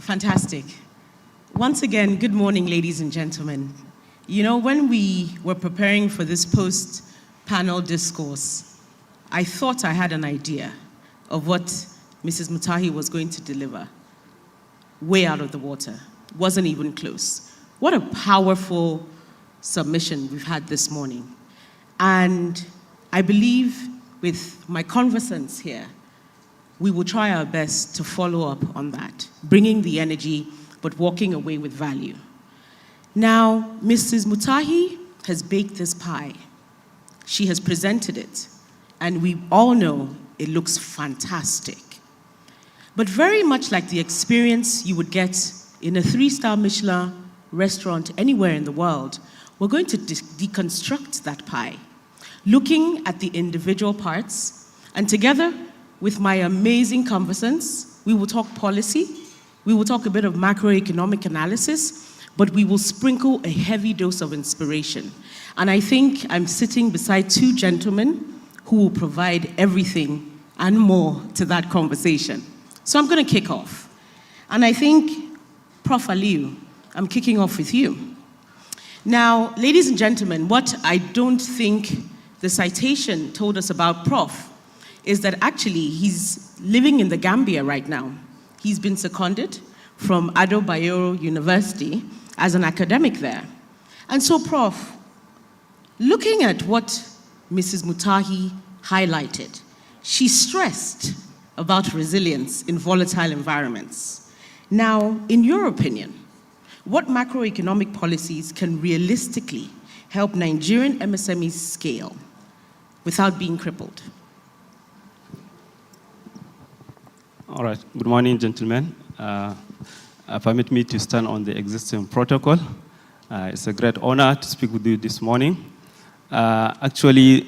Fantastic. Once again, good morning, ladies and gentlemen. You know, when we were preparing for this post-panel discourse, I thought I had an idea of what Mrs. Mutahi was going to deliver. Way out of the water. Wasn't even close. What a powerful submission we've had this morning. And I believe with my conversants here, we will try our best to follow up on that, bringing the energy, but walking away with value. Now, Mrs. Mutahi has baked this pie. She has presented it, and we all know it looks fantastic. But very much like the experience you would get in a 3-star Michelin restaurant anywhere in the world, we're going to deconstruct that pie, looking at the individual parts, and together with my amazing conversants, we will talk policy, we will talk a bit of macroeconomic analysis, but we will sprinkle a heavy dose of inspiration. And I think I'm sitting beside 2 gentlemen who will provide everything and more to that conversation. So I'm going to kick off. And I think, Prof. Aliyu, I'm kicking off with you. Now, ladies and gentlemen, what I don't think the citation told us about Prof is that actually he's living in the Gambia right now. He's been seconded from Ado Bayero University as an academic there. And so, Prof, looking at what Mrs. Mutahi highlighted, she stressed about resilience in volatile environments. Now, in your opinion, what macroeconomic policies can realistically help Nigerian MSMEs scale without being crippled? All right. Good morning, gentlemen. Permit me to stand on the existing protocol. It's a great honor to speak with you this morning. Actually,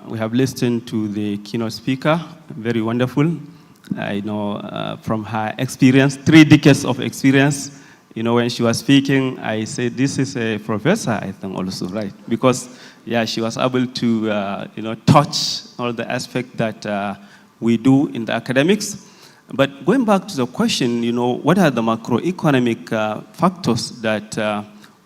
we have listened to the keynote speaker, very wonderful. I know from her experience, 3 decades of experience, you know, when she was speaking, I said, this is a professor, I think also, right? Because, yeah, she was able to, you know, touch all the aspects that we do in the academics. But going back to the question, you know, what are the macroeconomic factors that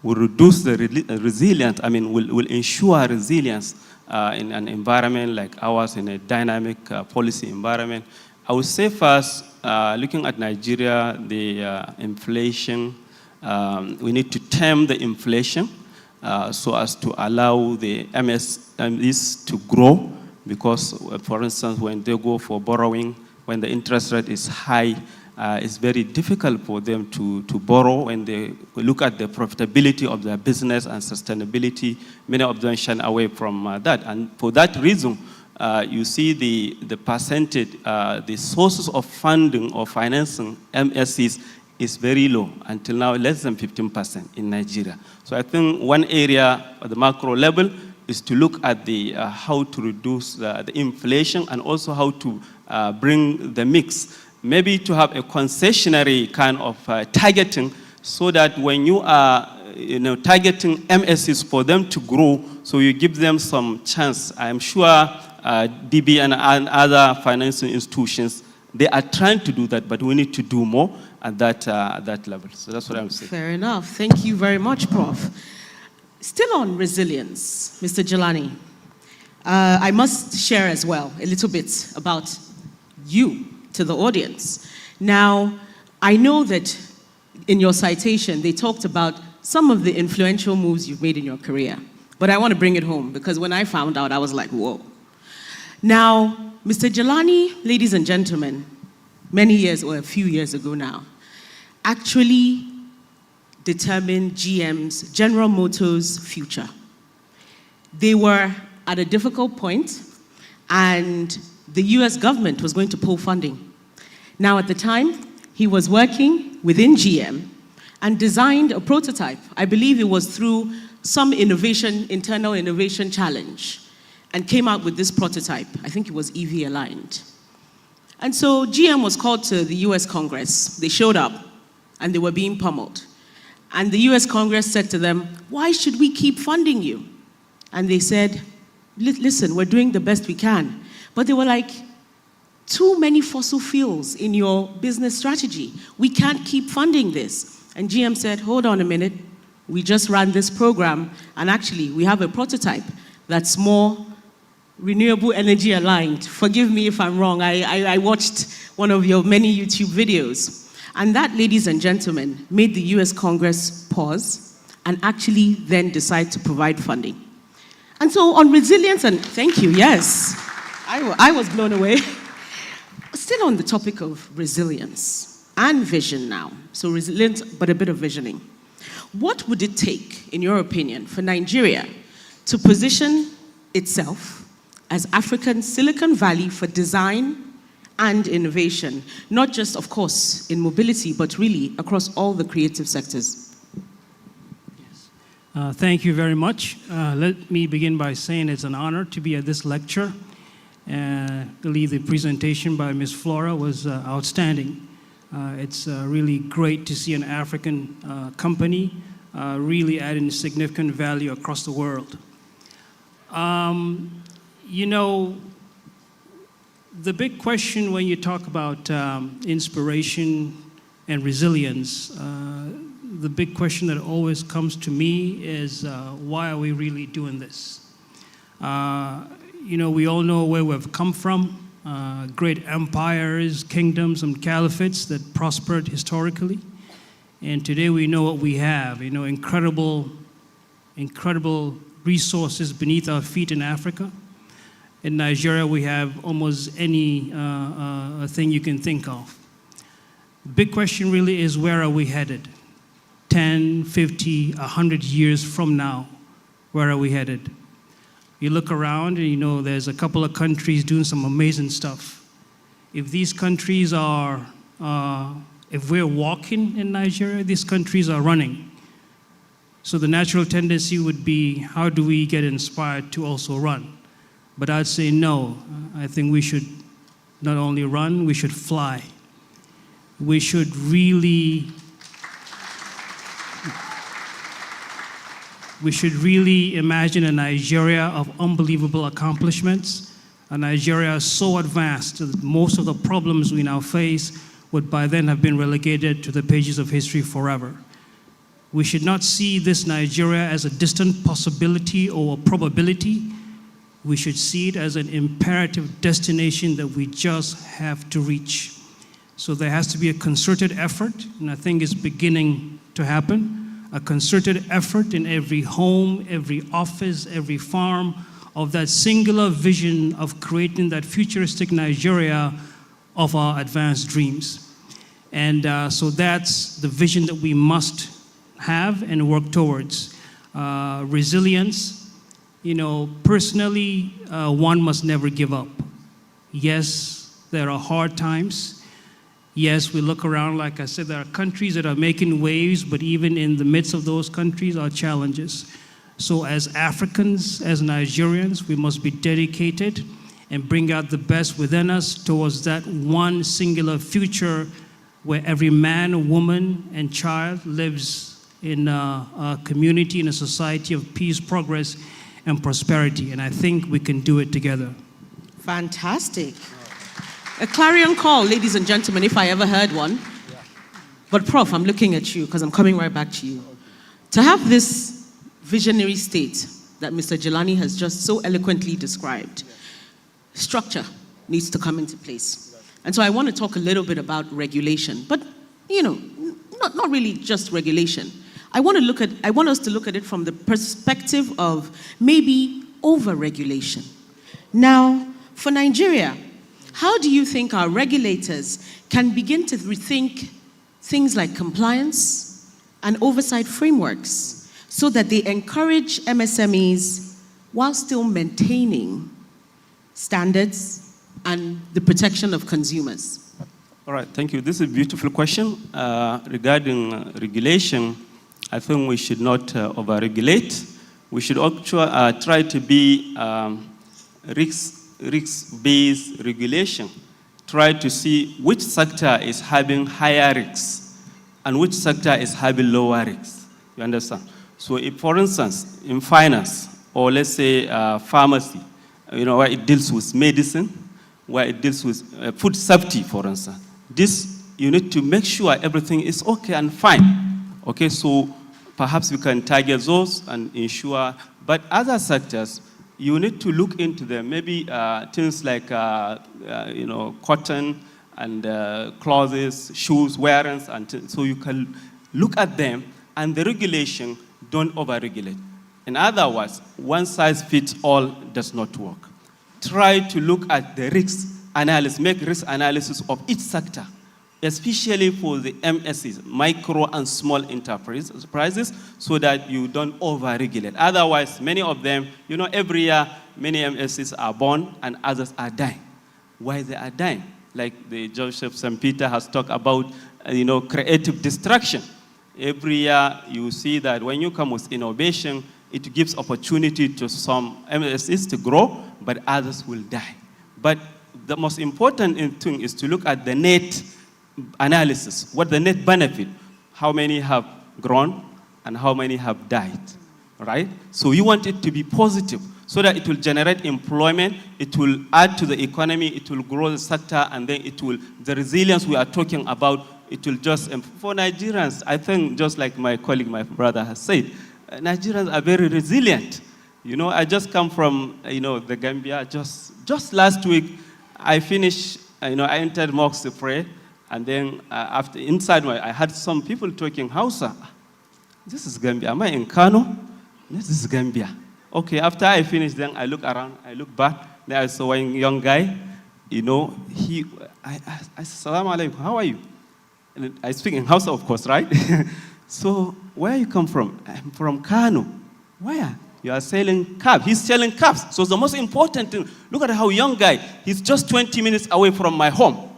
will reduce the resilience, I mean, will ensure resilience in an environment like ours, in a dynamic policy environment? I would say first, looking at Nigeria, the inflation, we need to tame the inflation so as to allow the MSMEs to grow, because, for instance, when they go for borrowing, when the interest rate is high, it's very difficult for them to borrow. When they look at the profitability of their business and sustainability, many of them shun away from that. And for that reason, you see the percentage, the sources of funding or financing MSCs is very low, until now less than 15% in Nigeria. So I think one area at the macro level is to look at the how to reduce the inflation, and also how to bring the mix, maybe to have a concessionary kind of targeting, so that when you are targeting MSCs for them to grow, so you give them some chance. I'm sure DBN and other financial institutions, they are trying to do that, but we need to do more at that level. So that's what I would say. Fair enough. Thank you very much, Prof. Still on resilience, Mr. Jelani, I must share as well a little bit about you to the audience. Now, I know that in your citation, they talked about some of the influential moves you've made in your career, but I want to bring it home because when I found out, I was like, whoa. Now, Mr. Jelani, ladies and gentlemen, many years or a few years ago now, actually determined GM's, General Motors' future. They were at a difficult point, and the US government was going to pull funding. Now, at the time, he was working within GM and designed a prototype. I believe it was through some internal innovation challenge, and came out with this prototype. I think it was EV aligned. And so GM was called to the US Congress. They showed up, and they were being pummeled. And the US Congress said to them, why should we keep funding you? And they said, listen, we're doing the best we can. But they were like, too many fossil fuels in your business strategy. We can't keep funding this. And GM said, hold on a minute. We just ran this program, and actually we have a prototype that's more renewable energy aligned. Forgive me if I'm wrong. I watched one of your many YouTube videos. And that, ladies and gentlemen, made the US Congress pause and actually then decide to provide funding. And so on resilience, and thank you, yes, I was blown away. Still on the topic of resilience and vision now. So resilience, but a bit of visioning. What would it take, in your opinion, for Nigeria to position itself as African Silicon Valley for design and innovation, not just, of course, in mobility, but really across all the creative sectors? Thank you very much. Let me begin by saying it's an honor to be at this lecture. I believe the presentation by Ms. Flora was outstanding. It's really great to see an African company really adding significant value across the world. You know, the big question when you talk about inspiration and resilience, the big question that always comes to me is, why are we really doing this? You know, we all know where we've come from, great empires, kingdoms, and caliphates that prospered historically. And today we know what we have, you know, incredible resources beneath our feet in Africa. In Nigeria, we have almost any thing you can think of. The big question really is, where are we headed? 10, 50, 100 years from now, where are we headed? You look around and you know there's a couple of countries doing some amazing stuff. If these countries are, if we're walking in Nigeria, these countries are running. So the natural tendency would be, how do we get inspired to also run? But I'd say no. I think we should not only run, we should fly. We should really imagine a Nigeria of unbelievable accomplishments, a Nigeria so advanced that most of the problems we now face would by then have been relegated to the pages of history forever. We should not see this Nigeria as a distant possibility or a probability. We should see it as an imperative destination that we just have to reach. So there has to be a concerted effort, and I think it's beginning to happen. A concerted effort in every home, every office, every farm, of that singular vision of creating that futuristic Nigeria of our advanced dreams. And so that's the vision that we must have and work towards. Resilience, you know, personally, one must never give up. Yes, there are hard times. Yes, we look around, like I said, there are countries that are making waves, but even in the midst of those countries are challenges. So as Africans, as Nigerians, we must be dedicated and bring out the best within us towards that one singular future where every man, woman, and child lives in a community, in a society of peace, progress, and prosperity. And I think we can do it together. Fantastic. A clarion call, ladies and gentlemen, if I ever heard one. But Prof, I'm looking at you because I'm coming right back to you. To have this visionary state that Mr. Jelani has just so eloquently described, structure needs to come into place. And so I want to talk a little bit about regulation, but not really just regulation. I want us to look at it from the perspective of maybe over-regulation. Now, for Nigeria, how do you think our regulators can begin to rethink things like compliance and oversight frameworks so that they encourage MSMEs while still maintaining standards and the protection of consumers? All right, thank you. This is a beautiful question. Regarding regulation, I think we should not over-regulate. We should actually try to be risk-based regulation. Try to see which sector is having higher risks and which sector is having lower risks. You understand? So if, for instance, in finance, or let's say pharmacy, where it deals with medicine, where it deals with food safety, for instance, this, you need to make sure everything is okay and fine. Okay, so perhaps we can target those and ensure, but other sectors, you need to look into them. Maybe things like, cotton and clothes, shoes, wearings, and so you can look at them, and the regulation don't over-regulate. In other words, one size fits all does not work. Try to look at the risk analysis, make risk analysis of each sector, especially for the MSEs, micro and small enterprises, so that you don't over-regulate. Otherwise, many of them, every year, many MSEs are born and others are dying. Why they are dying? Like the Joseph St. Peter has talked about, creative destruction. Every year, you see that when you come with innovation, it gives opportunity to some MSEs to grow, but others will die. But the most important thing is to look at the net analysis, what the net benefit, how many have grown and how many have died, right? So you want it to be positive so that it will generate employment, it will add to the economy, it will grow the sector, and then the resilience we are talking about, it will just, for Nigerians, I think just like my colleague, my brother has said, Nigerians are very resilient. I just come from, the Gambia. Just last week, I finished, I entered mosque to pray, and then after inside, I had some people talking Hausa. This is Gambia. Am I in Kano? This is Gambia. Okay, after I finished, then I look around, I look back, then I saw a young guy, I said, Salaam alaikum, how are you? And I speak in Hausa, of course, right? So, where you come from? I'm from Kano. Where? You are selling cabs. He's selling cabs. So the most important thing, look at how young guy, he's just 20 minutes away from my home.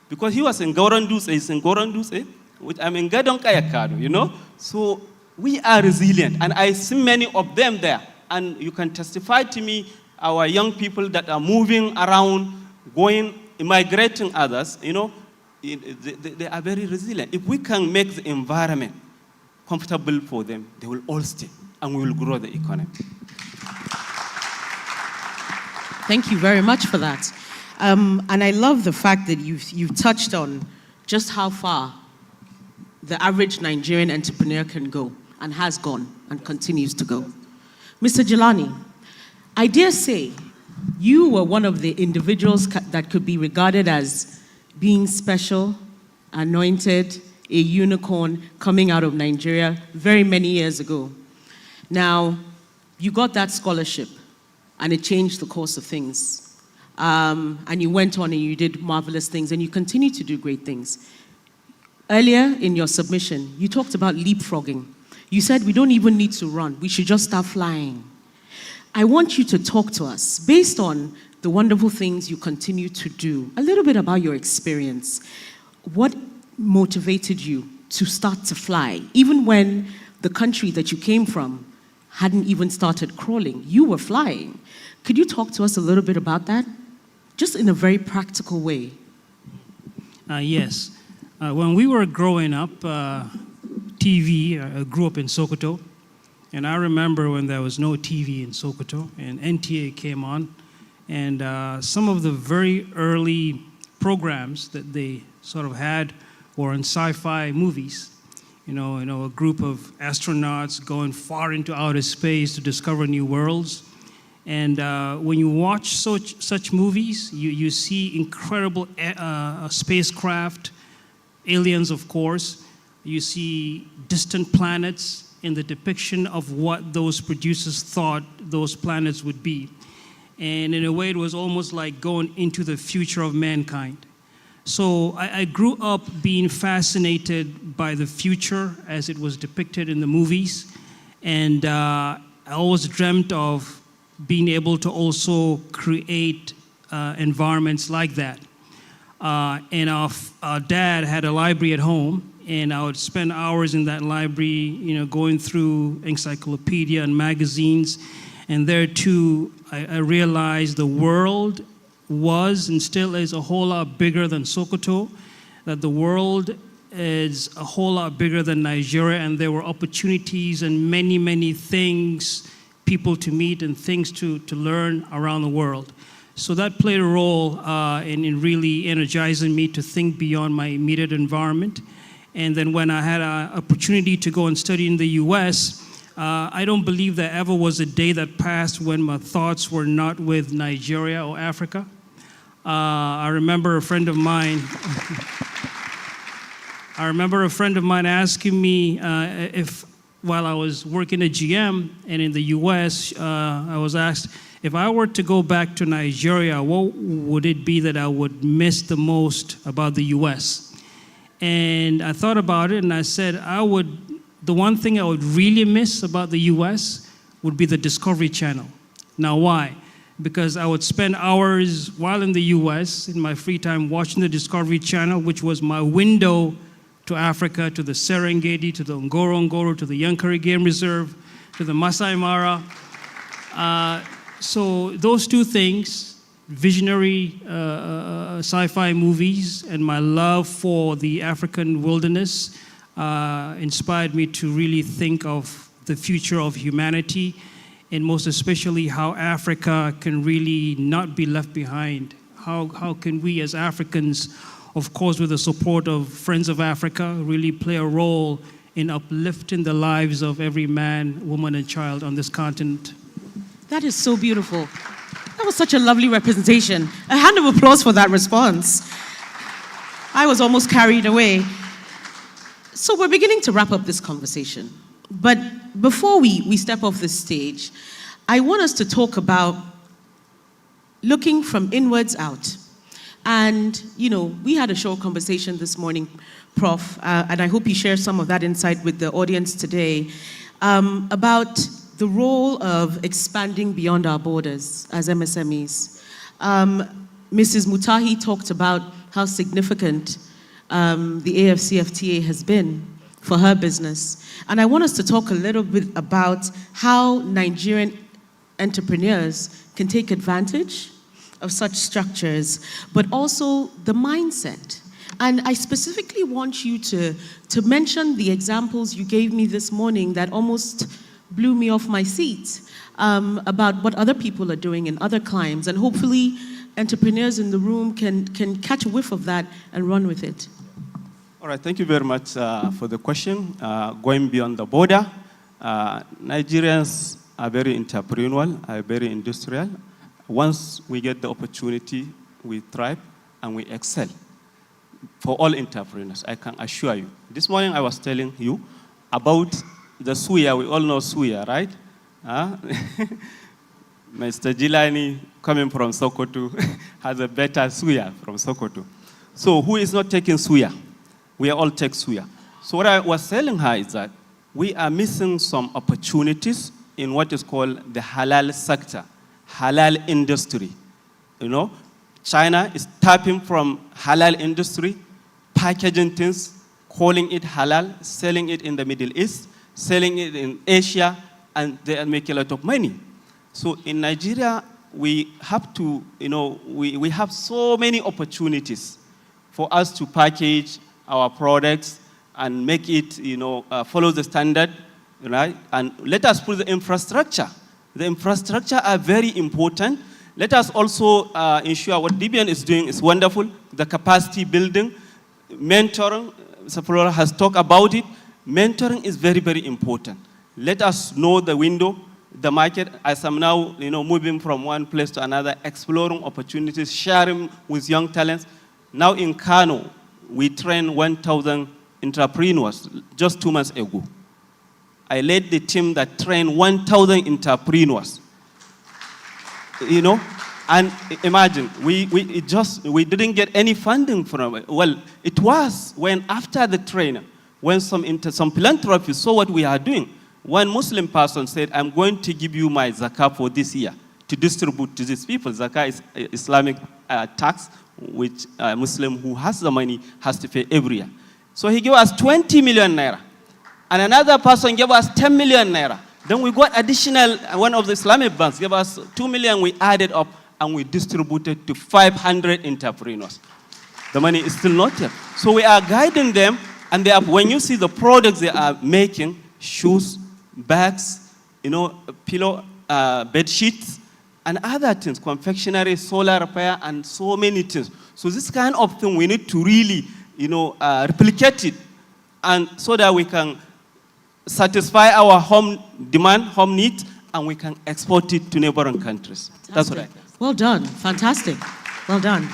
Because he was in Gorandus, he's in Gorandus, which I'm in Gadonkaya Kano, So we are resilient, and I see many of them there. And you can testify to me, our young people that are moving around, migrating others, they are very resilient. If we can make the environment comfortable for them, they will all stay, and we will grow the economy. Thank you very much for that. And I love the fact that you've touched on just how far the average Nigerian entrepreneur can go, and has gone, and continues to go. Mr. Jelani, I dare say you were one of the individuals that could be regarded as being special, anointed, a unicorn coming out of Nigeria very many years ago. Now, you got that scholarship, and it changed the course of things. And you went on and you did marvelous things, and you continue to do great things. Earlier in your submission, you talked about leapfrogging. You said we don't even need to run, we should just start flying. I want you to talk to us, based on the wonderful things you continue to do, a little bit about your experience. What motivated you to start to fly, even when the country that you came from hadn't even started crawling? You were flying. Could you talk to us a little bit about that? Just in a very practical way. Yes. When we were growing up, TV. I grew up in Sokoto. And I remember when there was no TV in Sokoto and NTA came on. And some of the very early programs that they sort of had were in sci-fi movies. You know, a group of astronauts going far into outer space to discover new worlds. And when you watch such movies, you see incredible spacecraft, aliens, of course. You see distant planets in the depiction of what those producers thought those planets would be. And in a way, it was almost like going into the future of mankind. So I grew up being fascinated by the future as it was depicted in the movies. And I always dreamt of being able to also create environments like that. And our dad had a library at home, and I would spend hours in that library, going through encyclopedia and magazines. And there too, I realized the world was and still is a whole lot bigger than Sokoto, that the world is a whole lot bigger than Nigeria, and there were opportunities and many, many things, people to meet and things to learn around the world. So that played a role in really energizing me to think beyond my immediate environment. And then when I had an opportunity to go and study in the US, I don't believe there ever was a day that passed when my thoughts were not with Nigeria or Africa. I remember a friend of mine asking me if, while I was working at GM and in the US, I was asked, if I were to go back to Nigeria, what would it be that I would miss the most about the US? And I thought about it and I said, the one thing I would really miss about the US would be the Discovery Channel. Now why? Because I would spend hours while in the US in my free time watching the Discovery Channel, which was my window to Africa, to the Serengeti, to the Ngorongoro, to the Yankari Game Reserve, to the Masai Mara. So those two things, visionary sci-fi movies and my love for the African wilderness inspired me to really think of the future of humanity, and most especially how Africa can really not be left behind. How can we as Africans, of course with the support of Friends of Africa, really play a role in uplifting the lives of every man, woman, and child on this continent. That is so beautiful. That was such a lovely representation. A hand of applause for that response. I was almost carried away. So we're beginning to wrap up this conversation. But before we step off this stage, I want us to talk about looking from inwards out. And, we had a short conversation this morning, Prof, and I hope you share some of that insight with the audience today, about the role of expanding beyond our borders as MSMEs. Mrs. Mutahi talked about how significant the AFCFTA has been for her business. And I want us to talk a little bit about how Nigerian entrepreneurs can take advantage of such structures, but also the mindset. And I specifically want you to mention the examples you gave me this morning that almost blew me off my seat about what other people are doing in other climes. And hopefully entrepreneurs in the room can catch a whiff of that and run with it. All right, thank you very much for the question. Going beyond the border, Nigerians are very entrepreneurial, are very industrial. Once we get the opportunity, we thrive and we excel. For all entrepreneurs, I can assure you. This morning I was telling you about the suya. We all know suya, right? Mr. Jilani, coming from Sokoto, has a better suya from Sokoto. So who is not taking suya? We all take suya. So what I was telling her is that we are missing some opportunities in what is called the halal sector, halal industry. China is tapping from halal industry, packaging things, calling it halal, selling it in the Middle East, selling it in Asia, and they make a lot of money. So in Nigeria, we have to, we have so many opportunities for us to package our products and make it, follow the standard, right? And let us put the infrastructure. The infrastructure are very important. Let us also ensure what DBN is doing is wonderful. The capacity building, mentoring, Sapulora has talked about it. Mentoring is very, very important. Let us know the window, the market, as I'm now moving from one place to another, exploring opportunities, sharing with young talents. Now in Kano, we trained 1,000 entrepreneurs just 2 months ago. I led the team that trained 1,000 entrepreneurs. And imagine, we didn't get any funding from it. Well, it was when after the training, when some philanthropists saw what we are doing. One Muslim person said, I'm going to give you my zakah for this year to distribute to these people. Zakah is Islamic tax, which a Muslim who has the money has to pay every year. So he gave us 20 million naira. And another person gave us 10 million naira. Then we got additional, one of the Islamic banks gave us 2 million, we added up, and we distributed to 500 entrepreneurs. The money is still not there. So we are guiding them, and when you see the products they are making, shoes, bags, pillow, bed sheets, and other things, confectionery, solar repair, and so many things. So this kind of thing we need to really, replicate it, and so that we can satisfy our home demand, home needs, and we can export it to neighboring countries. Fantastic. That's what I think. Well done. Fantastic. Well done.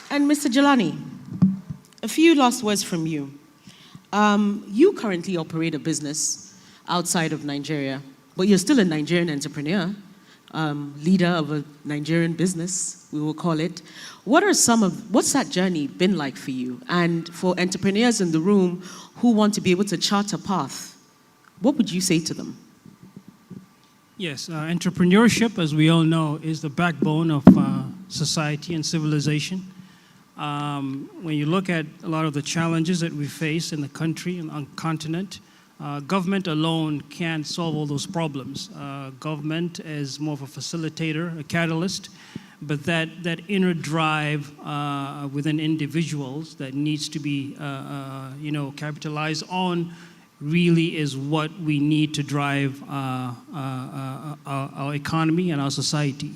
And Mr. Jelani, a few last words from you. You currently operate a business outside of Nigeria, but you're still a Nigerian entrepreneur, leader of a Nigerian business, we will call it. What's that journey been like for you? And for entrepreneurs in the room who want to be able to chart a path, what would you say to them? Yes, entrepreneurship, as we all know, is the backbone of society and civilization. When you look at a lot of the challenges that we face in the country and on the continent, government alone can't solve all those problems. Government is more of a facilitator, a catalyst, but that inner drive within individuals that needs to be capitalized on really is what we need to drive our economy and our society.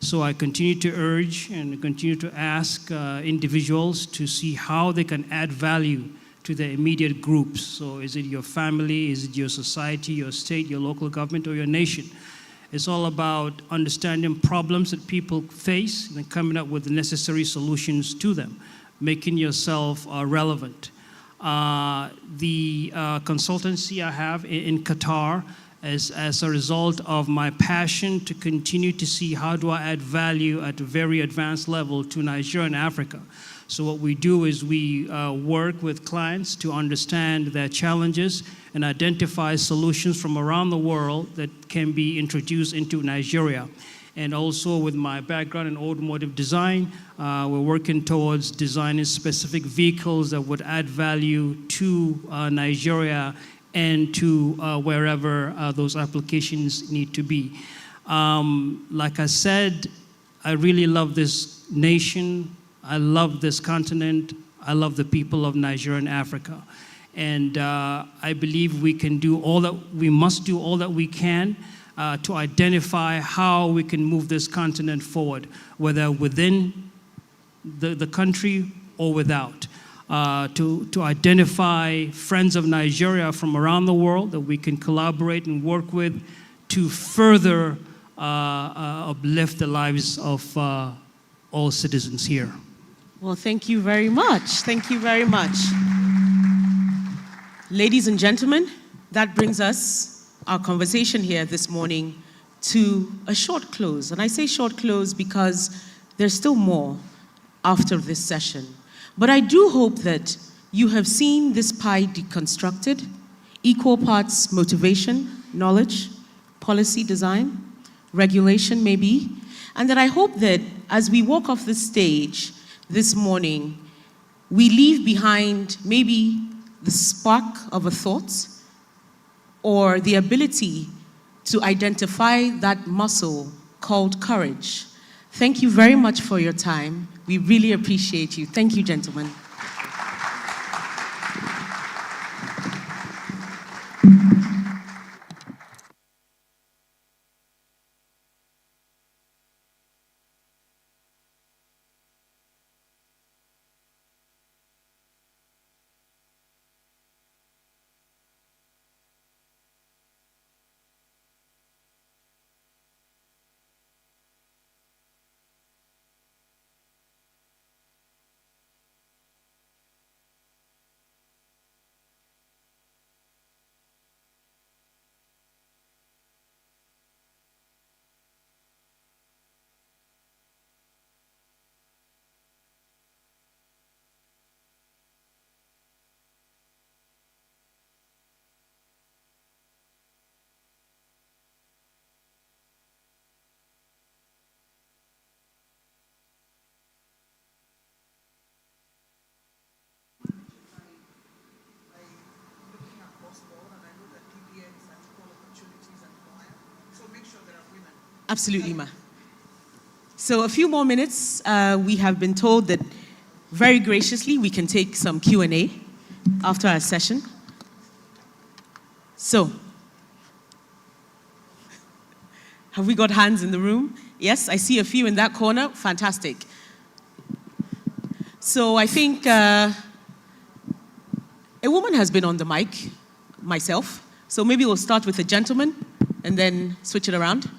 So I continue to urge and continue to ask individuals to see how they can add value to their immediate groups. So is it your family, is it your society, your state, your local government, or your nation? It's all about understanding problems that people face and then coming up with the necessary solutions to them, making yourself relevant. The consultancy I have in Qatar as a result of my passion to continue to see how do I add value at a very advanced level to Nigeria and Africa. So what we do is we work with clients to understand their challenges and identify solutions from around the world that can be introduced into Nigeria. And also with my background in automotive design, we're working towards designing specific vehicles that would add value to Nigeria and to wherever those applications need to be. Like I said, I really love this nation. I love this continent. I love the people of Nigeria and Africa. And I believe we must do all that we can to identify how we can move this continent forward, whether within the country or without. To identify friends of Nigeria from around the world that we can collaborate and work with to further uplift the lives of all citizens here. Well, thank you very much. Thank you very much. Ladies and gentlemen, that brings us, our conversation here this morning, to a short close. And I say short close because there's still more after this session. But I do hope that you have seen this pie deconstructed, equal parts motivation, knowledge, policy design, regulation maybe, and that I hope that as we walk off the stage this morning, we leave behind maybe the spark of a thought or the ability to identify that muscle called courage. Thank you very much for your time. We really appreciate you. Thank you, gentlemen. Absolutely, ma. So a few more minutes. We have been told that very graciously we can take some Q&A after our session. So, have we got hands in the room? Yes, I see a few in that corner. Fantastic. So I think a woman has been on the mic, myself. So maybe we'll start with a gentleman and then switch it around.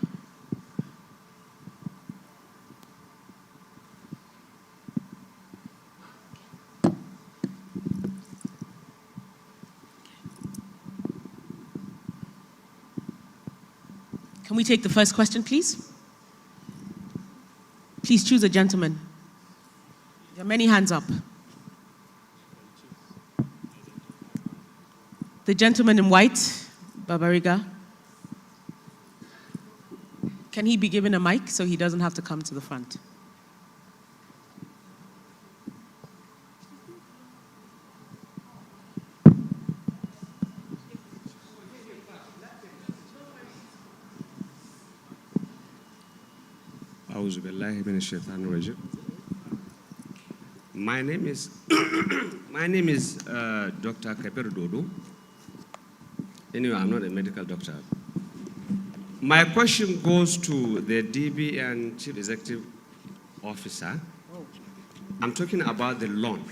Can we take the first question, please? Please choose a gentleman. There are many hands up. The gentleman in white, Babariga. Can he be given a mic so he doesn't have to come to the front? My name is Dr. Kaper Dodo. Anyway, I'm not a medical doctor. My question goes to the Dbn Chief Executive Officer. I'm talking about the loan.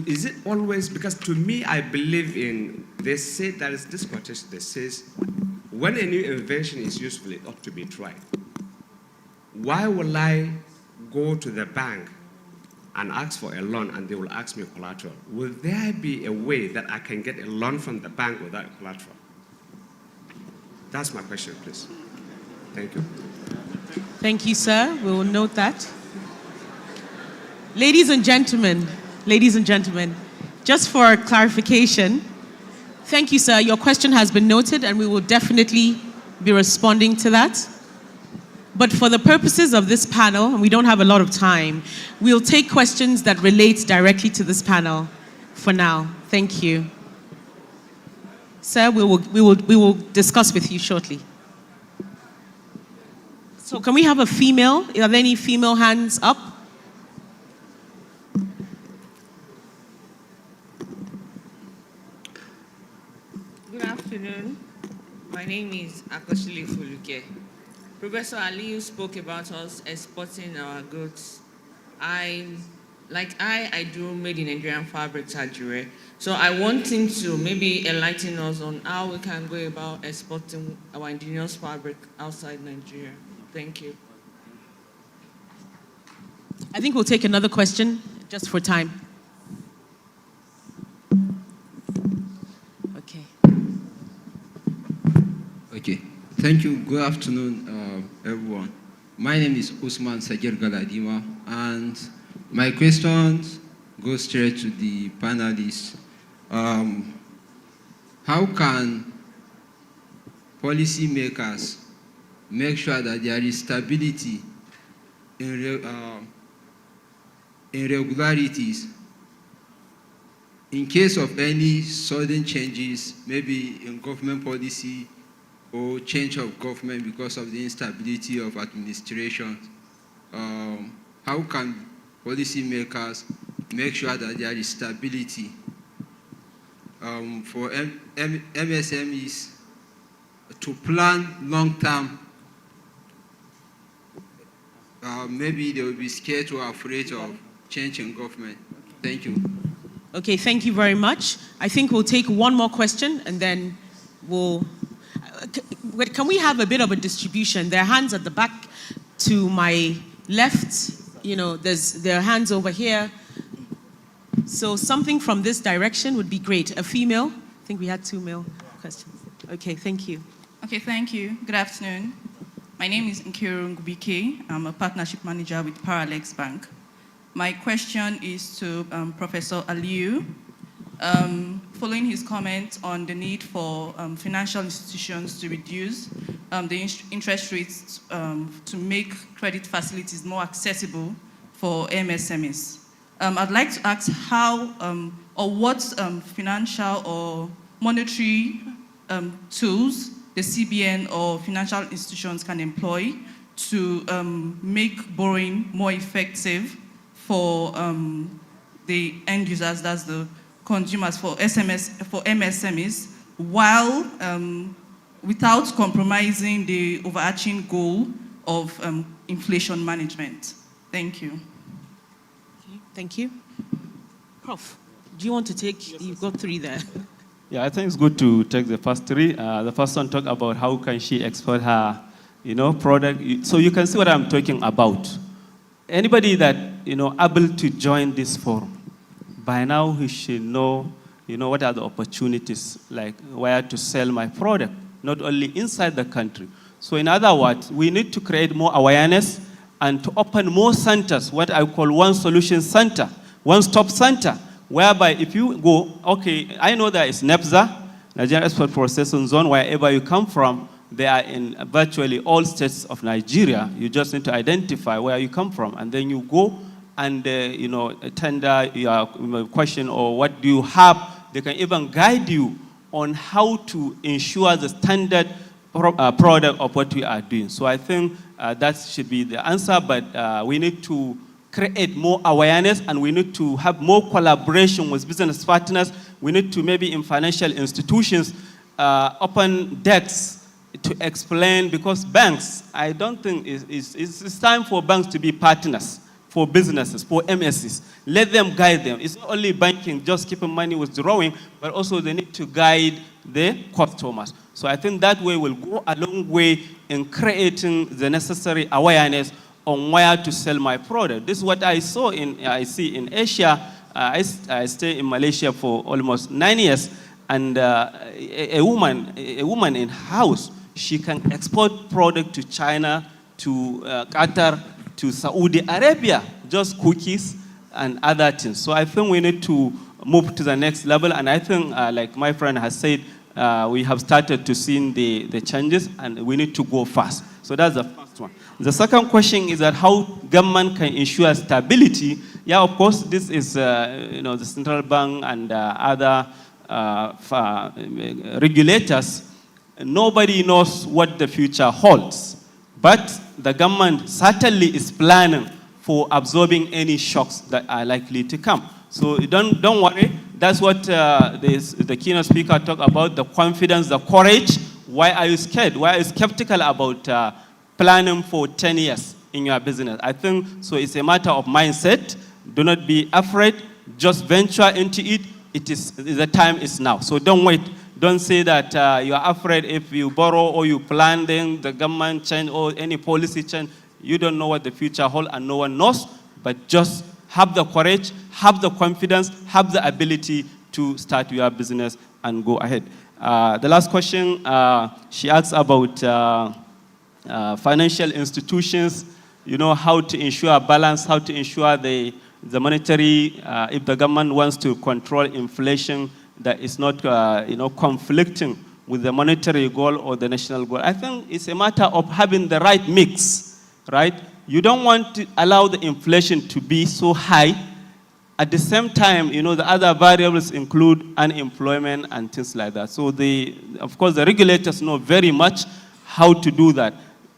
Is it always, because to me, I believe in, they say there is this quotation that says, when a new invention is useful, it ought to be tried. Why will I go to the bank and ask for a loan and they will ask me collateral? Will there be a way that I can get a loan from the bank without collateral? That's my question, please. Thank you. Thank you, sir. We will note that. Ladies and gentlemen, just for clarification, thank you, sir. Your question has been noted and we will definitely be responding to that. But for the purposes of this panel, and we don't have a lot of time, we'll take questions that relate directly to this panel for now. Thank you. Sir, we will discuss with you shortly. So can we have a female? Are there any female hands up? Good afternoon. My name is Akoshile Fuluke. Professor Aliyu spoke about us exporting our goods. I do made in Nigerian fabrics at Jure. So I want him to maybe enlighten us on how we can go about exporting our indigenous fabric outside Nigeria. Thank you. I think we'll take another question just for time. Okay. Okay. Thank you. Good afternoon, everyone. My name is Usman Sagir Galadima, and my questions go straight to the panelists. How can policymakers make sure that there is stability in irregularities in case of any sudden changes, maybe in government policy or change of government because of the instability of administration? How can policymakers make sure that there is stability for MSMEs to plan long-term? Maybe they will be scared or afraid of change in government. Thank you. Okay, thank you very much. I think we'll take one more question and then we'll... Can we have a bit of a distribution? There are hands at the back to my left. You know, there are hands over here. So something from this direction would be great. A female? I think we had 2 male questions. Okay, thank you. Okay, thank you. Good afternoon. My name is Nkiru Ngubike. I'm a partnership manager with Paralex Bank. My question is to Professor Aliyu. Following his comment on the need for financial institutions to reduce the interest rates to make credit facilities more accessible for MSMEs. I'd like to ask how or what financial or monetary tools the CBN or financial institutions can employ to make borrowing more effective for the end users, that's the consumers, for MSMEs, while without compromising the overarching goal of inflation management. Thank you. Okay, thank you. Prof, do you want to take, you've got 3 there. Yeah, I think it's good to take the first 3. The first one talk about how can she export her, product. So you can see what I'm talking about. Anybody that, able to join this forum, by now he should know, what are the opportunities, like where to sell my product, not only inside the country. So in other words, we need to create more awareness and to open more centers, what I call one solution center, one-stop center, whereby if you go, okay, I know there is NEPZA, Nigerian Export Processing Zone, wherever you come from, they are in virtually all states of Nigeria. You just need to identify where you come from, and then you go and, tender your question or what do you have. They can even guide you on how to ensure the standard product of what we are doing. So I think that should be the answer, but we need to create more awareness and we need to have more collaboration with business partners. We need to maybe in financial institutions open desks to explain, because banks, I don't think it's time for banks to be partners for businesses, for MSCs. Let them guide them. It's not only banking, just keeping money withdrawing, but also they need to guide the customers. So I think that way will go a long way in creating the necessary awareness on where to sell my product. This is what I see in Asia. I stay in Malaysia for almost 9 years, and a woman in house, she can export product to China, to Qatar, to Saudi Arabia, just cookies and other things. So I think we need to move to the next level, and I think, like my friend has said, we have started to see the changes, and we need to go fast. So that's the first one. The second question is that how government can ensure stability. Yeah, of course, this is the central bank and other regulators. Nobody knows what the future holds, but the government certainly is planning for absorbing any shocks that are likely to come. So don't worry. That's what the keynote speaker talked about, the confidence, the courage. Why are you scared? Why are you skeptical about planning for 10 years in your business? I think so. It's a matter of mindset. Do not be afraid. Just venture into it. The time is now. So don't wait. Don't say that you are afraid if you borrow or you plan, then the government change or any policy change. You don't know what the future holds, and no one knows. But just have the courage, have the confidence, have the ability to start your business and go ahead. The last question, she asks about financial institutions, how to ensure balance, how to ensure the monetary, if the government wants to control inflation, that is not conflicting with the monetary goal or the national goal. I think it's a matter of having the right mix, right? You don't want to allow the inflation to be so high. At the same time, the other variables include unemployment and things like that. So of course, the regulators know very much how to do that.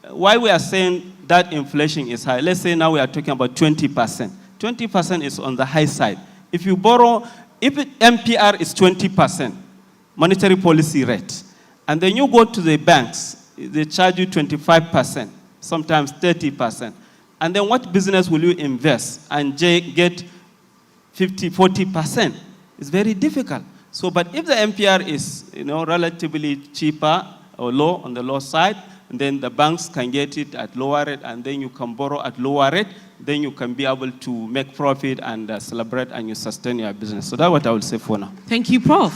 Why we are saying that inflation is high? Let's say now we are talking about 20%. 20% is on the high side. If you borrow, if MPR is 20%, monetary policy rate, and then you go to the banks, they charge you 25%, sometimes 30%. And then what business will you invest and get 50, 40%? It's very difficult. So, but if the MPR is, relatively cheaper or low, on the low side, and then the banks can get it at lower rate, and then you can borrow at lower rate, then you can be able to make profit and celebrate, and you sustain your business. So that's what I would say for now. Thank you, Prof.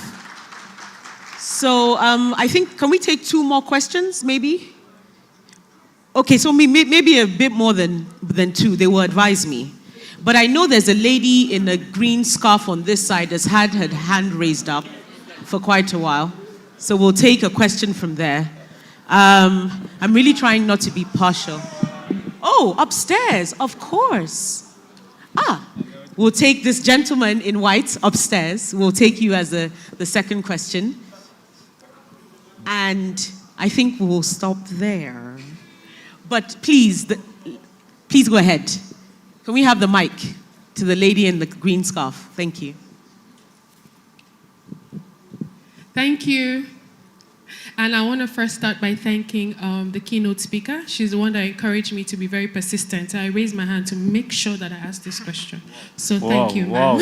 So I think, can we take 2 more questions, maybe? Okay, so maybe a bit more than 2. They will advise me. But I know there's a lady in a green scarf on this side that's had her hand raised up for quite a while. So we'll take a question from there. I'm really trying not to be partial. Oh, upstairs, of course. We'll take this gentleman in white upstairs. We'll take you as the second question. And I think we'll stop there. But please, please go ahead. Can we have the mic to the lady in the green scarf? Thank you. Thank you. And I want to first start by thanking the keynote speaker. She's the one that encouraged me to be very persistent. I raised my hand to make sure that I asked this question. So thank you, ma'am.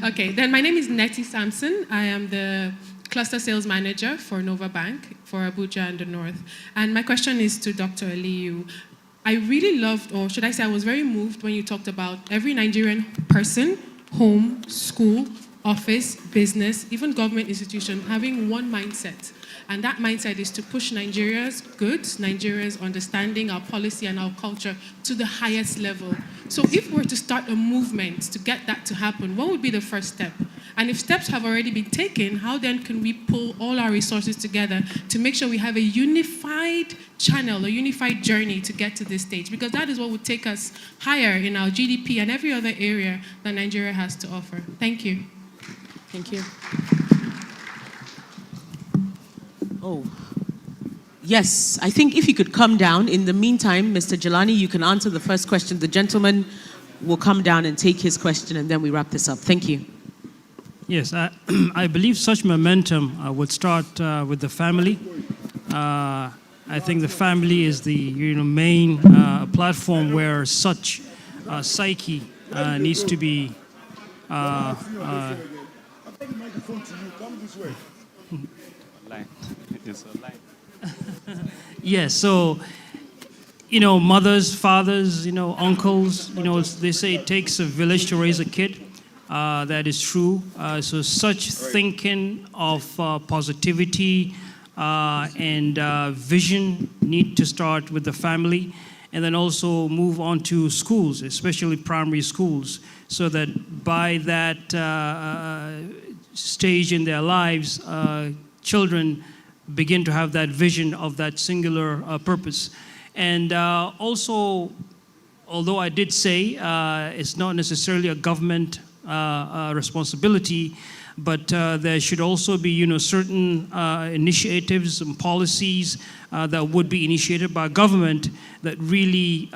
Okay, then my name is Nettie Sampson. I am the Cluster Sales Manager for Nova Bank for Abuja and the North. And my question is to Dr. Aliyu. I really loved, or should I say I was very moved when you talked about every Nigerian person, home, school, office, business, even government institution having one mindset. And that mindset is to push Nigeria's goods, Nigeria's understanding, our policy and our culture to the highest level. So if we're to start a movement to get that to happen, what would be the first step? And if steps have already been taken, how then can we pull all our resources together to make sure we have a unified channel, a unified journey to get to this stage? Because that is what would take us higher in our GDP and every other area that Nigeria has to offer. Thank you. Thank you. Oh, yes. I think if you could come down. In the meantime, Mr. Jelani, you can answer the first question. The gentleman will come down and take his question, and then we wrap this up. Thank you. Yes, I believe such momentum would start with the family. I think the family is the main platform where such psyche needs to be. Yes, so mothers, fathers, uncles, they say it takes a village to raise a kid. That is true. So such thinking of positivity and vision need to start with the family, and then also move on to schools, especially primary schools, so that by that stage in their lives, children begin to have that vision of that singular purpose. And also, although I did say it's not necessarily a government responsibility, but there should also be certain initiatives and policies that would be initiated by government that really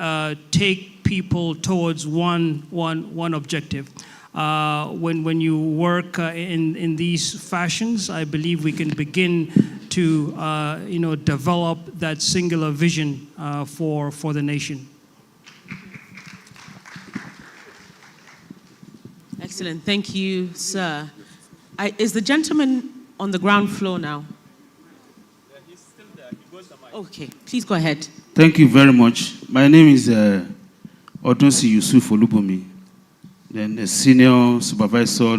take people towards one objective. When you work in these fashions, I believe we can begin to develop that singular vision for the nation. Excellent. Thank you, sir. Is the gentleman on the ground floor now? Yeah, he's still there. He goes to my... Okay, please go ahead. Thank you very much. My name is Odunsi Yusuf Olubomi, then the Senior Supervisor,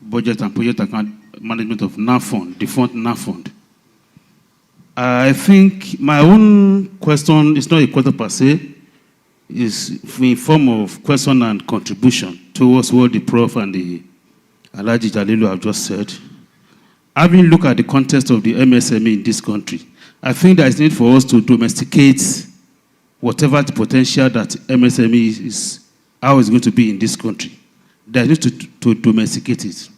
Budget and Project Account Management of NAFON, the fund NAFON. I think my own question is not a question per se, it's in form of question and contribution towards what the Prof and the Alhaji Jalilu have just said. Having looked at the context of the MSME in this country, I think there is need for us to domesticate whatever the potential that MSME is, how it's going to be in this country. There is need to domesticate it.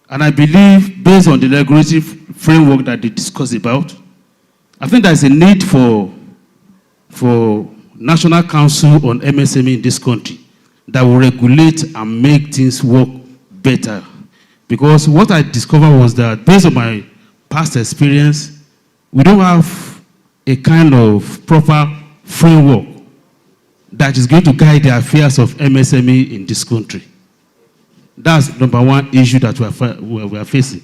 And I believe, based on the regulatory framework that they discussed about, I think there is a need for National Council on MSME in this country that will regulate and make things work better. Because what I discovered was that, based on my past experience, we don't have a kind of proper framework that is going to guide the affairs of MSME in this country. That's number one issue that we are facing.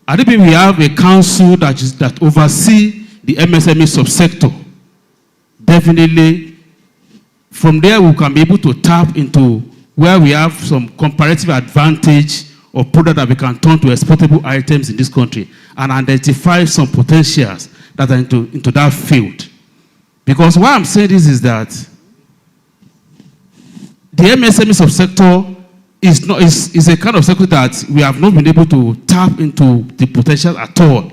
I think we have a council that oversees the MSME subsector. Definitely, from there we can be able to tap into where we have some comparative advantage or product that we can turn to exportable items in this country and identify some potentials that are into that field. Because why I'm saying this is that the MSME subsector is a kind of sector that we have not been able to tap into the potential at all.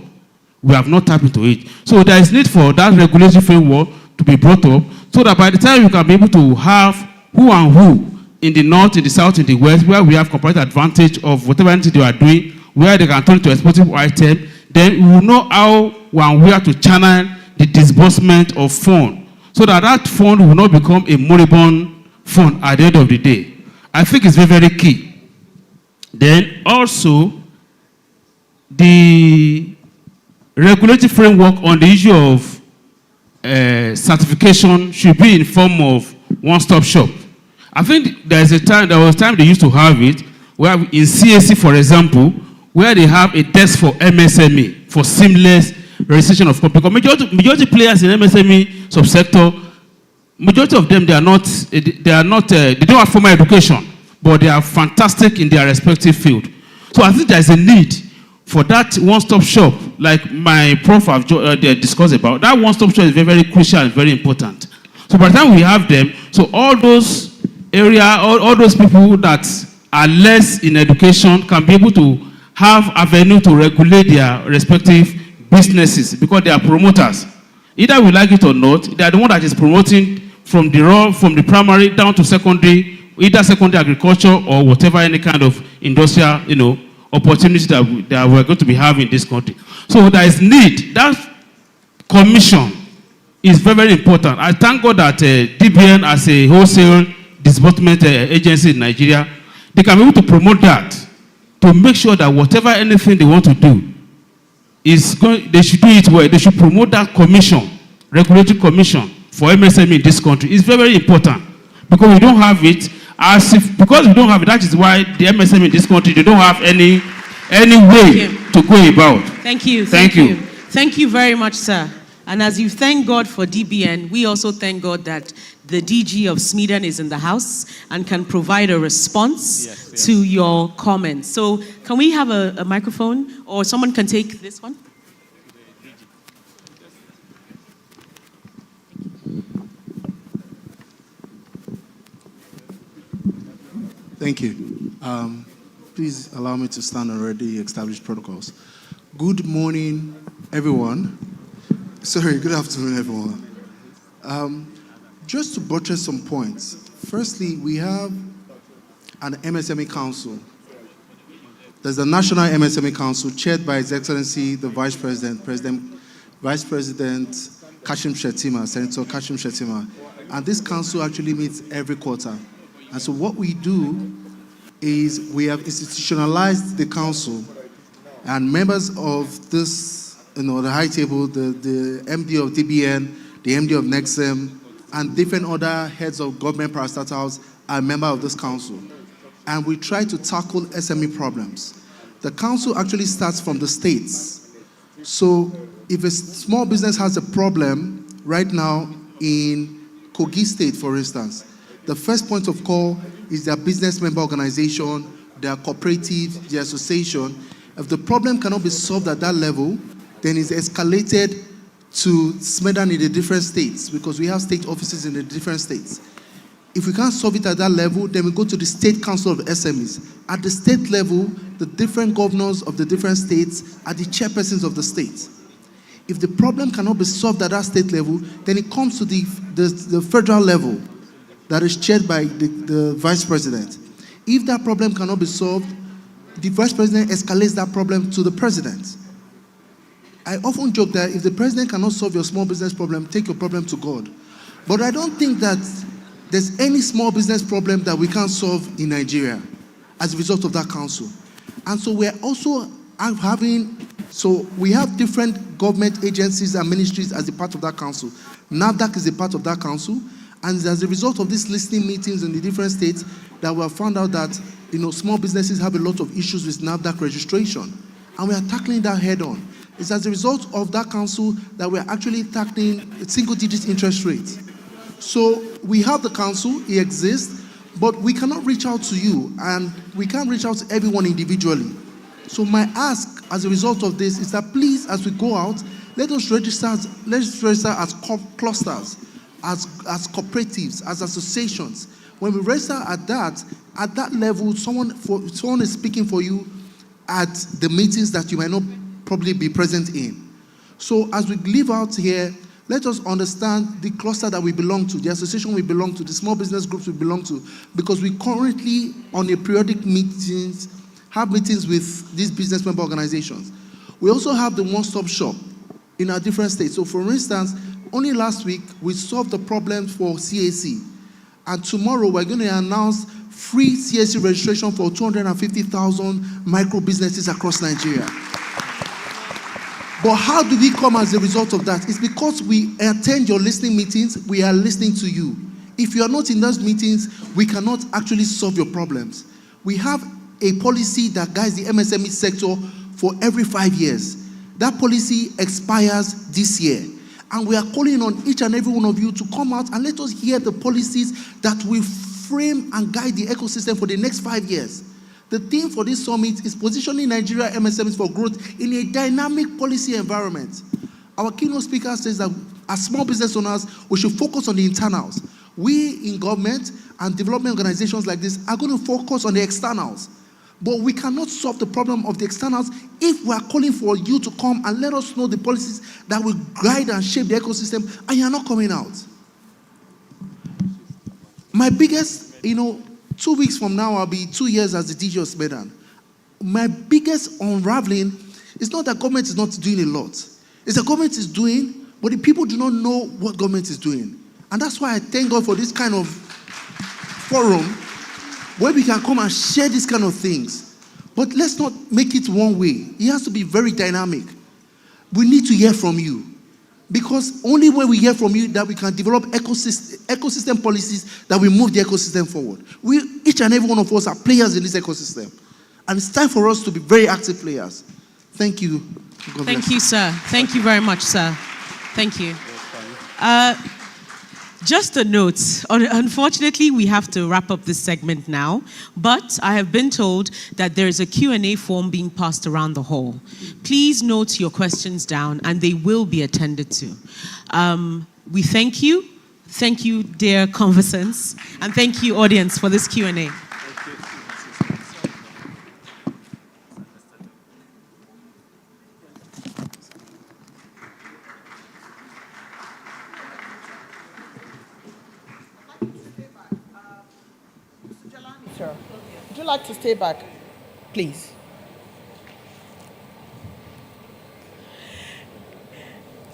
We have not tapped into it. So there is need for that regulatory framework to be brought up so that by the time we can be able to have who and who in the north, in the south, in the west, where we have comparative advantage of whatever entity they are doing, where they can turn to exportable item, then we will know how and where to channel the disbursement of fund, so that that fund will not become a moribund fund at the end of the day. I think it's very, very key. Then also, the regulatory framework on the issue of certification should be in form of one-stop shop. I think there was a time they used to have it, where in CAC, for example, where they have a desk for MSME, for seamless registration of company. Because majority players in MSME subsector, majority of them, they don't have formal education, but they are fantastic in their respective field. So I think there's a need for that one-stop shop, like my prof have discussed about. That one-stop shop is very, very crucial and very important. So by the time we have them, so all those all those people that are less in education can be able to have avenue to regulate their respective businesses, because they are promoters. Either we like it or not, they are the one that is promoting from the primary down to secondary, either secondary agriculture or whatever, any kind of industrial, opportunity that we're going to be having in this country. So there is need. That commission is very, very important. I thank God that DBN, as a wholesale disbursement agency in Nigeria, they can be able to promote that, to make sure that whatever, anything they want to do, they should do it well. They should promote that commission, regulatory commission for MSME in this country. It's very, very important, because we don't have it. Because we don't have it, that is why the MSME in this country, they don't have any way to go about. Thank you. Thank you. Thank you very much, sir. And as you thank God for DBN, we also thank God that the DG of Smeden is in the house and can provide a response to your comments. So can we have a microphone, or someone can take this one? Thank you. Please allow me to stand on already established protocols. Good morning, everyone. Sorry, good afternoon, everyone. Just to buttress some points. Firstly, we have an MSME Council. There's the National MSME Council, chaired by His Excellency, the Vice President Kashim Shettima, Senator Kashim Shettima. And this council actually meets every quarter. And so what we do is we have institutionalized the council, and members of this, the high table, the MD of DBN, the MD of Nexem, and different other heads of government parastatals are members of this council. And we try to tackle SME problems. The council actually starts from the states. So if a small business has a problem right now in Kogi State, for instance, the first point of call is their business member organization, their cooperative, their association. If the problem cannot be solved at that level, then it's escalated to Smeden in the different states, because we have state offices in the different states. If we can't solve it at that level, then we go to the State Council of SMEs. At the state level, the different governors of the different states are the chairpersons of the state. If the problem cannot be solved at that state level, then it comes to the federal level, that is chaired by the Vice President. If that problem cannot be solved, the Vice President escalates that problem to the President. I often joke that if the President cannot solve your small business problem, take your problem to God. But I don't think that there's any small business problem that we can't solve in Nigeria as a result of that council. And so we're also we have different government agencies and ministries as a part of that council. NAFDAC is a part of that council. And as a result of these listening meetings in the different states, that we have found out that small businesses have a lot of issues with NAFDAC registration. And we are tackling that head on. It's as a result of that council that we're actually tackling single-digit interest rates. So we have the council, it exists, but we cannot reach out to you, and we can't reach out to everyone individually. So my ask as a result of this is that please, as we go out, let us register as clusters, as cooperatives, as associations. When we register at that level, someone is speaking for you at the meetings that you might not probably be present in. So as we live out here, let us understand the cluster that we belong to, the association we belong to, the small business groups we belong to, because we currently, on a periodic meetings, have meetings with these business member organizations. We also have the one-stop shop in our different states. So for instance, only last week, we solved the problem for CAC. And tomorrow, we're going to announce free CAC registration for 250,000 micro businesses across Nigeria. But how do we come as a result of that? It's because we attend your listening meetings, we are listening to you. If you are not in those meetings, we cannot actually solve your problems. We have a policy that guides the MSME sector for every 5 years. That policy expires this year. And we are calling on each and every one of you to come out and let us hear the policies that will frame and guide the ecosystem for the next 5 years. The theme for this summit is positioning Nigeria MSMEs for growth in a dynamic policy environment. Our keynote speaker says that as small business owners, we should focus on the internals. We in government and development organizations like this are going to focus on the externals. But we cannot solve the problem of the externals if we are calling for you to come and let us know the policies that will guide and shape the ecosystem, and you're not coming out. My biggest, 2 weeks from now, I'll be 2 years as the DG of Smedan. My biggest unraveling is not that government is not doing a lot. It's that government is doing, but the people do not know what government is doing. And that's why I thank God for this kind of forum where we can come and share these kind of things. But let's not make it one way. It has to be very dynamic. We need to hear from you. Because only when we hear from you that we can develop ecosystem policies that will move the ecosystem forward. Each and every one of us are players in this ecosystem. And it's time for us to be very active players. Thank you. God Thank bless. you, sir. Thank you very much, sir. Thank you. Just a note. Unfortunately, we have to wrap up this segment now, but I have been told that there is a Q&A form being passed around the hall. Please note your questions down, and they will be attended to. We thank you. Thank you, dear conversants, and thank you, audience, for this Q&A. Would you like to stay back, please?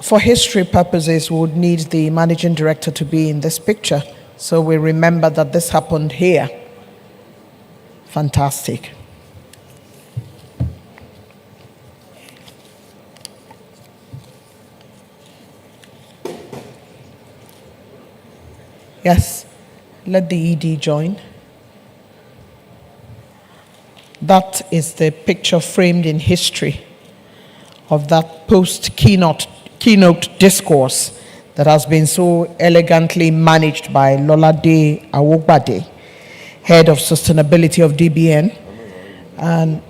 For history purposes, we would need the managing director to be in this picture, so we remember that this happened here. Fantastic. Yes, let the ED join. That is the picture framed in history of that post-keynote discourse that has been so elegantly managed by Lolade Awogbade, head of sustainability of DBN. And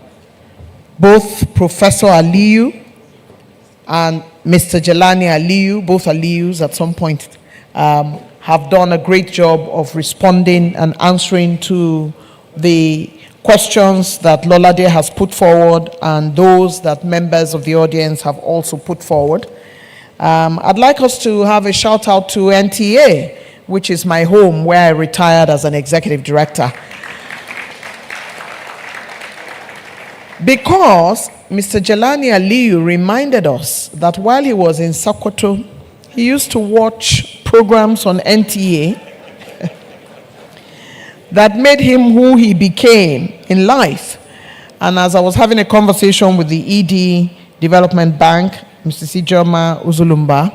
both Professor Aliyu and Mr. Jelani Aliyu, both Aliyus at some point, have done a great job of responding and answering to the questions that Lolade has put forward and those that members of the audience have also put forward. I'd like us to have a shout out to NTA, which is my home where I retired as an executive director. Because Mr. Jelani Aliyu reminded us that while he was in Sokoto, he used to watch programs on NTA that made him who he became in life. And as I was having a conversation with the ED Development Bank, Mrs. Ijoma Uzulumba,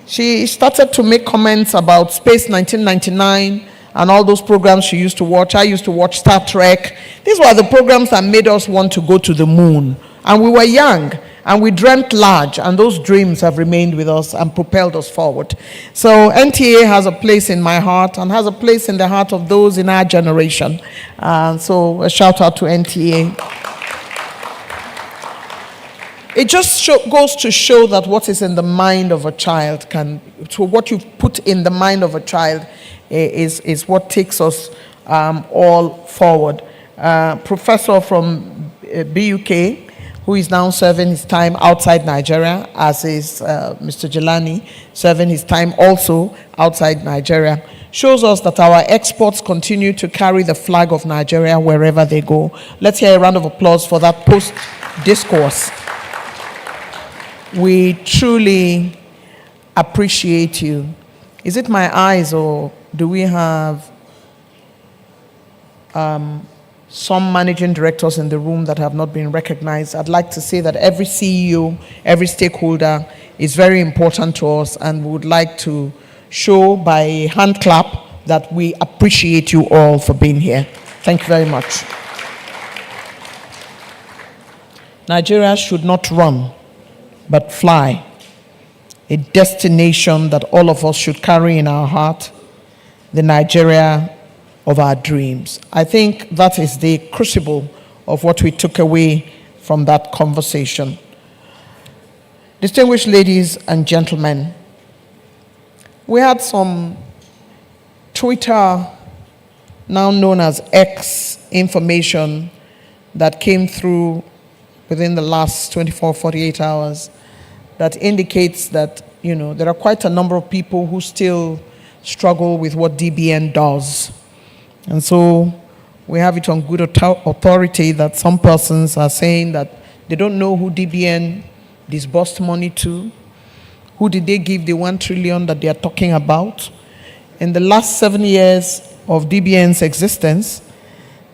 she started to make comments about Space 1999 and all those programs she used to watch. I used to watch Star Trek. These were the programs that made us want to go to the moon. And we were young, and we dreamt large, and those dreams have remained with us and propelled us forward. So NTA has a place in my heart and has a place in the heart of those in our generation. So a shout out to NTA. It just goes to show that what is in the mind of a child what you put in the mind of a child is what takes us all forward. Professor from BUK, who is now serving his time outside Nigeria, as is Mr. Jelani, serving his time also outside Nigeria, shows us that our exports continue to carry the flag of Nigeria wherever they go. Let's hear a round of applause for that post-discourse. We truly appreciate you. Is it my eyes, or do we have some managing directors in the room that have not been recognized? I'd like to say that every CEO, every stakeholder is very important to us, and we would like to show by a hand clap that we appreciate you all for being here. Thank you very much. Nigeria should not run, but fly. A destination that all of us should carry in our heart, the Nigeria of our dreams. I think that is the crucible of what we took away from that conversation. Distinguished ladies and gentlemen, we had some Twitter, now known as X, information that came through within the last 24, 48 hours that indicates that, there are quite a number of people who still struggle with what DBN does. And so we have it on good authority that some persons are saying that they don't know who DBN disbursed money to. Who did they give the 1 trillion that they are talking about? In the last 7 years of DBN's existence,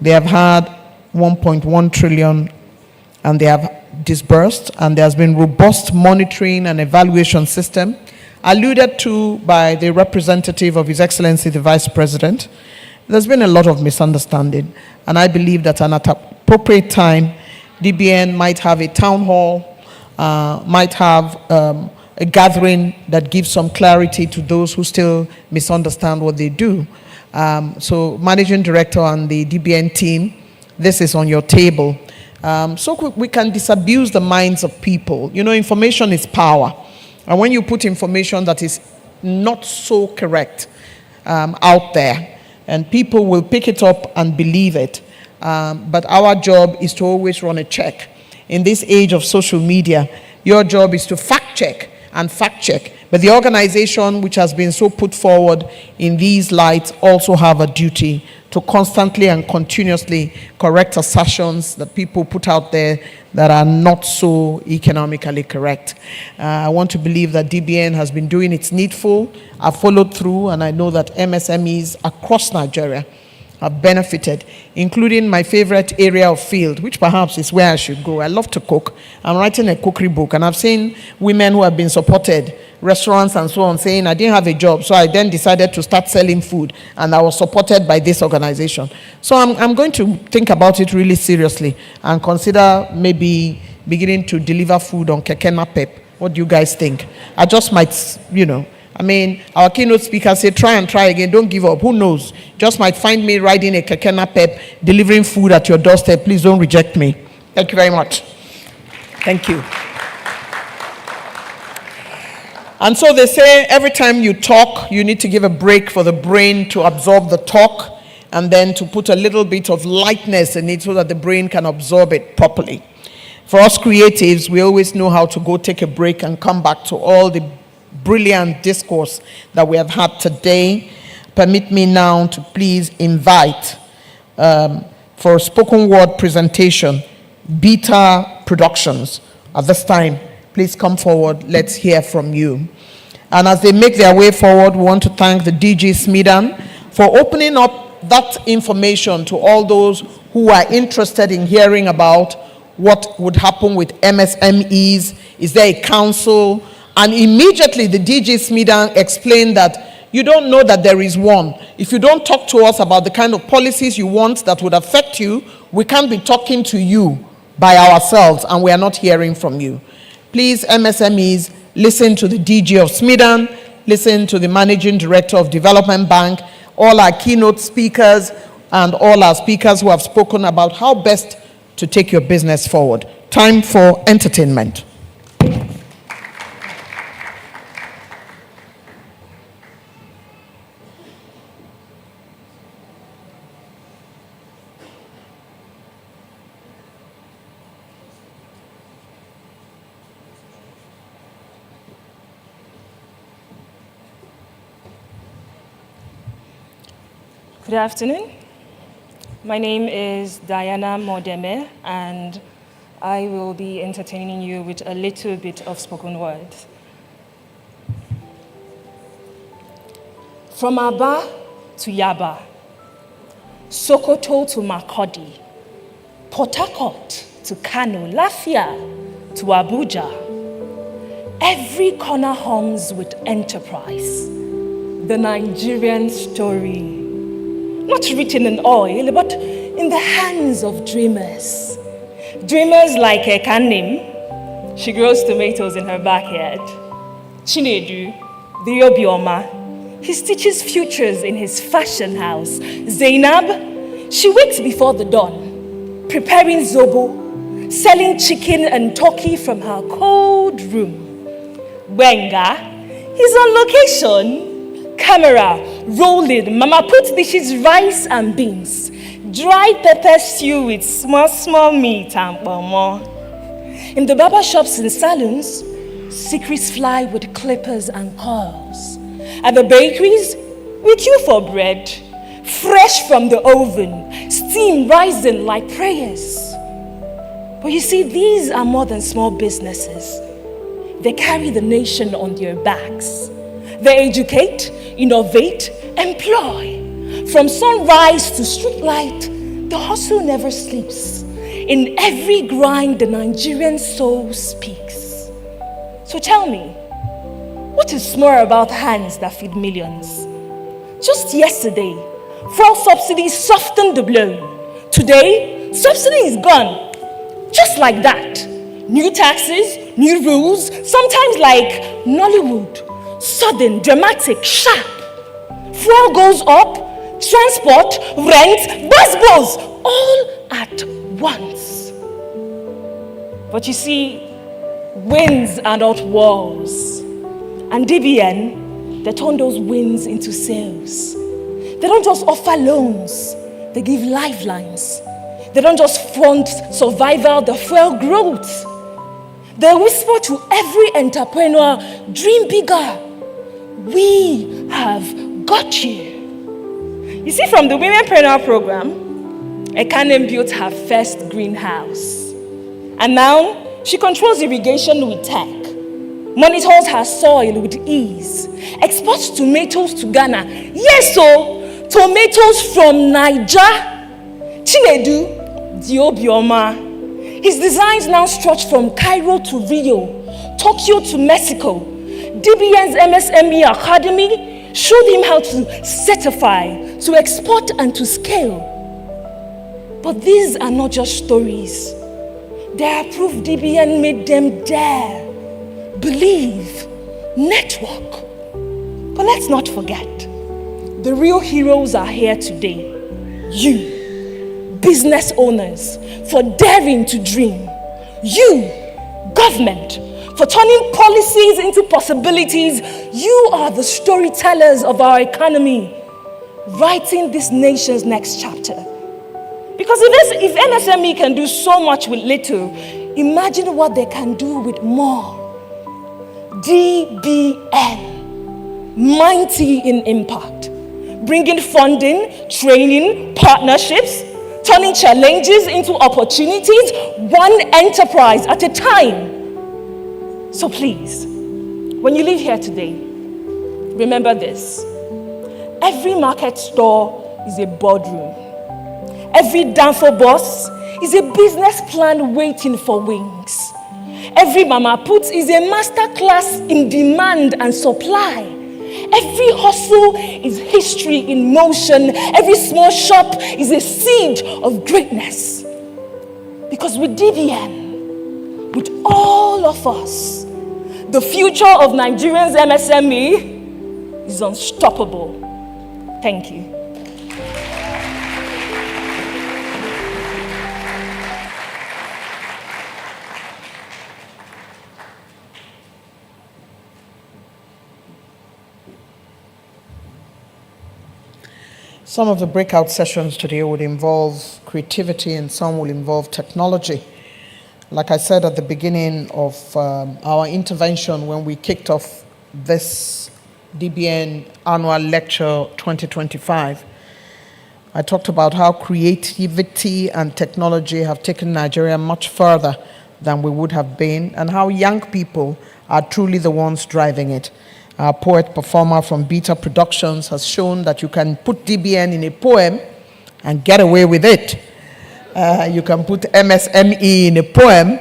they have had 1.1 trillion and they have disbursed, and there has been robust monitoring and evaluation system alluded to by the representative of His Excellency the Vice President. There's been a lot of misunderstanding, and I believe that at an appropriate time, DBN might have a town hall, might have a gathering that gives some clarity to those who still misunderstand what they do. So Managing Director and the DBN team, this is on your table. So we can disabuse the minds of people. Information is power. And when you put information that is not so correct out there, and people will pick it up and believe it. But our job is to always run a check. In this age of social media, your job is to fact check and fact check. But the organization which has been so put forward in these lights also have a duty to constantly and continuously correct assertions that people put out there that are not so economically correct. I want to believe that DBN has been doing its needful. I've followed through, and I know that MSMEs across Nigeria have benefited, including my favorite area of field, which perhaps is where I should go. I love to cook. I'm writing a cookery book, and I've seen women who have been supported, restaurants and so on, saying, I didn't have a job, so I then decided to start selling food, and I was supported by this organization. So I'm going to think about it really seriously and consider maybe beginning to deliver food on Keke Napep. What do you guys think? I just might, our keynote speaker said, try and try again, don't give up. Who knows? Just might find me riding a Keke Napep, delivering food at your doorstep. Please don't reject me. Thank you very much. Thank you. And so they say every time you talk, you need to give a break for the brain to absorb the talk, and then to put a little bit of lightness in it so that the brain can absorb it properly. For us creatives, we always know how to go take a break and come back to all the brilliant discourse that we have had today. Permit me now to please invite for a spoken word presentation, Beta Productions. At this time, please come forward. Let's hear from you. And as they make their way forward, we want to thank the DG Smidan for opening up that information to all those who are interested in hearing about what would happen with MSMEs. Is there a council? And immediately the DG Smidan explained that you don't know that there is one. If you don't talk to us about the kind of policies you want that would affect you, we can't be talking to you by ourselves, and we are not hearing from you. Please, MSMEs, listen to the DG of Smidan, listen to the Managing Director of Development Bank, all our keynote speakers, and all our speakers who have spoken about how best to take your business forward. Time for entertainment. Good afternoon. My name is Diana Modeme, and I will be entertaining you with a little bit of spoken word. From Aba to Yaba, Sokoto to Makurdi, Port Harcourt to Kano, Lafia to Abuja, every corner hums with enterprise. The Nigerian story, not written in oil, but in the hands of dreamers. Dreamers like Ekanim, she grows tomatoes in her backyard. Chinedu, the Obioma, he stitches futures in his fashion house. Zainab, she wakes before the dawn, preparing zobo, selling chicken and turkey from her cold room. Wenga, he's on location. Camera, rolling, Mama puts dishes, rice and beans. Dry pepper stew with small meat and pomo. In the barber shops and salons, secrets fly with clippers and curls. At the bakeries, we queue for bread, fresh from the oven, steam rising like prayers. But you see, these are more than small businesses. They carry the nation on their backs. They educate, innovate, employ. From sunrise to streetlight, the hustle never sleeps. In every grind, the Nigerian soul speaks. So tell me, what is small about hands that feed millions? Just yesterday, fuel subsidy softened the blow. Today, subsidy is gone. Just like that. New taxes, new rules, sometimes like Nollywood. Sudden, dramatic, sharp. Fuel goes up, transport, rent, bus bills, all at once. But you see, winds are not walls. And Dbn, they turn those winds into sails. They don't just offer loans, they give lifelines. They don't just front survival, they fuel growth. They whisper to every entrepreneur, dream bigger. We have got you. You see, from the Womenpreneur program, Ekanem built her first greenhouse. And now, she controls irrigation with tech, monitors her soil with ease, exports tomatoes to Ghana. Yes, so tomatoes from Niger. Chinedu, the Obioma. His designs now stretch from Cairo to Rio, Tokyo to Mexico. Dbn's MSME Academy showed him how to certify, to export, and to scale. But these are not just stories. They are proof Dbn made them dare, believe, network. But let's not forget, the real heroes are here today. You, business owners, for daring to dream. You, government, for turning policies into possibilities. You are the storytellers of our economy, writing this nation's next chapter. Because if MSME can do so much with little, imagine what they can do with more. Dbn, mighty in impact, bringing funding, training, partnerships, turning challenges into opportunities, one enterprise at a time. So please, when you leave here today, remember this. Every market store is a boardroom. Every Danfo boss is a business plan waiting for wings. Every mama put is a masterclass in demand and supply. Every hustle is history in motion. Every small shop is a seed of greatness. Because with Dbn, with all of us, the future of Nigerians MSME is unstoppable. Thank you. Some of the breakout sessions today would involve creativity and some will involve technology. Like I said at the beginning of our intervention when we kicked off this Dbn Annual Lecture 2025, I talked about how creativity and technology have taken Nigeria much further than we would have been, and how young people are truly the ones driving it. Our poet performer from Beta Productions has shown that you can put DBN in a poem and get away with it. You can put MSME in a poem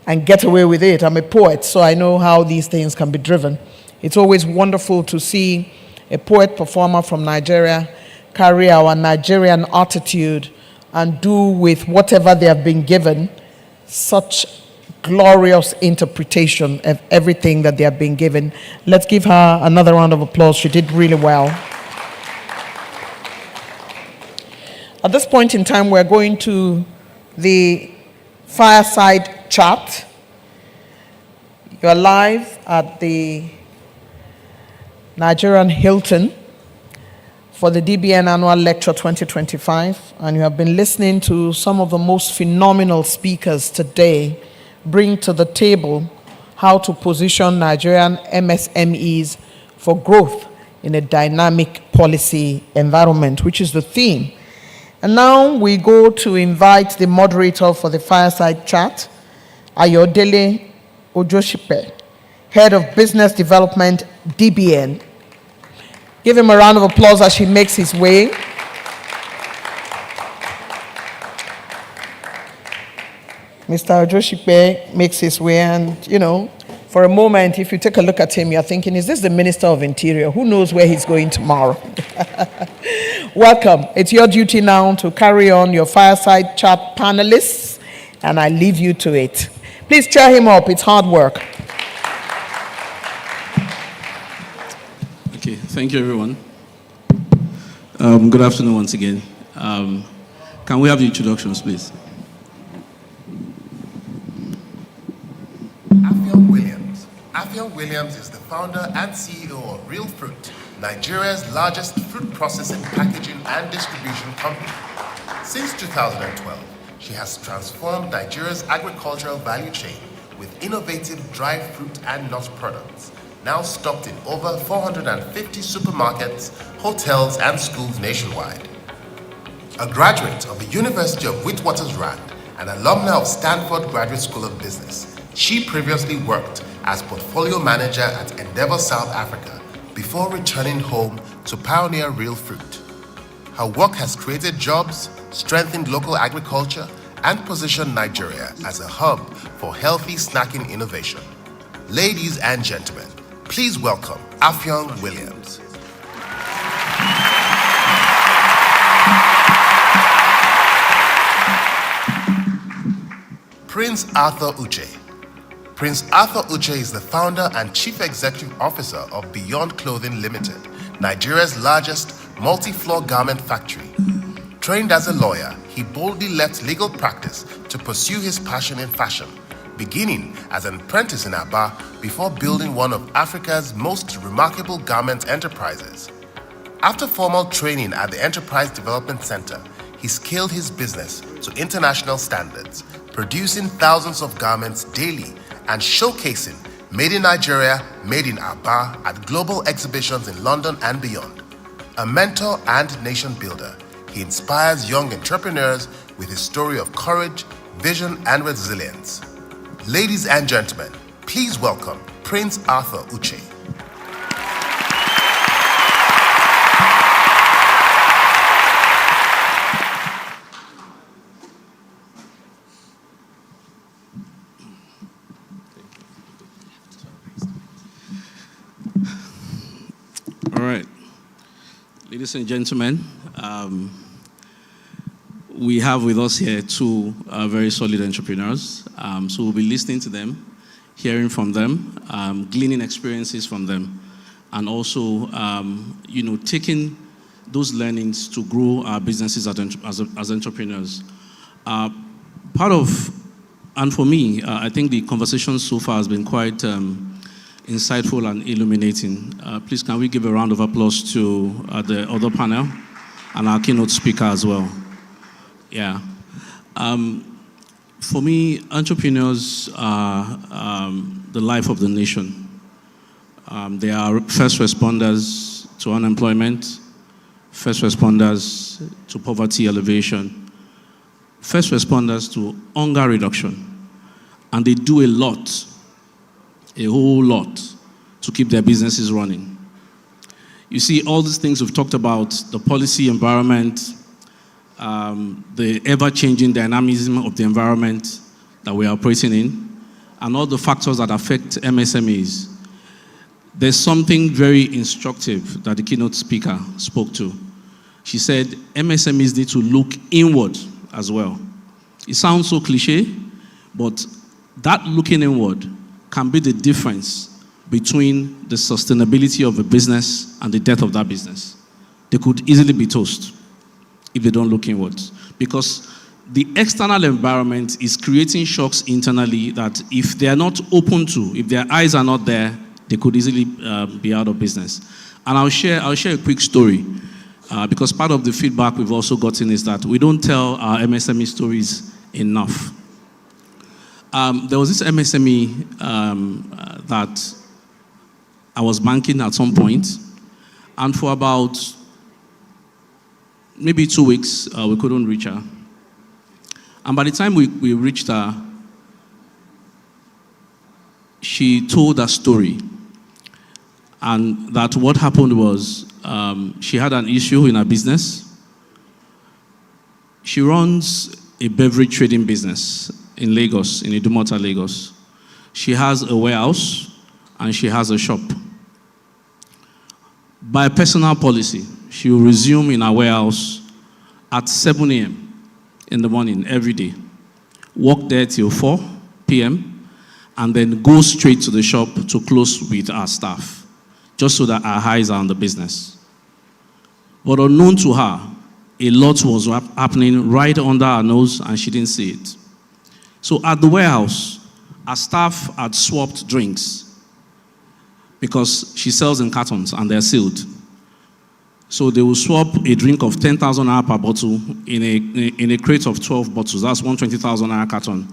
and get away with it. I'm a poet, so I know how these things can be driven. It's always wonderful to see a poet performer from Nigeria carry our Nigerian attitude and do with whatever they have been given such glorious interpretation of everything that they have been given. Let's give her another round of applause. She did really well. At this point in time, we're going to the fireside chat. You're live at the Nigerian Hilton for the Dbn Annual Lecture 2025, and you have been listening to some of the most phenomenal speakers today bring to the table how to position Nigerian MSMEs for growth in a dynamic policy environment, which is the theme. And now we go to invite the moderator for the fireside chat, Ayodele Ojoshipe, Head of Business Development, DBN. Give him a round of applause as he makes his way. Mr. Ojoshipe makes his way, and, you know, for a moment, if you take a look at him, you're thinking, is this the Minister of Interior? Who knows where he's going tomorrow? Welcome. It's your duty now to carry on your fireside chat panelists, and I leave you to it. Please cheer him up. It's hard work. Okay, thank you, everyone. Good afternoon once again. Can we have the introductions, please? Affion Williams is the founder and CEO of Real Fruit, Nigeria's largest fruit processing, packaging, and distribution company. Since 2012, she has transformed Nigeria's agricultural value chain with innovative dried fruit and nut products, now stocked in over 450 supermarkets, hotels, and schools nationwide. A graduate of the University of Witwatersrand and alumna of Stanford Graduate School of Business, she previously worked as portfolio manager at Endeavour South Africa before returning home to pioneer Real Fruit. Her work has created jobs, strengthened local agriculture, and positioned Nigeria as a hub for healthy snacking innovation. Ladies and gentlemen, please welcome Affion Williams. Prince Arthur Uche. Prince Arthur Uche is the founder and chief executive officer of Beyond Clothing Limited, Nigeria's largest multi-floor garment factory. Trained as a lawyer, he boldly left legal practice to pursue his passion in fashion, beginning as an apprentice in Aba before building one of Africa's most remarkable garment enterprises. After formal training at the Enterprise Development Center, he scaled his business to international standards, producing thousands of garments daily and showcasing Made in Nigeria, Made in Aba at global exhibitions in London and beyond. A mentor and nation builder, he inspires young entrepreneurs with his story of courage, vision, and resilience. Ladies and gentlemen, please welcome Prince Arthur Uche. All right. Ladies and gentlemen, we have with us here two very solid entrepreneurs. So we'll be listening to them, hearing from them, gleaning experiences from them, and also, taking those learnings to grow our businesses as entrepreneurs. And for me, I think the conversation so far has been quite insightful and illuminating. Please, can we give a round of applause to the other panel and our keynote speaker as well? Yeah. For me, entrepreneurs are the life of the nation. They are first responders to unemployment, first responders to poverty elevation, first responders to hunger reduction. And they do a lot, a whole lot, to keep their businesses running. You see, all these things we've talked about, the policy environment, the ever-changing dynamism of the environment that we are operating in, and all the factors that affect MSMEs, there's something very instructive that the keynote speaker spoke to. She said MSMEs need to look inward as well. It sounds so cliche, but that looking inward can be the difference between the sustainability of a business and the death of that business. They could easily be toast if they don't look inwards. Because the external environment is creating shocks internally that if they are not open to, if their eyes are not there, they could easily be out of business. And I'll share a quick story because part of the feedback we've also gotten is that we don't tell our MSME stories enough. There was this MSME that I was banking at some point, and for about maybe 2 weeks, we couldn't reach her. And by the time we reached her, she told a story. And that what happened was she had an issue in her business. She runs a beverage trading business in Lagos, in Idumota, Lagos. She has a warehouse and she has a shop. By personal policy, she will resume in her warehouse at 7 a.m. in the morning every day, work there till 4 p.m., and then go straight to the shop to close with our staff, just so that our eyes are on the business. But unknown to her, a lot was happening right under her nose and she didn't see it. So at the warehouse, our staff had swapped drinks because she sells in cartons and they're sealed. So they will swap a drink of 10,000 naira per bottle in a crate of 12 bottles. That's 120,000 naira carton.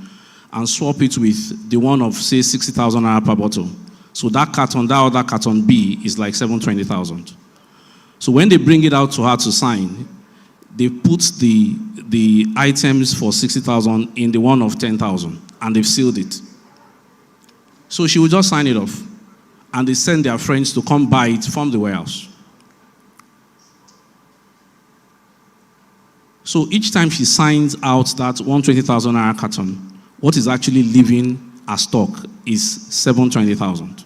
And swap it with the one of, say, 60,000 naira per bottle. So that other carton B is like 720,000. So when they bring it out to her to sign, they put the items for 60,000 in the one of 10,000, and they've sealed it. So she will just sign it off, and they send their friends to come buy it from the warehouse. So each time she signs out that 120,000 naira carton, what is actually leaving her stock is 720,000.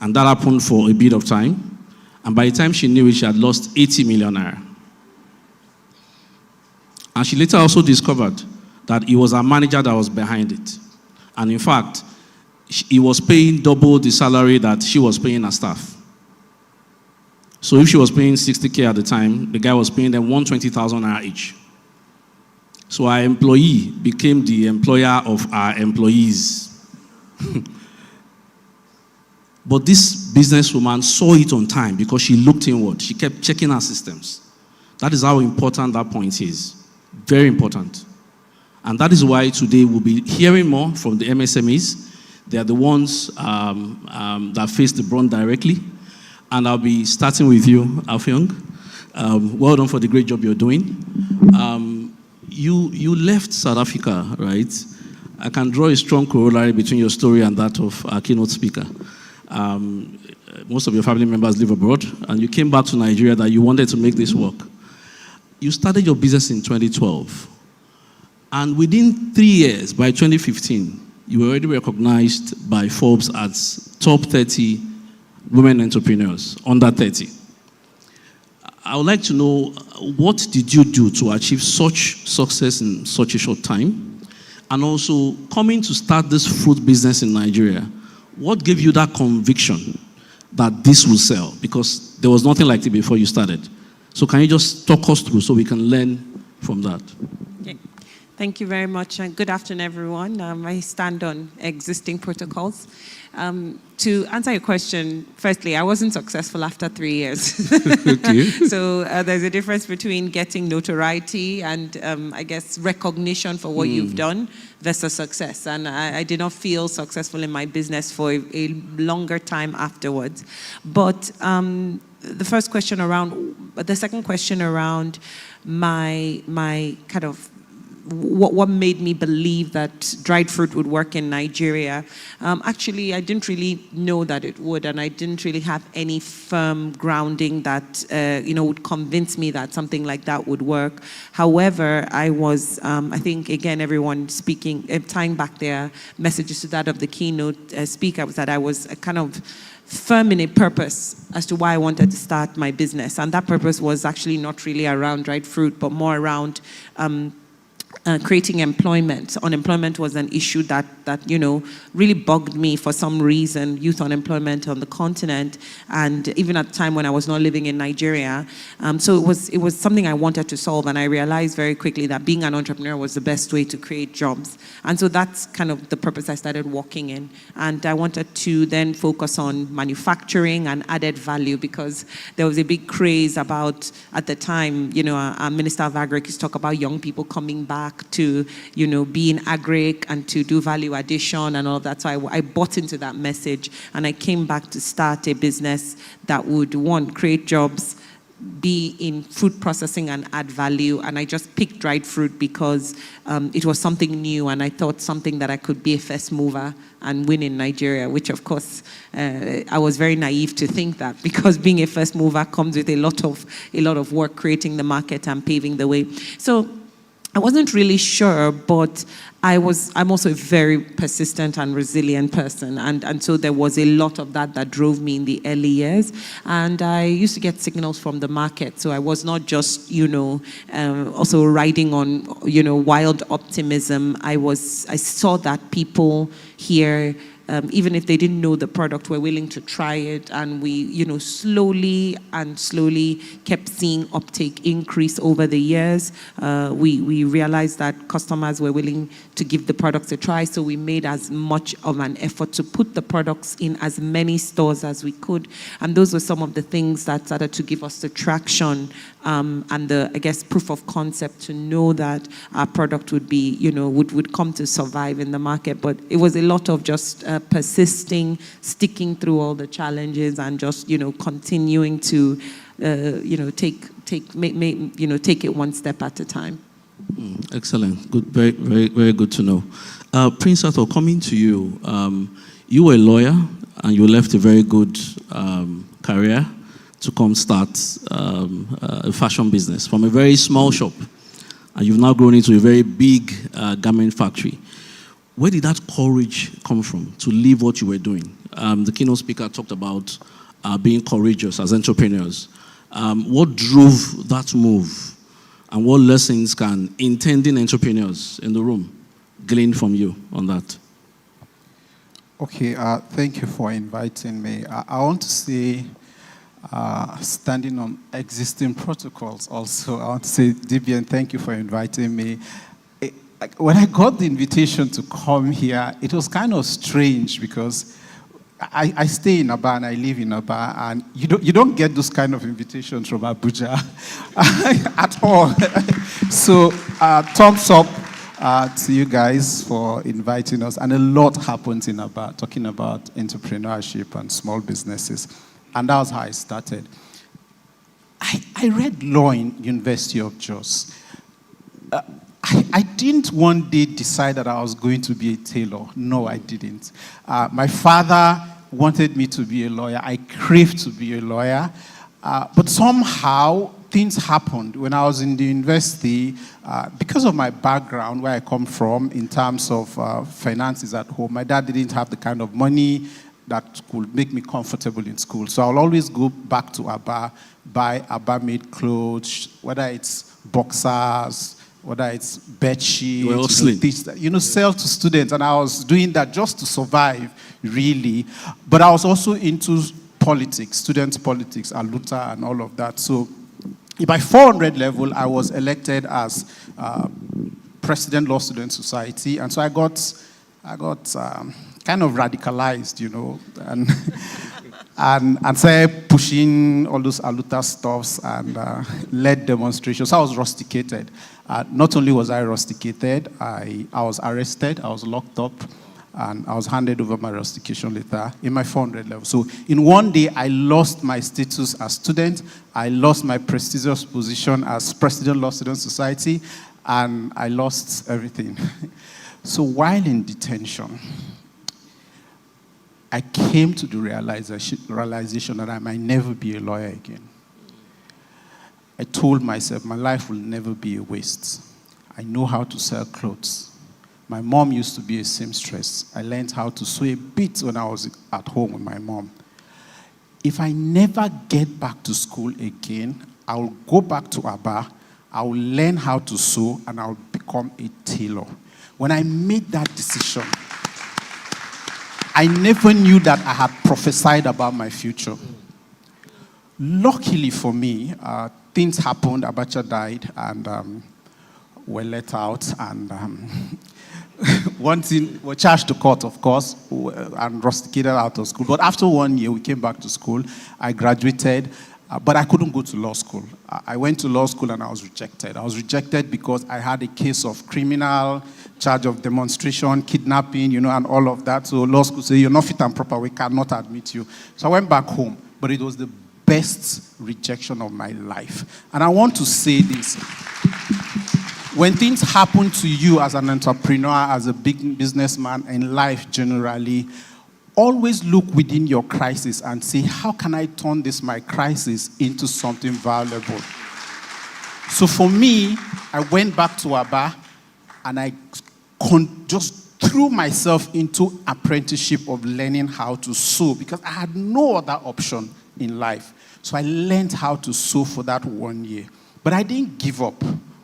And that happened for a bit of time. And by the time she knew it, she had lost 80 million naira. And she later also discovered that it was her manager that was behind it. And in fact, he was paying double the salary that she was paying her staff. So if she was paying 60K at the time, the guy was paying them 120,000 naira each. So our employee became the employer of our employees. But this businesswoman saw it on time because she looked inward. She kept checking her systems. That is how important that point is. Very important. And that is why today we'll be hearing more from the MSMEs. They are the ones that face the brunt directly. And I'll be starting with you, Alfyong. Well done for the great job you're doing. You left South Africa, right? I can draw a strong corollary between your story and that of our keynote speaker. Most of your family members live abroad, and you came back to Nigeria that you wanted to make this work. You started your business in 2012, and within 3 years, by 2015, you were already recognized by Forbes as top 30 women entrepreneurs, under 30. I would like to know, what did you do to achieve such success in such a short time? And also, coming to start this fruit business in Nigeria, what gave you that conviction that this will sell? Because there was nothing like it before you started. So can you just talk us through so we can learn from that? Okay. Thank you very much, and good afternoon, everyone. I stand on existing protocols. To answer your question, firstly, I wasn't successful after 3 years. Okay. So there's a difference between getting notoriety and, I guess, recognition for what you've done versus success. And I did not feel successful in my business for a longer time afterwards. But the first question around, the second question around my kind of what made me believe that dried fruit would work in Nigeria. Actually, I didn't really know that it would, and I didn't really have any firm grounding that would convince me that something like that would work. However, I was, I think, again, everyone speaking, tying back their messages to that of the keynote speaker, was that I was kind of firm in a purpose as to why I wanted to start my business. And that purpose was actually not really around dried fruit, but more around creating employment. Unemployment was an issue that really bugged me for some reason, youth unemployment on the continent, and even at the time when I was not living in Nigeria. So it was something I wanted to solve, and I realized very quickly that being an entrepreneur was the best way to create jobs. And so that's kind of the purpose I started walking in. And I wanted to then focus on manufacturing and added value, because there was a big craze about, at the time, our Minister of Agric used to talk about young people coming back to, be in agric and to do value addition and all of that. So I bought into that message, and I came back to start a business that would, one, create jobs, be in food processing and add value. And I just picked dried fruit because it was something new, and I thought something that I could be a first mover and win in Nigeria, which of course I was very naive to think that, because being a first mover comes with a lot of work, creating the market and paving the way. So I wasn't really sure, but I'm also a very persistent and resilient person, and so there was a lot of that drove me in the early years. And I used to get signals from the market, so I was not just also riding on wild optimism. I saw that people here, even if they didn't know the product, were willing to try it, and we slowly kept seeing uptake increase over the years. We realized that customers were willing to give the products a try, so we made as much of an effort to put the products in as many stores as we could. And those were some of the things that started to give us the traction and the, I guess, proof of concept to know that our product would be, would come to survive in the market. But it was a lot of just persisting, sticking through all the challenges, and just, continuing to, take it one step at a time. Excellent. Good. Very, very, very good to know. Prince Arthur, coming to you, you were a lawyer and you left a very good career to come start a fashion business from a very small shop, and you've now grown into a very big garment factory. Where did that courage come from to leave what you were doing? The keynote speaker talked about being courageous as entrepreneurs. What drove that move? And what lessons can intending entrepreneurs in the room glean from you on that? Okay, thank you for inviting me. I want to say, standing on existing protocols also, I want to say, Dbn, thank you for inviting me. When I got the invitation to come here, it was kind of strange, because I stay in Aba and I live in Aba, and you don't get those kind of invitations from Abuja at all. So thumbs up to you guys for inviting us. And a lot happens in Aba, talking about entrepreneurship and small businesses. And that was how I started. I read law in University of Jos. I didn't one day decide that I was going to be a tailor. No, I didn't. My father wanted me to be a lawyer. I craved to be a lawyer. But somehow, things happened when I was in the university. Because of my background, where I come from, in terms of finances at home, my dad didn't have the kind of money that could make me comfortable in school. So I'll always go back to Aba, buy Aba-made clothes, whether it's boxers, whether it's bed sheets, sell to students. And I was doing that just to survive, really. But I was also into politics, student politics, Aluta and all of that. So by 400 level, I was elected as President Law Student Society. And so I got kind of radicalized, and started pushing all those Aluta stuffs and led demonstrations. So I was rusticated. Not only was I rusticated, I was arrested, I was locked up, and I was handed over my rustication letter in my 400 level. So in one day, I lost my status as student, I lost my prestigious position as President Law Student Society, and I lost everything. So while in detention, I came to the realization that I might never be a lawyer again. I told myself my life will never be a waste. I know how to sell clothes. My mom used to be a seamstress. I learned how to sew a bit when I was at home with my mom. If I never get back to school again, I will go back to Aba, I will learn how to sew, and I will become a tailor. When I made that decision, I never knew that I had prophesied about my future. Luckily for me, things happened. Abacha died, and were let out, and one thing, we're charged to court, of course, and rusticated out of school. But after 1 year, we came back to school. I graduated, but I couldn't go to law school. I went to law school and I was rejected. I was rejected because I had a case of criminal charge of demonstration, kidnapping, and all of that. So law school said, you're not fit and proper, we cannot admit you. So I went back home, but it was the best rejection of my life. And I want to say this. When things happen to you as an entrepreneur, as a big businessman, in life generally, always look within your crisis and say, how can I turn my crisis into something valuable? So for me, I went back to Aba and I just threw myself into apprenticeship of learning how to sew because I had no other option in life. So I learned how to sew for that 1 year. But I didn't give up.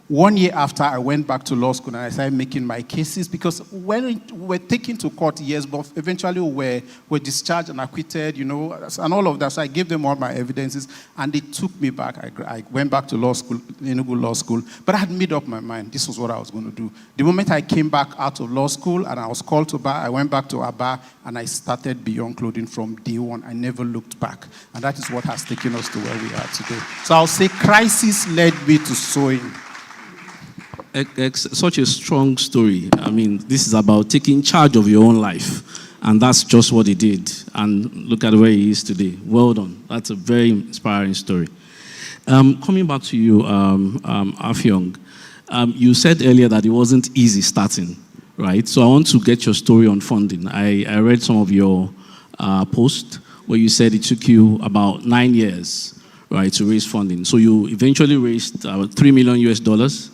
1 year after, I went back to law school and I started making my cases because when we were taken to court, yes, but eventually we were discharged and acquitted, and all of that. So I gave them all my evidences and they took me back. I went back to law school, Enugu Law School, but I had made up my mind. This was what I was going to do. The moment I came back out of law school and I was called to bar, I went back to Aba and I started Beyond Clothing from day one. I never looked back. And that is what has taken us to where we are today. So I'll say crisis led me to sewing. Such a strong story. I mean, this is about taking charge of your own life. And that's just what he did. And look at where he is today. Well done. That's a very inspiring story. Coming back to you, Afyong, you said earlier that it wasn't easy starting, right? So I want to get your story on funding. I read some of your posts where you said it took you about 9 years, right, to raise funding. So you eventually raised $3 million US.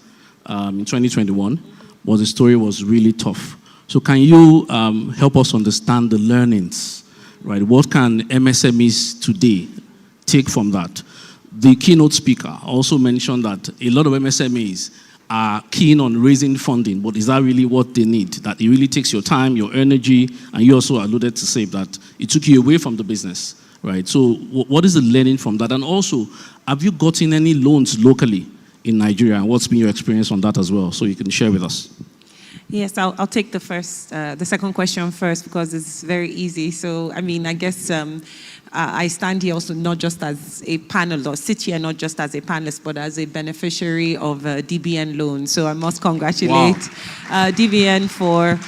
In 2021, but the story was really tough. So can you help us understand the learnings, right? What can MSMEs today take from that? The keynote speaker also mentioned that a lot of MSMEs are keen on raising funding, but is that really what they need? That it really takes your time, your energy, and you also alluded to say that it took you away from the business, right? So what is the learning from that? And also, have you gotten any loans locally in Nigeria, and what's been your experience on that as well, so you can share with us? Yes, I'll take the second question first because it's very easy. So, I guess I stand here also not just as a panelist, or sit here not just as a panelist, but as a beneficiary of Dbn loan. So I must congratulate Dbn for,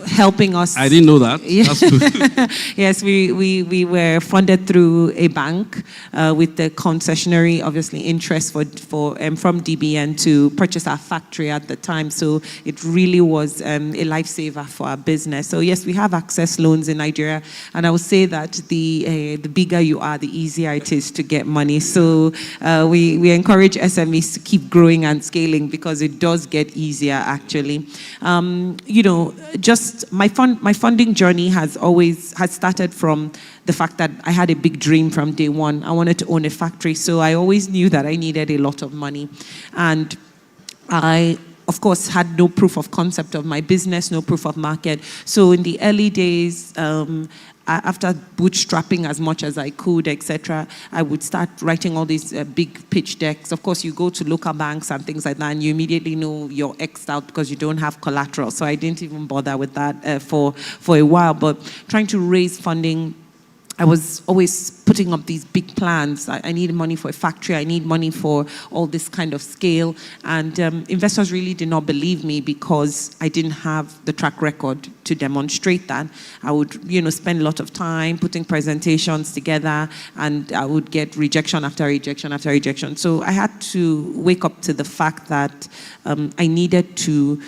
helping us. I didn't know that. That's good. Yes, we were funded through a bank with the concessionary, obviously, interest from Dbn to purchase our factory at the time. So it really was a lifesaver for our business. So yes, we have access loans in Nigeria, and I would say that the bigger you are, the easier it is to get money. So we encourage SMEs to keep growing and scaling because it does get easier, actually. Just my funding journey has started from the fact that I had a big dream from day one. I wanted to own a factory, so I always knew that I needed a lot of money. And I, of course, had no proof of concept of my business, no proof of market. So in the early days, after bootstrapping as much as I could, etc., I would start writing all these big pitch decks. Of course, you go to local banks and things like that, and you immediately know you're X'd out because you don't have collateral. So I didn't even bother with that for a while. But trying to raise funding I was always putting up these big plans. I needed money for a factory. I need money for all this kind of scale. And investors really did not believe me because I didn't have the track record to demonstrate that. I would, spend a lot of time putting presentations together, and I would get rejection after rejection after rejection. So I had to wake up to the fact that I needed to,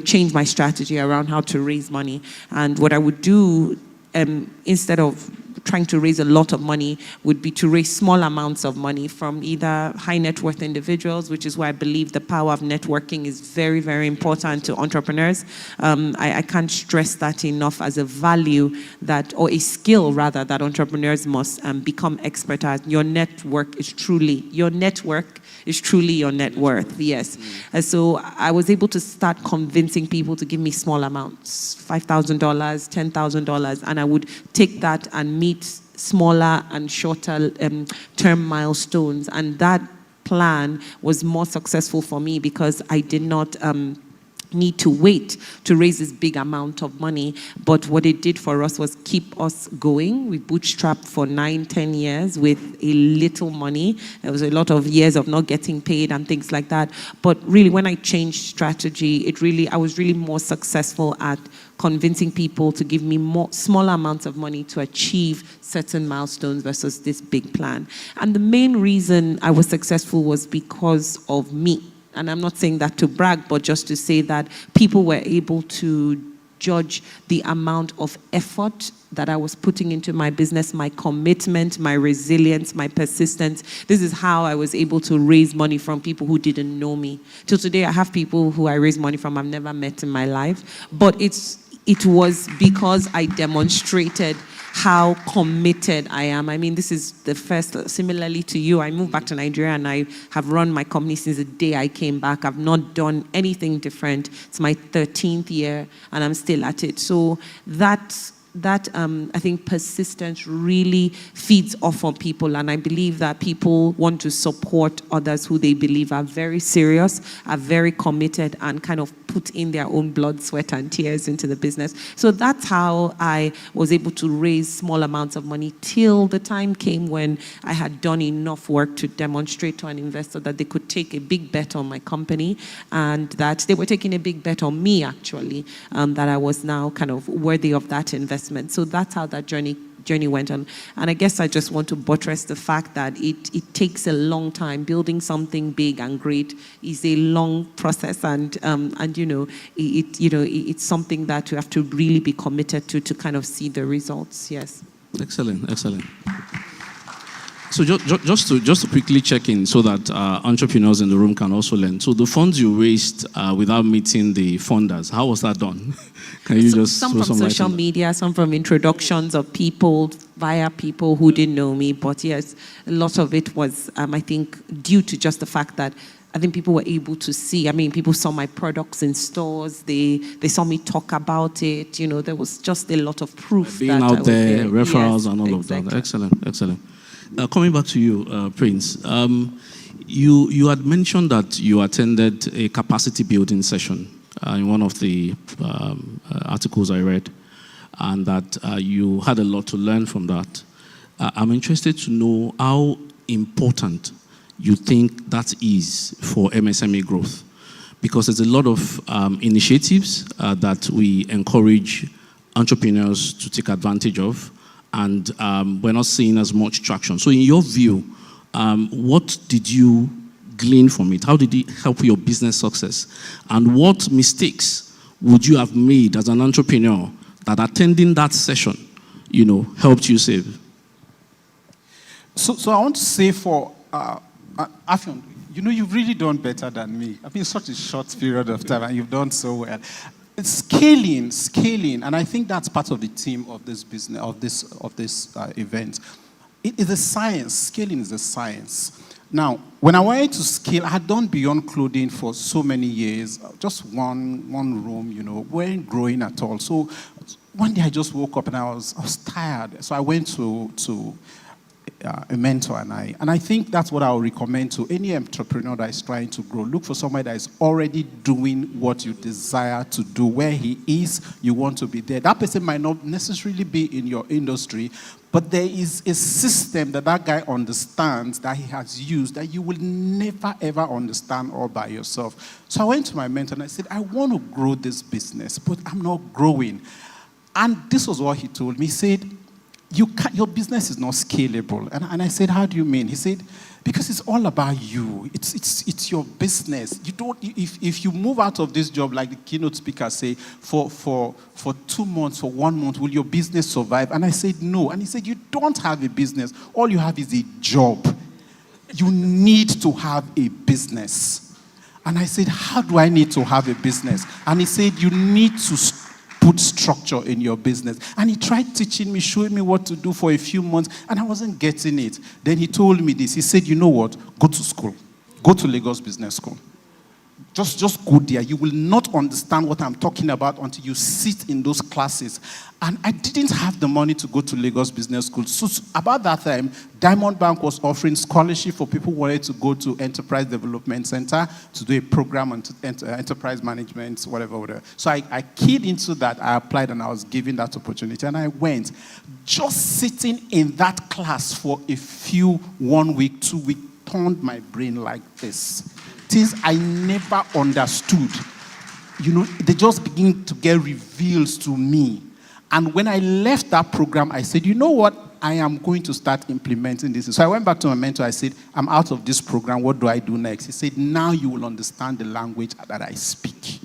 change my strategy around how to raise money. And what I would do, instead of trying to raise a lot of money, would be to raise small amounts of money from either high net worth individuals, which is why I believe the power of networking is very, very important to entrepreneurs. I can't stress that enough as a value that, or a skill rather, that entrepreneurs must become expert at. Your network is truly your net worth, yes. And so I was able to start convincing people to give me small amounts, $5,000, $10,000, and I would take that and meet smaller and shorter term milestones. And that plan was more successful for me because I did not need to wait to raise this big amount of money. But what it did for us was keep us going. We bootstrapped for 9-10 years with a little money. There was a lot of years of not getting paid and things like that. But really, when I changed strategy, I was really more successful at convincing people to give me smaller amounts of money to achieve certain milestones versus this big plan. And the main reason I was successful was because of me. And I'm not saying that to brag, but just to say that people were able to judge the amount of effort that I was putting into my business, my commitment, my resilience, my persistence. This is how I was able to raise money from people who didn't know me. Till today, I have people who I raise money from I've never met in my life. But it was because I demonstrated how committed I am. I mean, this is the first, similarly to you, I moved back to Nigeria and I have run my company since the day I came back. I've not done anything different. It's my 13th year and I'm still at it. So that I think persistence really feeds off on people, and I believe that people want to support others who they believe are very serious, are very committed, and kind of put in their own blood, sweat, and tears into the business. So that's how I was able to raise small amounts of money till the time came when I had done enough work to demonstrate to an investor that they could take a big bet on my company, and that they were taking a big bet on me, actually, that I was now kind of worthy of that investment. So that's how that journey went on. And I guess I just want to buttress the fact that it takes a long time. Building something big and great is a long process, and it's something that you have to really be committed to kind of see the results. Yes. Excellent. So just to quickly check in so that entrepreneurs in the room can also learn. So the funds you raised without meeting the funders, how was that done? Can you just some from social media, some from introductions of people via people who didn't know me. But yes, a lot of it was, I think, due to just the fact that I think people were able to see. I mean, people saw my products in stores. They saw me talk about it. There was just a lot of proof being that out I was there, referrals, yes, and all exactly. of that. Excellent. Coming back to you, Prince, you had mentioned that you attended a capacity building session in one of the articles I read, and that you had a lot to learn from that. I'm interested to know how important you think that is for MSME growth, because there's a lot of initiatives that we encourage entrepreneurs to take advantage of, and we're not seeing as much traction. So in your view, what did you glean from it? How did it help your business success? And what mistakes would you have made as an entrepreneur that attending that session, helped you save? So I want to say for Afion, you've really done better than me. I mean, such a short period of time, and you've done so well. It's scaling, and I think that's part of the theme of this business, of this event. It is a science. Scaling is a science. Now, when I wanted to scale, I had done beyond clothing for so many years, just one room, weren't growing at all. So one day I just woke up and I was tired. So I went to a mentor and I. And I think that's what I would recommend to any entrepreneur that is trying to grow. Look for somebody that is already doing what you desire to do. Where he is, you want to be there. That person might not necessarily be in your industry, but there is a system that that guy understands, that he has used, that you will never, ever understand all by yourself. So I went to my mentor and I said, I want to grow this business, but I'm not growing. And this was what he told me. He said, your business is not scalable. And I said, how do you mean? He said, because it's all about you. It's your business. You don't, if you move out of this job, like the keynote speaker say, for 2 months, for 1 month, will your business survive? And I said, no. And he said, you don't have a business. All you have is a job. You need to have a business. And I said, how do I need to have a business? And he said, you need to put structure in your business. And he tried teaching me, showing me what to do for a few months, and I wasn't getting it. Then he told me this. He said, you know what? Go to school. Go to Lagos Business School. Just go there. You will not understand what I'm talking about until you sit in those classes. And I didn't have the money to go to Lagos Business School. So about that time, Diamond Bank was offering scholarship for people who wanted to go to Enterprise Development Center to do a program on enterprise management, whatever. So I keyed into that. I applied and I was given that opportunity. And I went. Just sitting in that class for a few 1 week, 2 weeks, turned my brain like this. Things I never understood. They just begin to get revealed to me. And when I left that program, I said, you know what? I am going to start implementing this. So I went back to my mentor. I said, I'm out of this program. What do I do next? He said, now you will understand the language that I speak.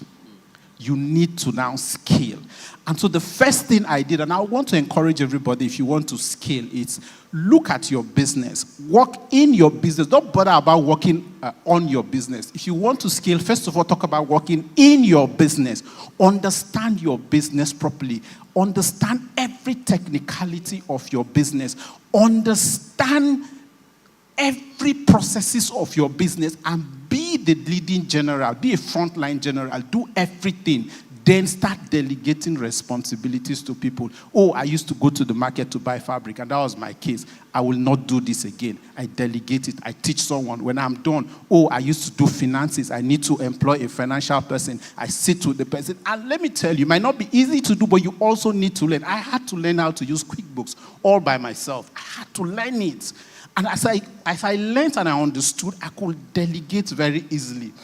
You need to now scale. And so the first thing I did, and I want to encourage everybody, if you want to scale, it's look at your business. Work in your business. Don't bother about working on your business. If you want to scale, first of all, talk about working in your business. Understand your business properly. Understand every technicality of your business. Understand every processes of your business and be the leading general, be a frontline general, do everything. Then start delegating responsibilities to people. Oh, I used to go to the market to buy fabric, and that was my case. I will not do this again. I delegate it. I teach someone. When I'm done, oh, I used to do finances. I need to employ a financial person. I sit with the person. And let me tell you, it might not be easy to do, but you also need to learn. I had to learn how to use QuickBooks all by myself. I had to learn it. And as I learned and I understood, I could delegate very easily.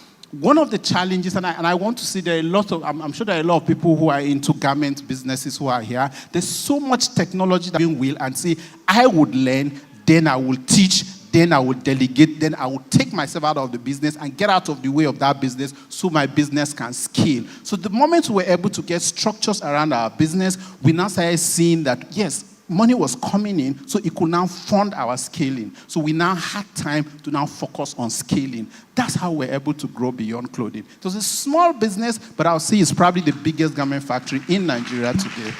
One of the challenges, and I want to see there are a lot of, I'm sure there are a lot of people who are into garment businesses who are here. There's so much technology that you will and say, I would learn, then I will teach, then I will delegate, then I will take myself out of the business and get out of the way of that business so my business can scale. So the moment we were able to get structures around our business, we now started seeing that, yes, money was coming in, so it could now fund our scaling. So we now had time to now focus on scaling. That's how we're able to grow beyond clothing. It was a small business, but I'll say it's probably the biggest garment factory in Nigeria today.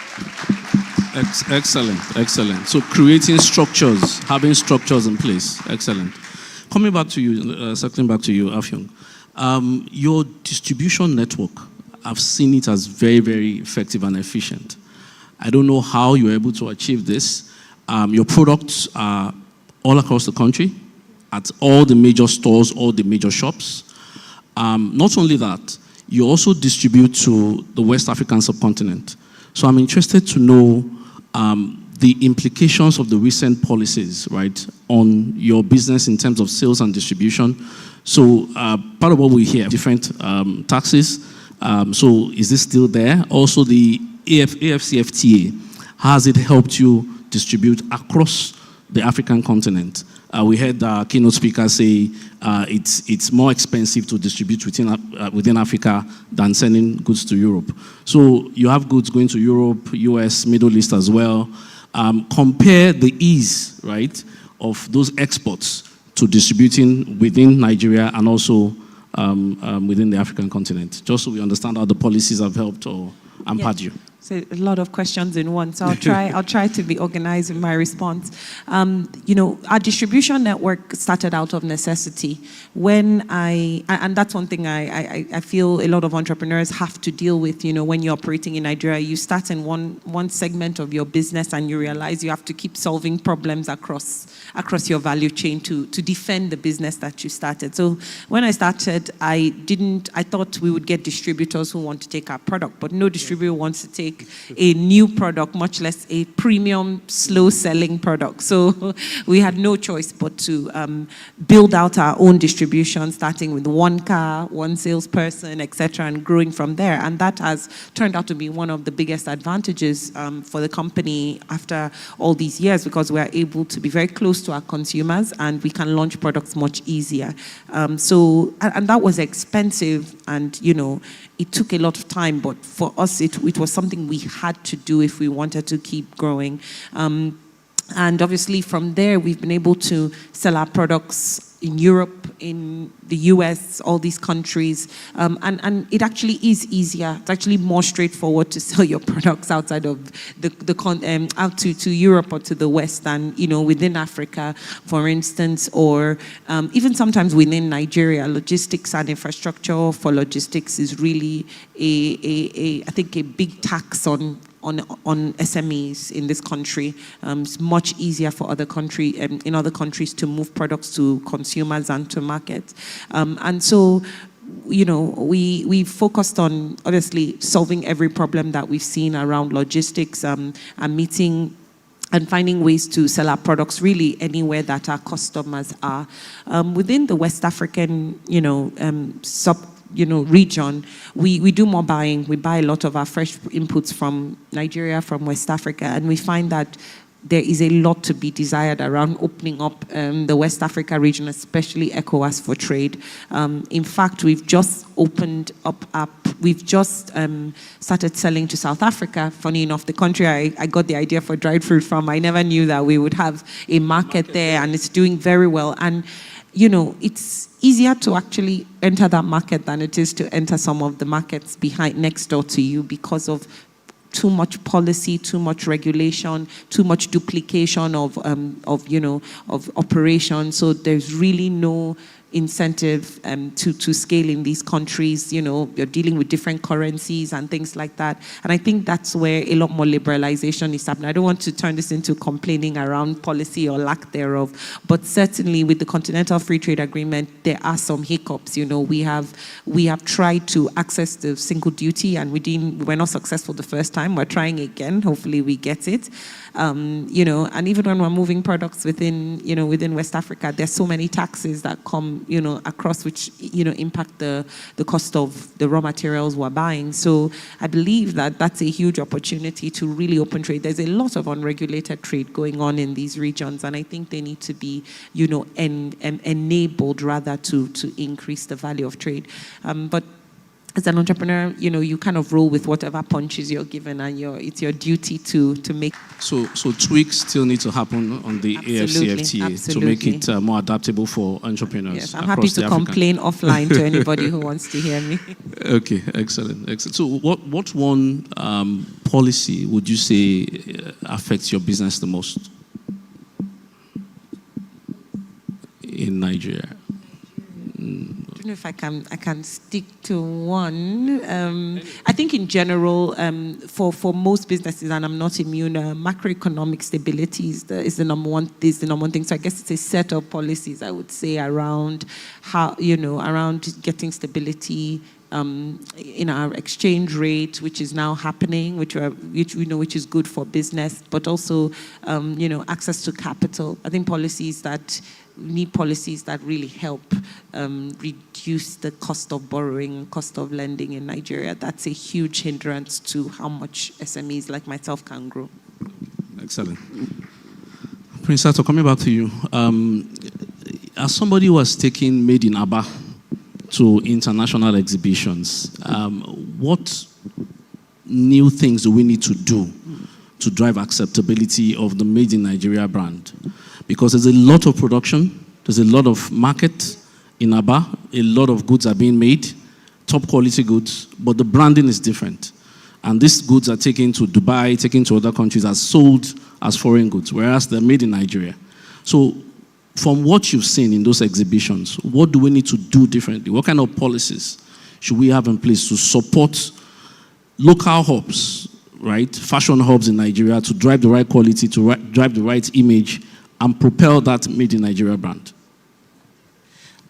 Excellent. So creating structures, having structures in place. Excellent. Coming back to you, circling back to you, Afyong. Your distribution network, I've seen it as very, very effective and efficient. I don't know how you're able to achieve this. Your products are all across the country, at all the major stores, all the major shops. Not only that, you also distribute to the West African subcontinent. So I'm interested to know the implications of the recent policies, right, on your business in terms of sales and distribution. So part of what we hear, different taxes. So is this still there? Also the AFCFTA, has it helped you distribute across the African continent? We heard the keynote speaker say it's more expensive to distribute within Africa than sending goods to Europe. So you have goods going to Europe, US, Middle East as well. Compare the ease, right, of those exports to distributing within Nigeria and also within the African continent, just so we understand how the policies have helped or hampered you. So a lot of questions in one, so I'll try to be organized in my response. Our distribution network started out of necessity. And that's one thing I feel a lot of entrepreneurs have to deal with. When you're operating in Nigeria, you start in one segment of your business and you realize you have to keep solving problems across your value chain to defend the business that you started. So when I started, I thought we would get distributors who want to take our product, but no distributor wants to take a new product, much less a premium, slow-selling product. So we had no choice but to build out our own distribution, starting with one car, one salesperson, etc., and growing from there. And that has turned out to be one of the biggest advantages for the company after all these years, because we are able to be very close to our consumers and we can launch products much easier. And that was expensive, and it took a lot of time, but for us, it was something we had to do if we wanted to keep growing. And obviously from there, we've been able to sell our products in Europe, in the US, all these countries. And it actually is easier. It's actually more straightforward to sell your products outside of out to Europe or to the West than, within Africa, for instance, or even sometimes within Nigeria. Logistics and infrastructure for logistics is really I think a big tax on SMEs in this country. It's much easier for in other countries to move products to consumers and to markets. And so, we focused on obviously solving every problem that we've seen around logistics and meeting and finding ways to sell our products really anywhere that our customers are. Within the West African, region, we do more buying. We buy a lot of our fresh inputs from Nigeria, from West Africa, and we find that there is a lot to be desired around opening up the West Africa region, especially ECOWAS, for trade. In fact, we've just opened up we've just started selling to South Africa. Funny enough, the country I got the idea for dried fruit from, I never knew that we would have a market there, and it's doing very well. And it's easier to actually enter that market than it is to enter some of the markets next door to you, because of too much policy, too much regulation, too much duplication of operations. So there's really no incentive to scale in these countries. You're dealing with different currencies and things like that. And I think that's where a lot more liberalization is happening. I don't want to turn this into complaining around policy or lack thereof, but certainly with the Continental Free Trade Agreement, there are some hiccups. We have tried to access the single duty, and we're not successful the first time. We're trying again. Hopefully we get it. And even when we're moving products within West Africa, there's so many taxes that come, across, which, impact the cost of the raw materials we're buying. So I believe that that's a huge opportunity to really open trade. There's a lot of unregulated trade going on in these regions, and I think they need to be, enabled rather to increase the value of trade. But as an entrepreneur, you kind of roll with whatever punches you're given, and it's your duty to make. So tweaks still need to happen on the AFCFTA to make it more adaptable for entrepreneurs. Yes, I'm happy to complain offline to anybody who wants to hear me. Okay, excellent. So what one policy would you say affects your business the most in Nigeria? I don't know if I can stick to one. I think in general, for most businesses, and I'm not immune, macroeconomic stability is the number one thing. So I guess it's a set of policies, I would say, around how, around getting stability in our exchange rate, which is now happening, which is good for business, but also access to capital. I think need policies that really help reduce the cost of borrowing, cost of lending in Nigeria. That's a huge hindrance to how much SMEs like myself can grow. Excellent. Prince Ato, coming back to you. As somebody who has taken Made in Aba to international exhibitions, what new things do we need to do to drive acceptability of the Made in Nigeria brand? Because there's a lot of production, there's a lot of market in Aba, a lot of goods are being made, top quality goods, but the branding is different. And these goods are taken to Dubai, taken to other countries, are sold as foreign goods, whereas they're made in Nigeria. So from what you've seen in those exhibitions, what do we need to do differently? What kind of policies should we have in place to support local hubs, right, fashion hubs in Nigeria to drive the right quality, to drive the right image, and propel that made in Nigeria brand?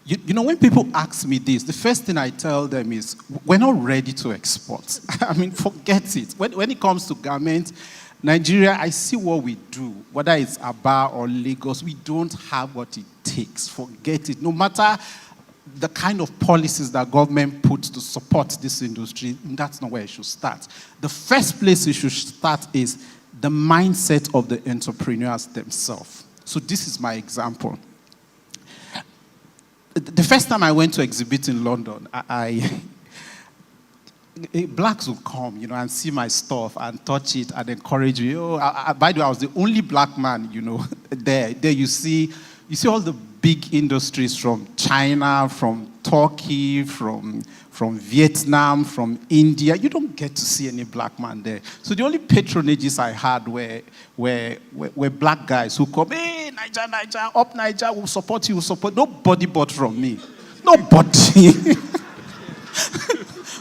You know, when people ask me this, the first thing I tell them is, we're not ready to export. I mean, forget it. When it comes to garments, Nigeria, I see what we do, whether it's Aba or Lagos, we don't have what it takes. Forget it. No matter the kind of policies that government puts to support this industry, that's not where it should start. The first place it should start is the mindset of the entrepreneurs themselves. So this is my example. The first time I went to exhibit in London, blacks would come, you know, and see my stuff and touch it and encourage me. Oh, by the way, I was the only black man, you know, there. There you see all the big industries from China, from Turkey, from Vietnam, from India. You don't get to see any black man there. So the only patronages I had were black guys who come, hey, Niger, up Niger, we'll support you, we'll support. Nobody bought from me. Nobody.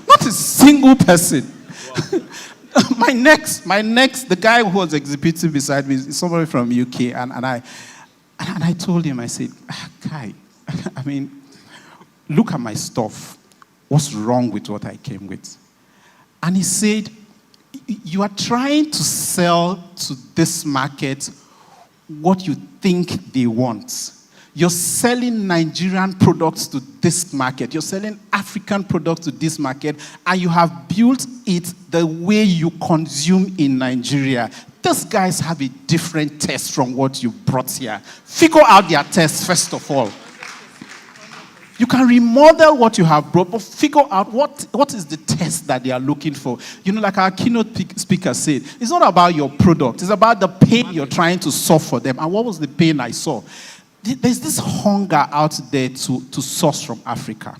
Not a single person. My next, the guy who was exhibiting beside me is somebody from UK, and I told him, I said, Kai, I mean, look at my stuff. What's wrong with what I came with? And he said, you are trying to sell to this market what you think they want. You're selling Nigerian products to this market. You're selling African products to this market, and you have built it the way you consume in Nigeria. These guys have a different taste from what you brought here. Figure out their taste, first of all. You can remodel what you have brought, but figure out what is the test that they are looking for. You know, like our keynote speaker said, it's not about your product. It's about the pain you're trying to solve for them. And what was the pain I saw? There's this hunger out there to source from Africa.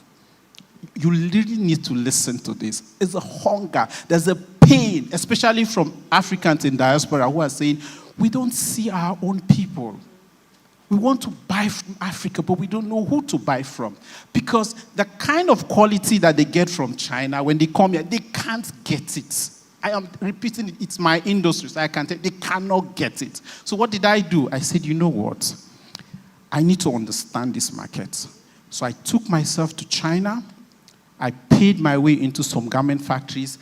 You really need to listen to this. It's a hunger. There's a pain, especially from Africans in diaspora who are saying, we don't see our own people. We want to buy from Africa, but we don't know who to buy from. Because the kind of quality that they get from China, when they come here, they can't get it. I am repeating it. It's my industry, so I can't tell. They cannot get it. So what did I do? I said, you know what? I need to understand this market. So I took myself to China. I paid my way into some garment factories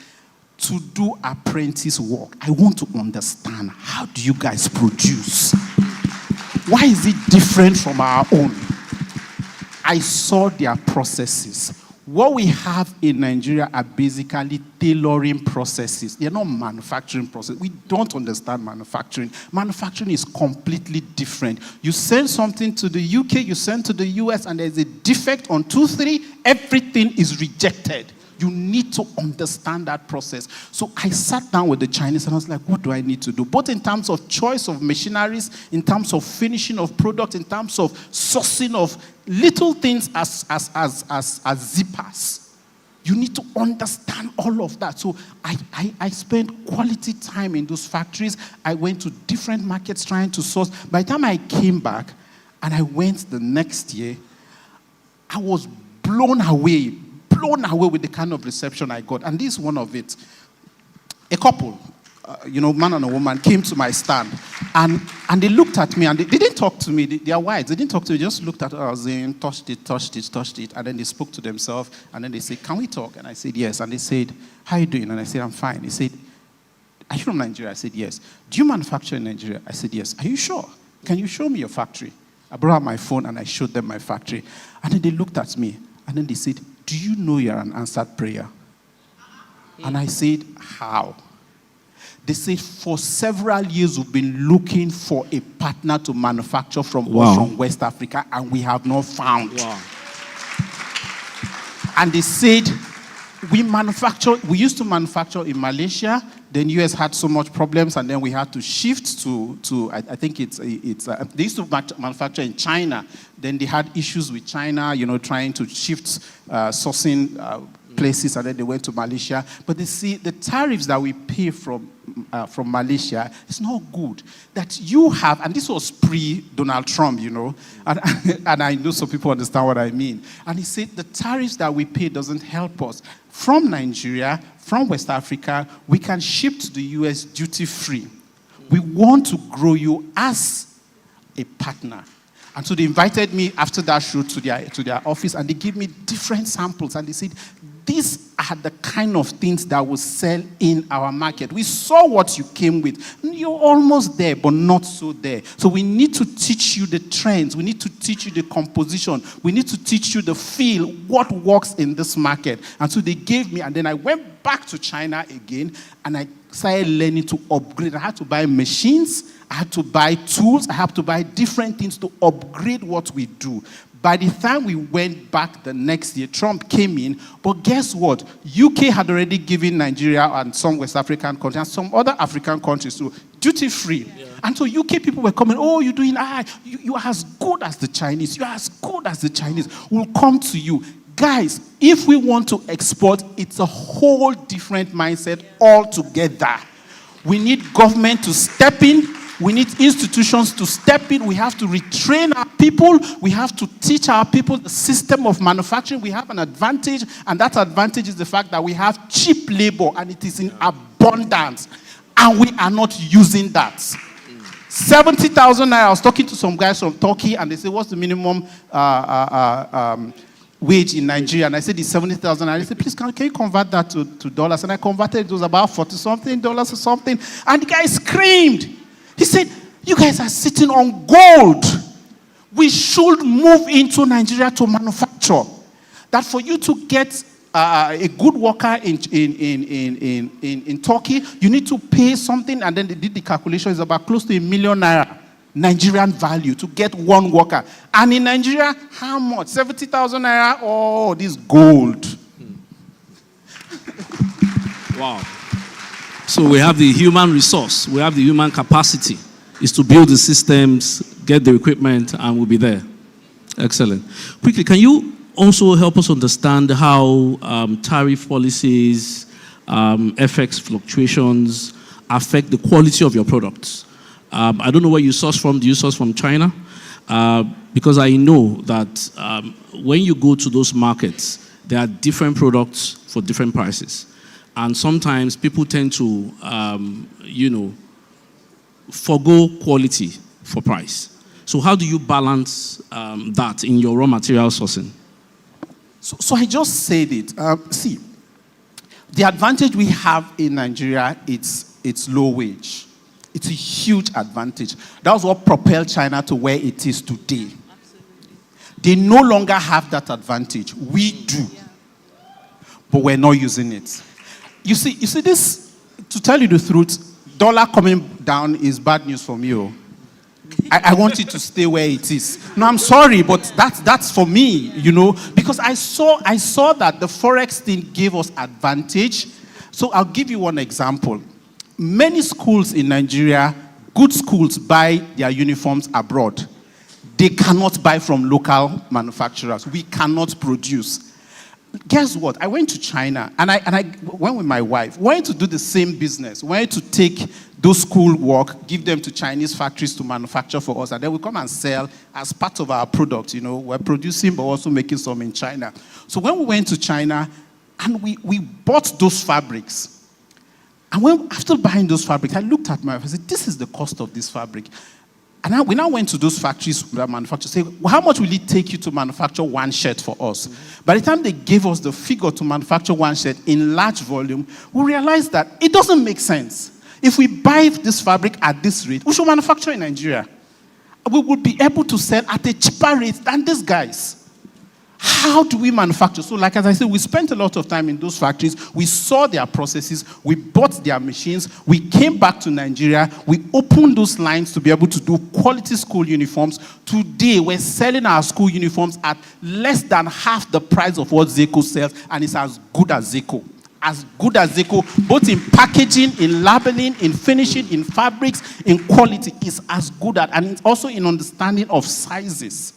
to do apprentice work. I want to understand, how do you guys produce? Why is it different from our own? I saw their processes. What we have in Nigeria are basically tailoring processes. They're not manufacturing processes. We don't understand manufacturing. Manufacturing is completely different. You send something to the UK, you send to the US, and there's a defect on 2, 3, everything is rejected. You need to understand that process. So I sat down with the Chinese and I was like, what do I need to do? Both in terms of choice of machineries, in terms of finishing of products, in terms of sourcing of little things as zippers. You need to understand all of that. So I spent quality time in those factories. I went to different markets trying to source. By the time I came back and I went the next year, I was blown away with the kind of reception I got. And this is one of it. A couple, man and a woman, came to my stand. And they looked at me, and they didn't talk to me. They are white. They didn't talk to me. They just looked at what I was saying, touched it. And then they spoke to themselves. And then they said, can we talk? And I said, yes. And they said, how are you doing? And I said, I'm fine. They said, are you from Nigeria? I said, yes. Do you manufacture in Nigeria? I said, yes. Are you sure? Can you show me your factory? I brought out my phone, and I showed them my factory. And then they looked at me. And then they said, do you know you're an answered prayer? And I said, how? They said, for several years we've been looking for a partner to manufacture from us from West Africa, and we have not found. Wow. And they said, we used to manufacture in Malaysia, then US had so much problems, and then we had to shift to I think they used to manufacture in China, then they had issues with China, trying to shift sourcing places, and then they went to Malaysia. But they see the tariffs that we pay from Malaysia is not good. That you have, and this was pre-Donald Trump, you know, and I know some people understand what I mean. And he said the tariffs that we pay doesn't help us. From Nigeria, from West Africa, we can ship to the US duty-free. We want to grow you as a partner. And so they invited me after that show to their office, and they gave me different samples, and they said, these are the kind of things that will sell in our market. We saw what you came with. You're almost there, but not so there. So we need to teach you the trends. We need to teach you the composition. We need to teach you the feel, what works in this market. And so they gave me, and then I went back to China again, and I started learning to upgrade. I had to buy machines. I had to buy tools. I had to buy different things to upgrade what we do. By the time we went back the next year, Trump came in, but guess what? UK had already given Nigeria and some West African countries and some other African countries so duty-free. Yeah. And so UK people were coming, oh, you're doing, you are as good as the Chinese. You are as good as the Chinese. We'll come to you. Guys, if we want to export, it's a whole different mindset altogether. We need government to step in. We need institutions to step in. We have to retrain our people. We have to teach our people the system of manufacturing. We have an advantage, and that advantage is the fact that we have cheap labor, and it is in abundance, and we are not using that. 70,000 naira. I was talking to some guys from Turkey, and they said, what's the minimum wage in Nigeria? And I said, it's 70,000 naira. They said, please, can you convert that to dollars? And I converted, it was about $40-something or something. And the guy screamed. He said, you guys are sitting on gold. We should move into Nigeria to manufacture. That for you to get a good worker in Turkey, you need to pay something, and then they did the calculation, it's about close to 1 million naira Nigerian value to get one worker. And in Nigeria, how much? 70,000 naira? Oh, this gold. Wow. So we have the human resource, we have the human capacity, is to build the systems, get the equipment, and we'll be there. Excellent. Quickly, can you also help us understand how tariff policies, FX fluctuations affect the quality of your products? I don't know where you source from. Do you source from China? Because I know that when you go to those markets, there are different products for different prices. And sometimes people tend to, forgo quality for price. So how do you balance that in your raw material sourcing? So I just said it. See, the advantage we have in Nigeria, it's low wage. It's a huge advantage. That was what propelled China to where it is today. They no longer have that advantage. We do. But we're not using it. You see this, to tell you the truth, dollar coming down is bad news for me. I want it to stay where it is. No, I'm sorry, but that's for me, because I saw that the Forex thing gave us advantage. So I'll give you one example. Many schools in Nigeria, good schools, buy their uniforms abroad. They cannot buy from local manufacturers. We cannot produce. Guess what? I went to China, and I went with my wife. We wanted to do the same business. We wanted to take those school work, give them to Chinese factories to manufacture for us, and then we come and sell as part of our product. We're producing, but also making some in China. So when we went to China, and we bought those fabrics, and after buying those fabrics, I looked at my wife and said, this is the cost of this fabric. And we now went to those factories that manufacture, say, well, how much will it take you to manufacture one shirt for us? Mm-hmm. By the time they gave us the figure to manufacture one shirt in large volume, we realized that it doesn't make sense. If we buy this fabric at this rate, we should manufacture in Nigeria. We would be able to sell at a cheaper rate than these guys. How do we manufacture? So like as I said, we spent a lot of time in those factories. We saw their processes. We bought their machines. We came back to Nigeria. We opened those lines to be able to do quality school uniforms. Today, we're selling our school uniforms at less than half the price of what Zeco sells, and it's as good as Zeco. As good as Zeco, both in packaging, in labeling, in finishing, in fabrics, in quality, is as good at, and it's also in understanding of sizes.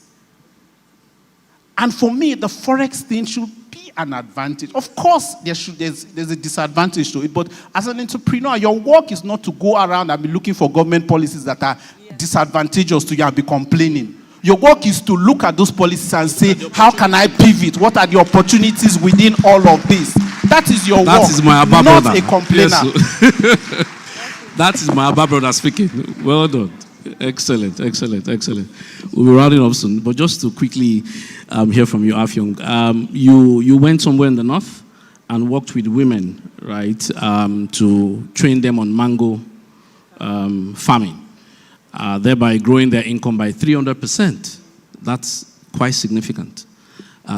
And for me, the Forex thing should be an advantage. Of course, there's a disadvantage to it, but as an entrepreneur, your work is not to go around and be looking for government policies that are disadvantageous to you and be complaining. Your work is to look at those policies and say, how can I pivot? What are the opportunities within all of this? That is your work. That is my Abba not brother. a complainer. Yes. That is my Abba brother speaking. Well done. Excellent, excellent, excellent. We'll be rounding up soon, but just to quickly hear from you, Afyong. You went somewhere in the north and worked with women, right, to train them on mango farming, thereby growing their income by 300%. That's quite significant.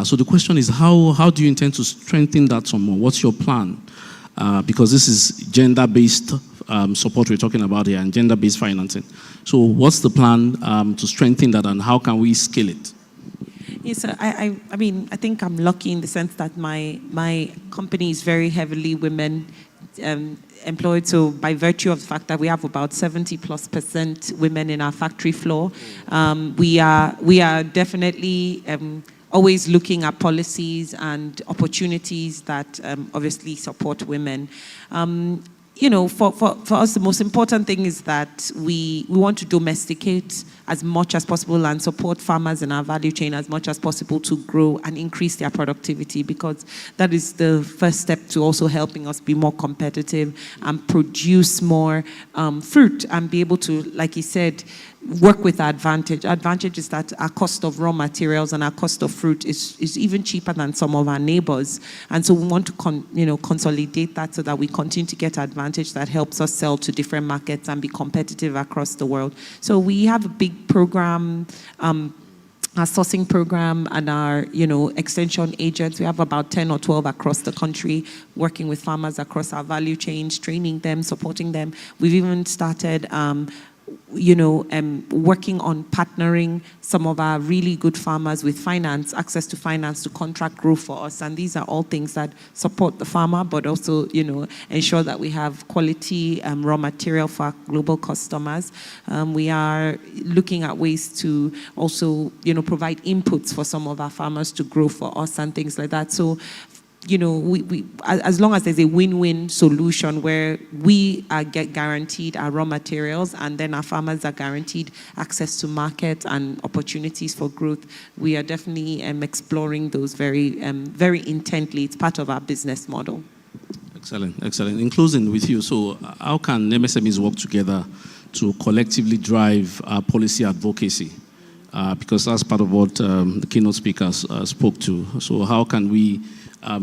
So the question is, how do you intend to strengthen that some more? What's your plan? Because this is gender-based support we're talking about here and gender-based financing. So what's the plan to strengthen that, and how can we scale it? Yes, I mean, I think I'm lucky in the sense that my company is very heavily women employed. So by virtue of the fact that we have about 70+% women in our factory floor, we are definitely always looking at policies and opportunities that obviously support women. You know, for us, the most important thing is that we want to domesticate as much as possible and support farmers in our value chain as much as possible to grow and increase their productivity, because that is the first step to also helping us be more competitive and produce more fruit and be able to, like you said, work with our advantage. Our advantage is that our cost of raw materials and our cost of fruit is even cheaper than some of our neighbors. And so we want to consolidate that so that we continue to get advantage that helps us sell to different markets and be competitive across the world. So we have a big program, our sourcing program and our, extension agents. We have about 10 or 12 across the country working with farmers across our value chains, training them, supporting them. We've even started working on partnering some of our really good farmers with finance, access to finance to contract grow for us. And these are all things that support the farmer, but also, ensure that we have quality raw material for our global customers. We are looking at ways to also, provide inputs for some of our farmers to grow for us and things like that. So, we as long as there's a win-win solution where we get guaranteed our raw materials and then our farmers are guaranteed access to market and opportunities for growth, we are definitely exploring those very intently. It's part of our business model. Excellent, excellent. In closing with you, so how can MSMEs work together to collectively drive policy advocacy? Because that's part of what the keynote speakers spoke to. So how can we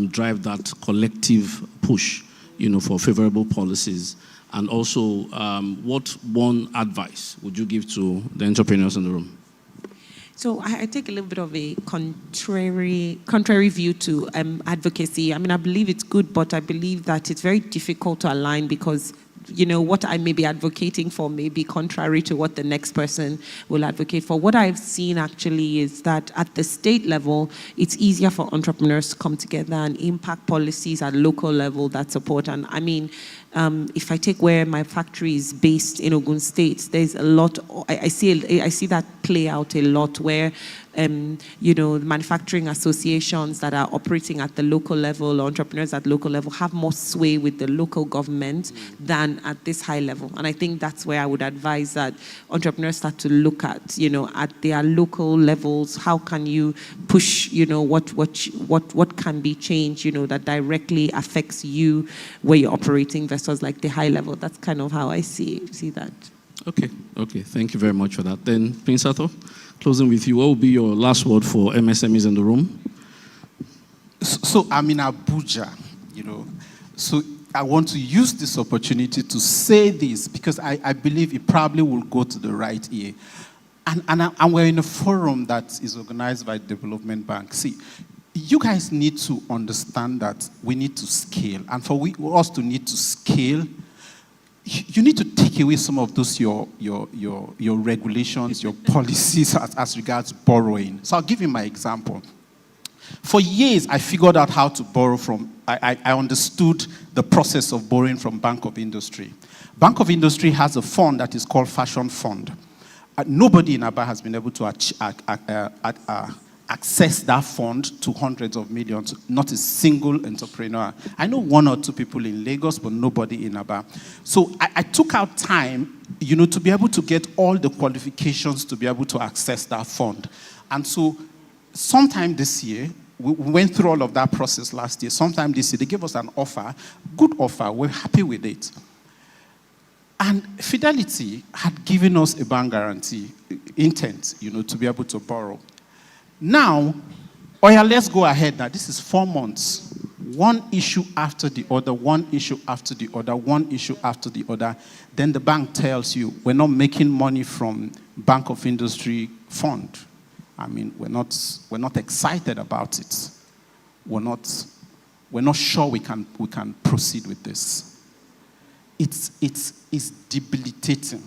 drive that collective push, for favorable policies? And also, what one advice would you give to the entrepreneurs in the room? So I take a little bit of a contrary view to advocacy. I mean, I believe it's good, but I believe that it's very difficult to align because what I may be advocating for may be contrary to what the next person will advocate for. What I've seen actually is that at the state level, it's easier for entrepreneurs to come together and impact policies at local level that support. And I mean, if I take where my factory is based in Ogun State, there's a lot, I see that play out a lot where, the manufacturing associations that are operating at the local level, or entrepreneurs at local level, have more sway with the local government than at this high level. And I think that's where I would advise that entrepreneurs start to look at, at their local levels, how can you push, what can be changed, that directly affects you where you're operating versus like the high level. That's kind of how I see that. Okay. Thank you very much for that. Then, Prince Arthur, closing with you, what will be your last word for MSMEs in the room? So I'm in Abuja, so I want to use this opportunity to say this because I believe it probably will go to the right ear. And we're in a forum that is organized by Development Bank. See, you guys need to understand that we need to scale. And for us to need to scale, you need to take away some of those your regulations, your policies as regards borrowing. So I'll give you my example. For years, I figured out how to borrow from, I understood the process of borrowing from Bank of Industry. Bank of Industry has a fund that is called Fashion Fund. Nobody in Aba has been able to access that fund to hundreds of millions, not a single entrepreneur. I know one or two people in Lagos, but nobody in Aba. So I took out time, to be able to get all the qualifications to be able to access that fund. And so sometime this year, we went through all of that process last year. Sometime this year, they gave us an offer, good offer. We're happy with it. And Fidelity had given us a bank guarantee, intent, to be able to borrow. Now, let's go ahead now. This is 4 months. One issue after the other, one issue after the other, one issue after the other. Then the bank tells you, we're not making money from Bank of Industry fund. I mean, we're not excited about it. We're not sure we can proceed with this. It's debilitating.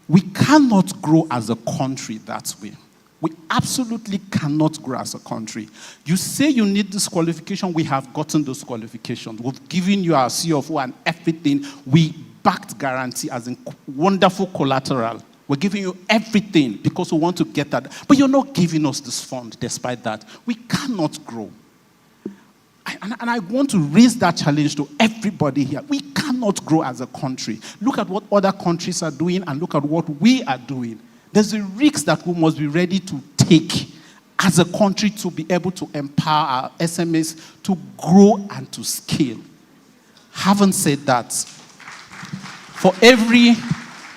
We cannot grow as a country that way. We absolutely cannot grow as a country. You say you need this qualification, we have gotten those qualifications. We've given you our CFO and everything. We backed guarantee as in wonderful collateral. We're giving you everything because we want to get that. But you're not giving us this fund despite that. We cannot grow. And I want to raise that challenge to everybody here. We cannot grow as a country. Look at what other countries are doing and look at what we are doing. There's a risk that we must be ready to take as a country to be able to empower our SMEs to grow and to scale. Having said that, for every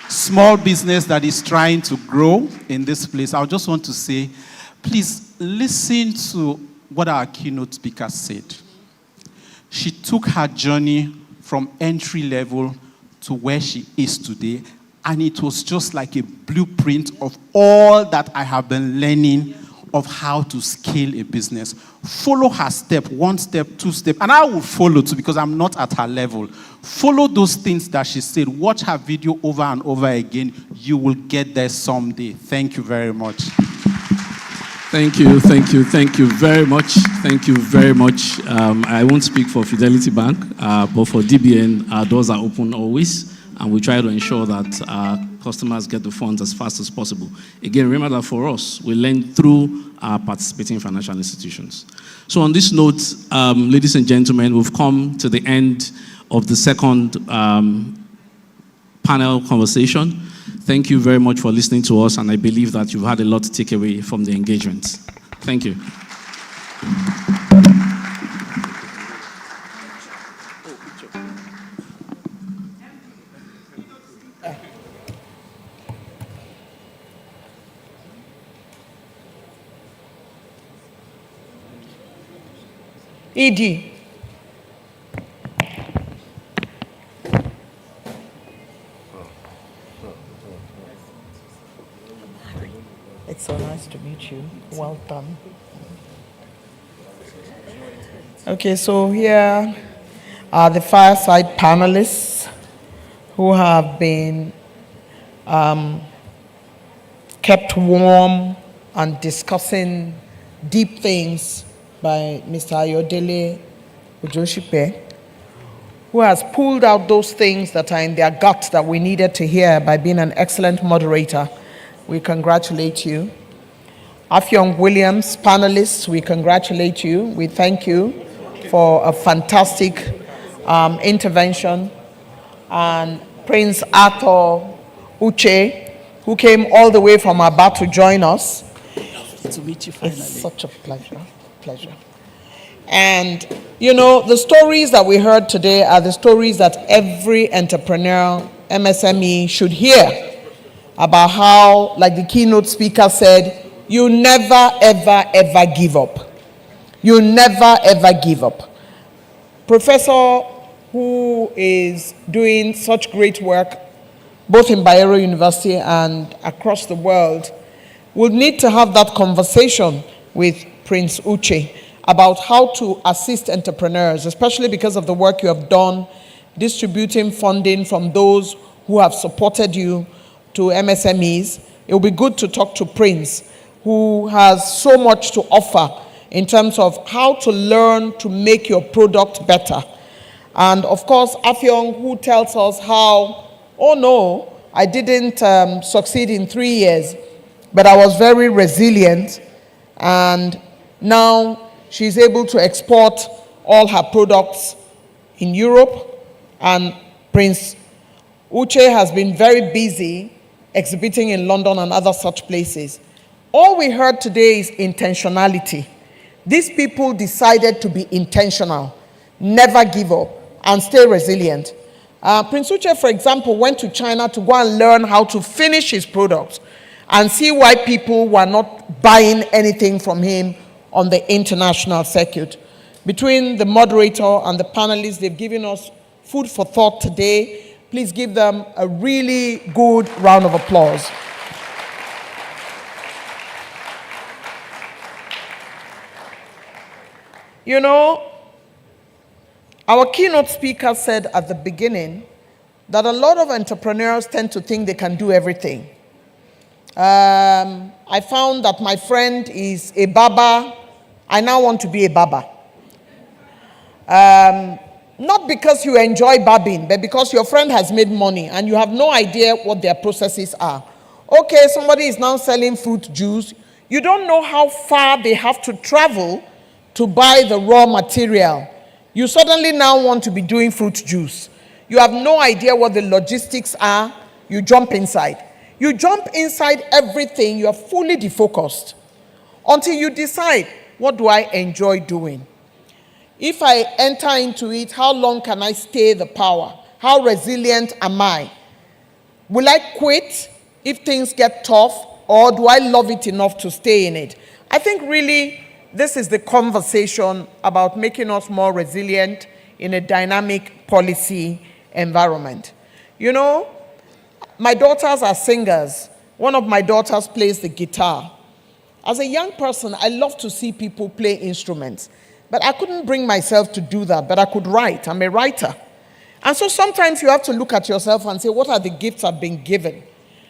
small business that is trying to grow in this place, I just want to say, please listen to what our keynote speaker said. She took her journey from entry level to where she is today, and it was just like a blueprint of all that I have been learning of how to scale a business. Follow her step, 1 step, 2 step, and I will follow too because I'm not at her level. Follow those things that she said. Watch her video over and over again. You will get there someday. Thank you very much. Thank you very much. Thank you very much. I won't speak for Fidelity Bank, but for DBN, our doors are open always, and we try to ensure that our customers get the funds as fast as possible. Again, remember that for us, we learn through our participating financial institutions. So on this note, ladies and gentlemen, we've come to the end of the second panel conversation. Thank you very much for listening to us, and I believe that you've had a lot to take away from the engagement. Thank you. ED. It's so nice to meet you. Well done. Okay, so here are the fireside panelists who have been kept warm and discussing deep things by Mr. Ayodele Ojoshipe, who has pulled out those things that are in their gut that we needed to hear by being an excellent moderator. We congratulate you. Afyong Williams, panelists, we congratulate you. We thank you for a fantastic intervention. And Prince Arthur Uche, who came all the way from Aba to join us. To meet you finally. It's such a pleasure. And, you know, the stories that we heard today are the stories that every entrepreneur, MSME should hear about how, like the keynote speaker said, you never, ever, ever give up. You never, ever give up. Professor, who is doing such great work, both in Bayero University and across the world, will need to have that conversation with Prince Uche about how to assist entrepreneurs, especially because of the work you have done, distributing funding from those who have supported you to MSMEs. It will be good to talk to Prince, who has so much to offer in terms of how to learn to make your product better. And of course, Afyong, who tells us how, oh no, I didn't succeed in 3 years, but I was very resilient. And now she's able to export all her products in Europe. And Prince Uche has been very busy exhibiting in London and other such places. All we heard today is intentionality. These people decided to be intentional, never give up, and stay resilient. Prince Uche, for example, went to China to go and learn how to finish his products and see why people were not buying anything from him on the international circuit. Between the moderator and the panelists, they've given us food for thought today. Please give them a really good round of applause. You know, our keynote speaker said at the beginning that a lot of entrepreneurs tend to think they can do everything. I found that my friend is a barber. I now want to be a barber. Not because you enjoy barbing, but because your friend has made money and you have no idea what their processes are. Okay, somebody is now selling fruit juice. You don't know how far they have to travel to buy the raw material. You suddenly now want to be doing fruit juice. You have no idea what the logistics are. You jump inside. You jump inside everything. You are fully defocused until you decide, what do I enjoy doing? If I enter into it, how long can I stay the power? How resilient am I? Will I quit if things get tough, or do I love it enough to stay in it? I think really this is the conversation about making us more resilient in a dynamic policy environment. You know, my daughters are singers. One of my daughters plays the guitar. As a young person, I love to see people play instruments. But I couldn't bring myself to do that, but I could write. I'm a writer. And so sometimes you have to look at yourself and say, what are the gifts I've been given?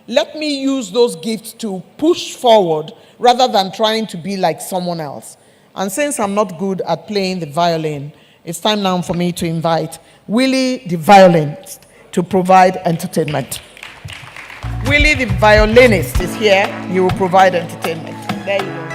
Let me use those gifts to push forward rather than trying to be like someone else. And since I'm not good at playing the violin, it's time now for me to invite Willie the violinist to provide entertainment. Willie the violinist is here. He will provide entertainment. There you go.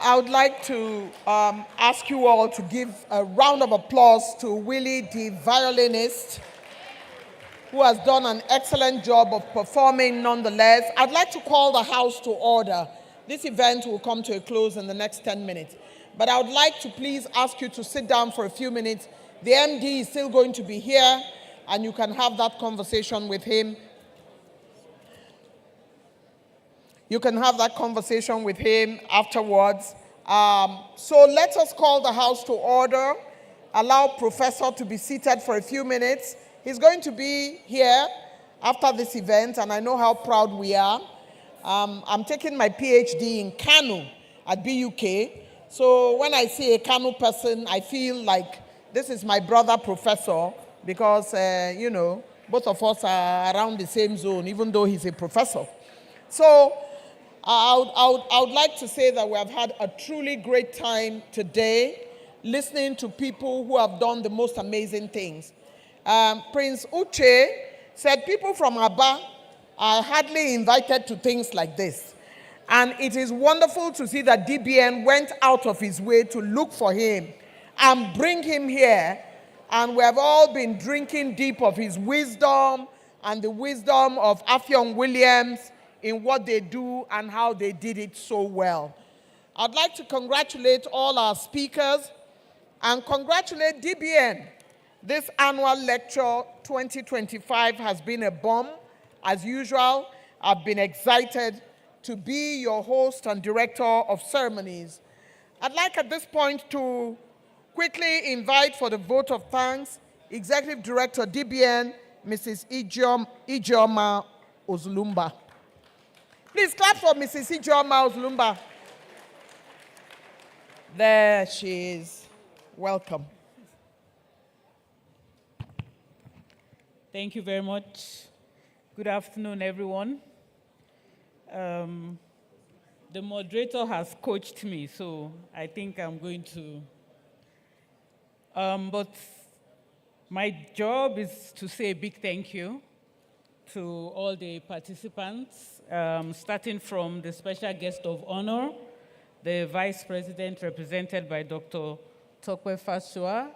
I would like to ask you all to give a round of applause to Willie, the violinist, who has done an excellent job of performing nonetheless. I'd like to call the house to order. This event will come to a close in the next 10 minutes. But I would like to please ask you to sit down for a few minutes. The MD is still going to be here, and you can have that conversation with him. You can have that conversation with him afterwards. So let us call the house to order. Allow Professor to be seated for a few minutes. He's going to be here after this event, and I know how proud we are. I'm taking my PhD in Kano at BUK. So when I see a Kano person, I feel like this is my brother professor because, you know, both of us are around the same zone, even though he's a professor. So I would like to say that we have had a truly great time today listening to people who have done the most amazing things. Prince Uche said people from Aba are hardly invited to things like this. And it is wonderful to see that DBN went out of his way to look for him and bring him here. And we have all been drinking deep of his wisdom and the wisdom of Affion Williams in what they do and how they did it so well. I'd like to congratulate all our speakers and congratulate DBN. This annual lecture 2025 has been a bomb. As usual, I've been excited to be your host and director of ceremonies. I'd like at this point to quickly invite for the vote of thanks Executive Director DBN, Mrs. Ijeoma Ozulumba. Please clap for Mrs. Ijeoma Ozulumba. There she is. Welcome. Thank you very much. Good afternoon, everyone. The moderator has coached me, so I think I'm going to. But my job is to say a big thank you to all the participants, starting from the special guest of honor, the Vice President represented by Dr. Tokwe Fasua.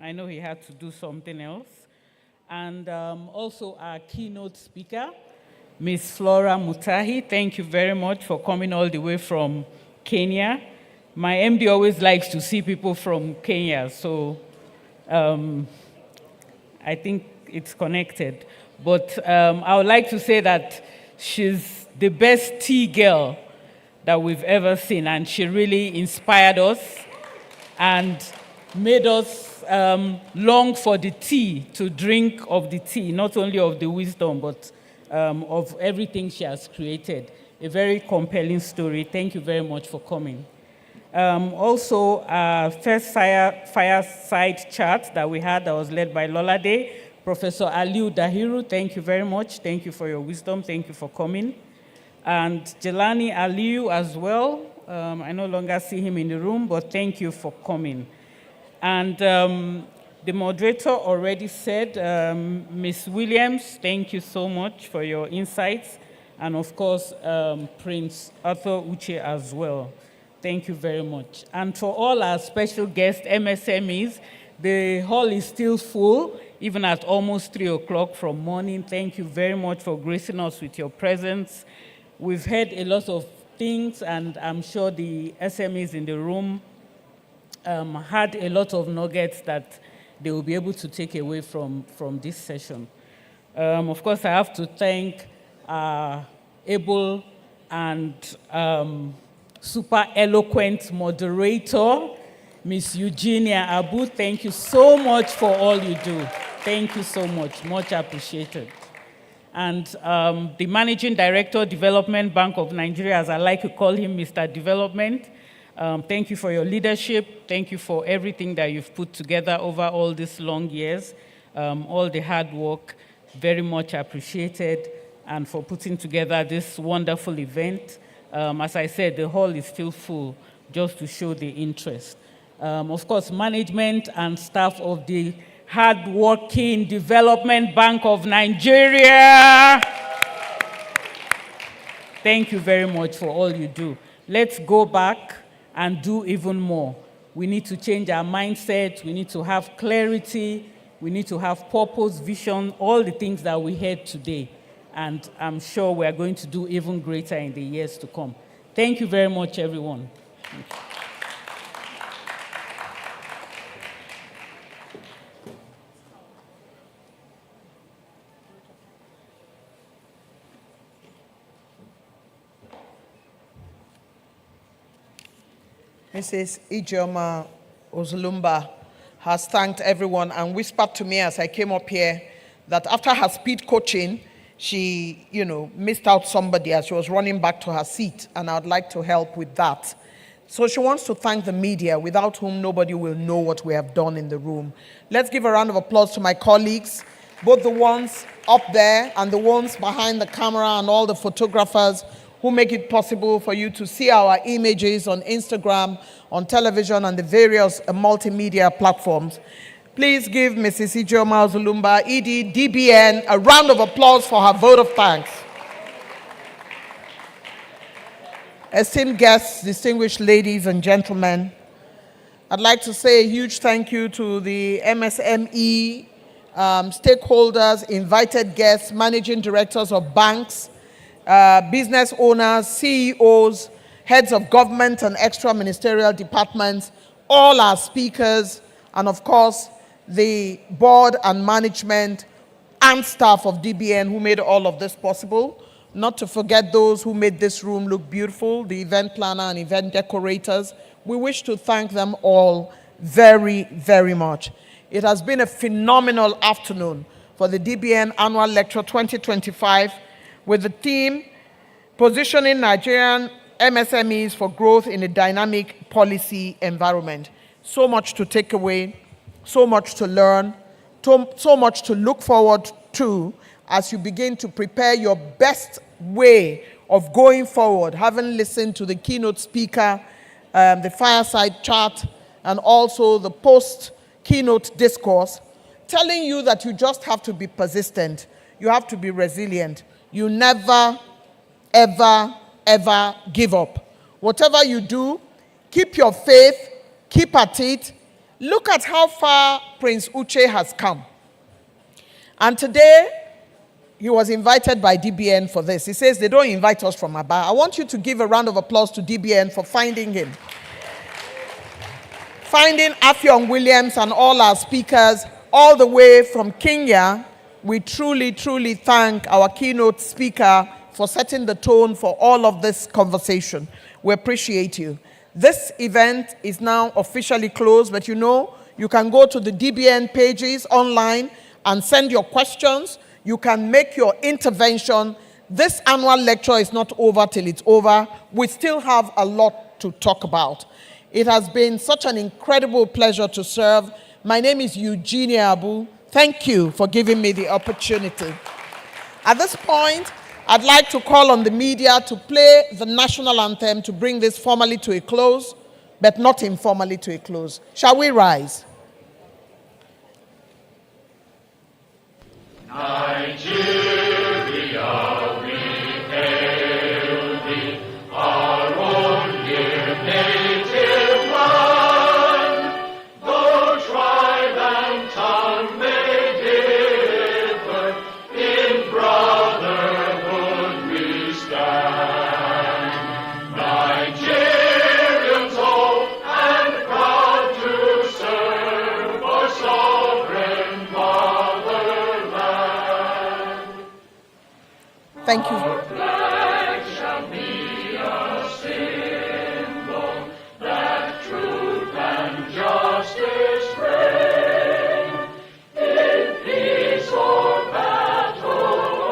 I know he had to do something else. And also our keynote speaker, Ms. Flora Mutahi. Thank you very much for coming all the way from Kenya. My MD always likes to see people from Kenya, so I think it's connected. But I would like to say that she's the best tea girl that we've ever seen, and she really inspired us and made us long for the tea, to drink of the tea, not only of the wisdom, but of everything she has created. A very compelling story. Thank you very much for coming. Also, our first fireside chat that we had that was led by Lolade, Professor Aliu Dahiru, thank you very much. Thank you for your wisdom. Thank you for coming. And Jelani Aliu as well. I no longer see him in the room, but thank you for coming. And the moderator already said, Ms. Williams, thank you so much for your insights. And of course, Prince Arthur Uche as well. Thank you very much. And for all our special guests, MSMEs, the hall is still full, even at almost 3 o'clock from morning. Thank you very much for gracing us with your presence. We've heard a lot of things, and I'm sure the SMEs in the room had a lot of nuggets that they will be able to take away from this session. Of course, I have to thank our able and super eloquent moderator, Miss Eugenia Abu. Thank you so much for all you do. Thank you so much, much appreciated. And the Managing Director, Development Bank of Nigeria, as I like to call him, Mr. Development. Thank you for your leadership. Thank you for everything that you've put together over all these long years, all the hard work, very much appreciated, and for putting together this wonderful event. As I said, the hall is still full, just to show the interest. Of course, management and staff of the hard-working Development Bank of Nigeria. Thank you very much for all you do. Let's go back and do even more. We need to change our mindset. We need to have clarity. We need to have purpose, vision, all the things that we heard today. And I'm sure we are going to do even greater in the years to come. Thank you very much, everyone. Thank you. Mrs. Ijeoma Ozulumba has thanked everyone and whispered to me as I came up here that after her speed coaching, she, missed out somebody as she was running back to her seat, and I'd like to help with that. So she wants to thank the media, without whom nobody will know what we have done in the room. Let's give a round of applause to my colleagues, both the ones up there and the ones behind the camera and all the photographers who make it possible for you to see our images on Instagram, on television, and the various multimedia platforms. Please give Mrs. Ijeoma Ozulumba, ED, DBN, a round of applause for her vote of thanks. Esteemed guests, distinguished ladies and gentlemen, I'd like to say a huge thank you to the MSME stakeholders, invited guests, managing directors of banks, business owners, CEOs, heads of government and extra ministerial departments, all our speakers, and of course, the board and management and staff of DBN who made all of this possible. Not to forget those who made this room look beautiful, the event planner and event decorators. We wish to thank them all very, very much. It has been a phenomenal afternoon for the Dbn Annual Lecture 2025 with the theme, Positioning Nigerian MSMEs for Growth in a Dynamic Policy Environment. So much to take away, so much to learn, so much to look forward to as you begin to prepare your best way of going forward, having listened to the keynote speaker, the fireside chat, and also the post-keynote discourse, telling you that you just have to be persistent. You have to be resilient. You never, ever, ever give up. Whatever you do, keep your faith, keep at it. Look at how far Prince Uche has come. And today, he was invited by DBN for this. He says they don't invite us from Aba. I want you to give a round of applause to DBN for finding him. Finding Afyon Williams and all our speakers all the way from Kenya. We truly, truly thank our keynote speaker for setting the tone for all of this conversation. We appreciate you. This event is now officially closed, but you can go to the DBN pages online and send your questions. You can make your intervention. This annual lecture is not over till it's over. We still have a lot to talk about. It has been such an incredible pleasure to serve. My name is Eugenia Abu. Thank you for giving me the opportunity. At this point, I'd like to call on the media to play the national anthem to bring this formally to a close, but not informally to a close. Shall we rise? Nigeria, we hail thee, our own dear native land. Though tribe and tongue may differ, in brotherhood we stand. Nigerians old and proud to serve our sovereign motherland. Thank you. Our flag shall be a symbol that truth and justice reign. In peace or battle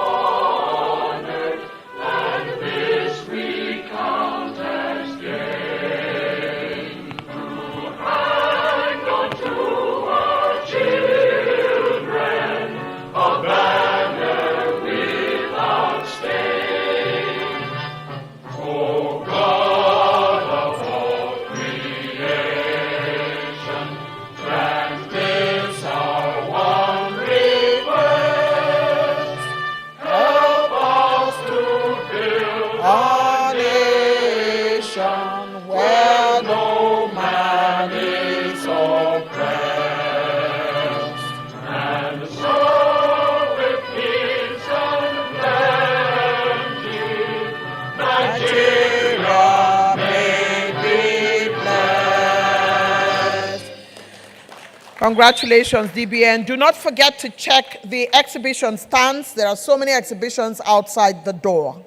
honored, and this we count as gain. To hang on to our children a banner without stain. Congratulations, DBN. Do not forget to check the exhibition stands. There are so many exhibitions outside the door.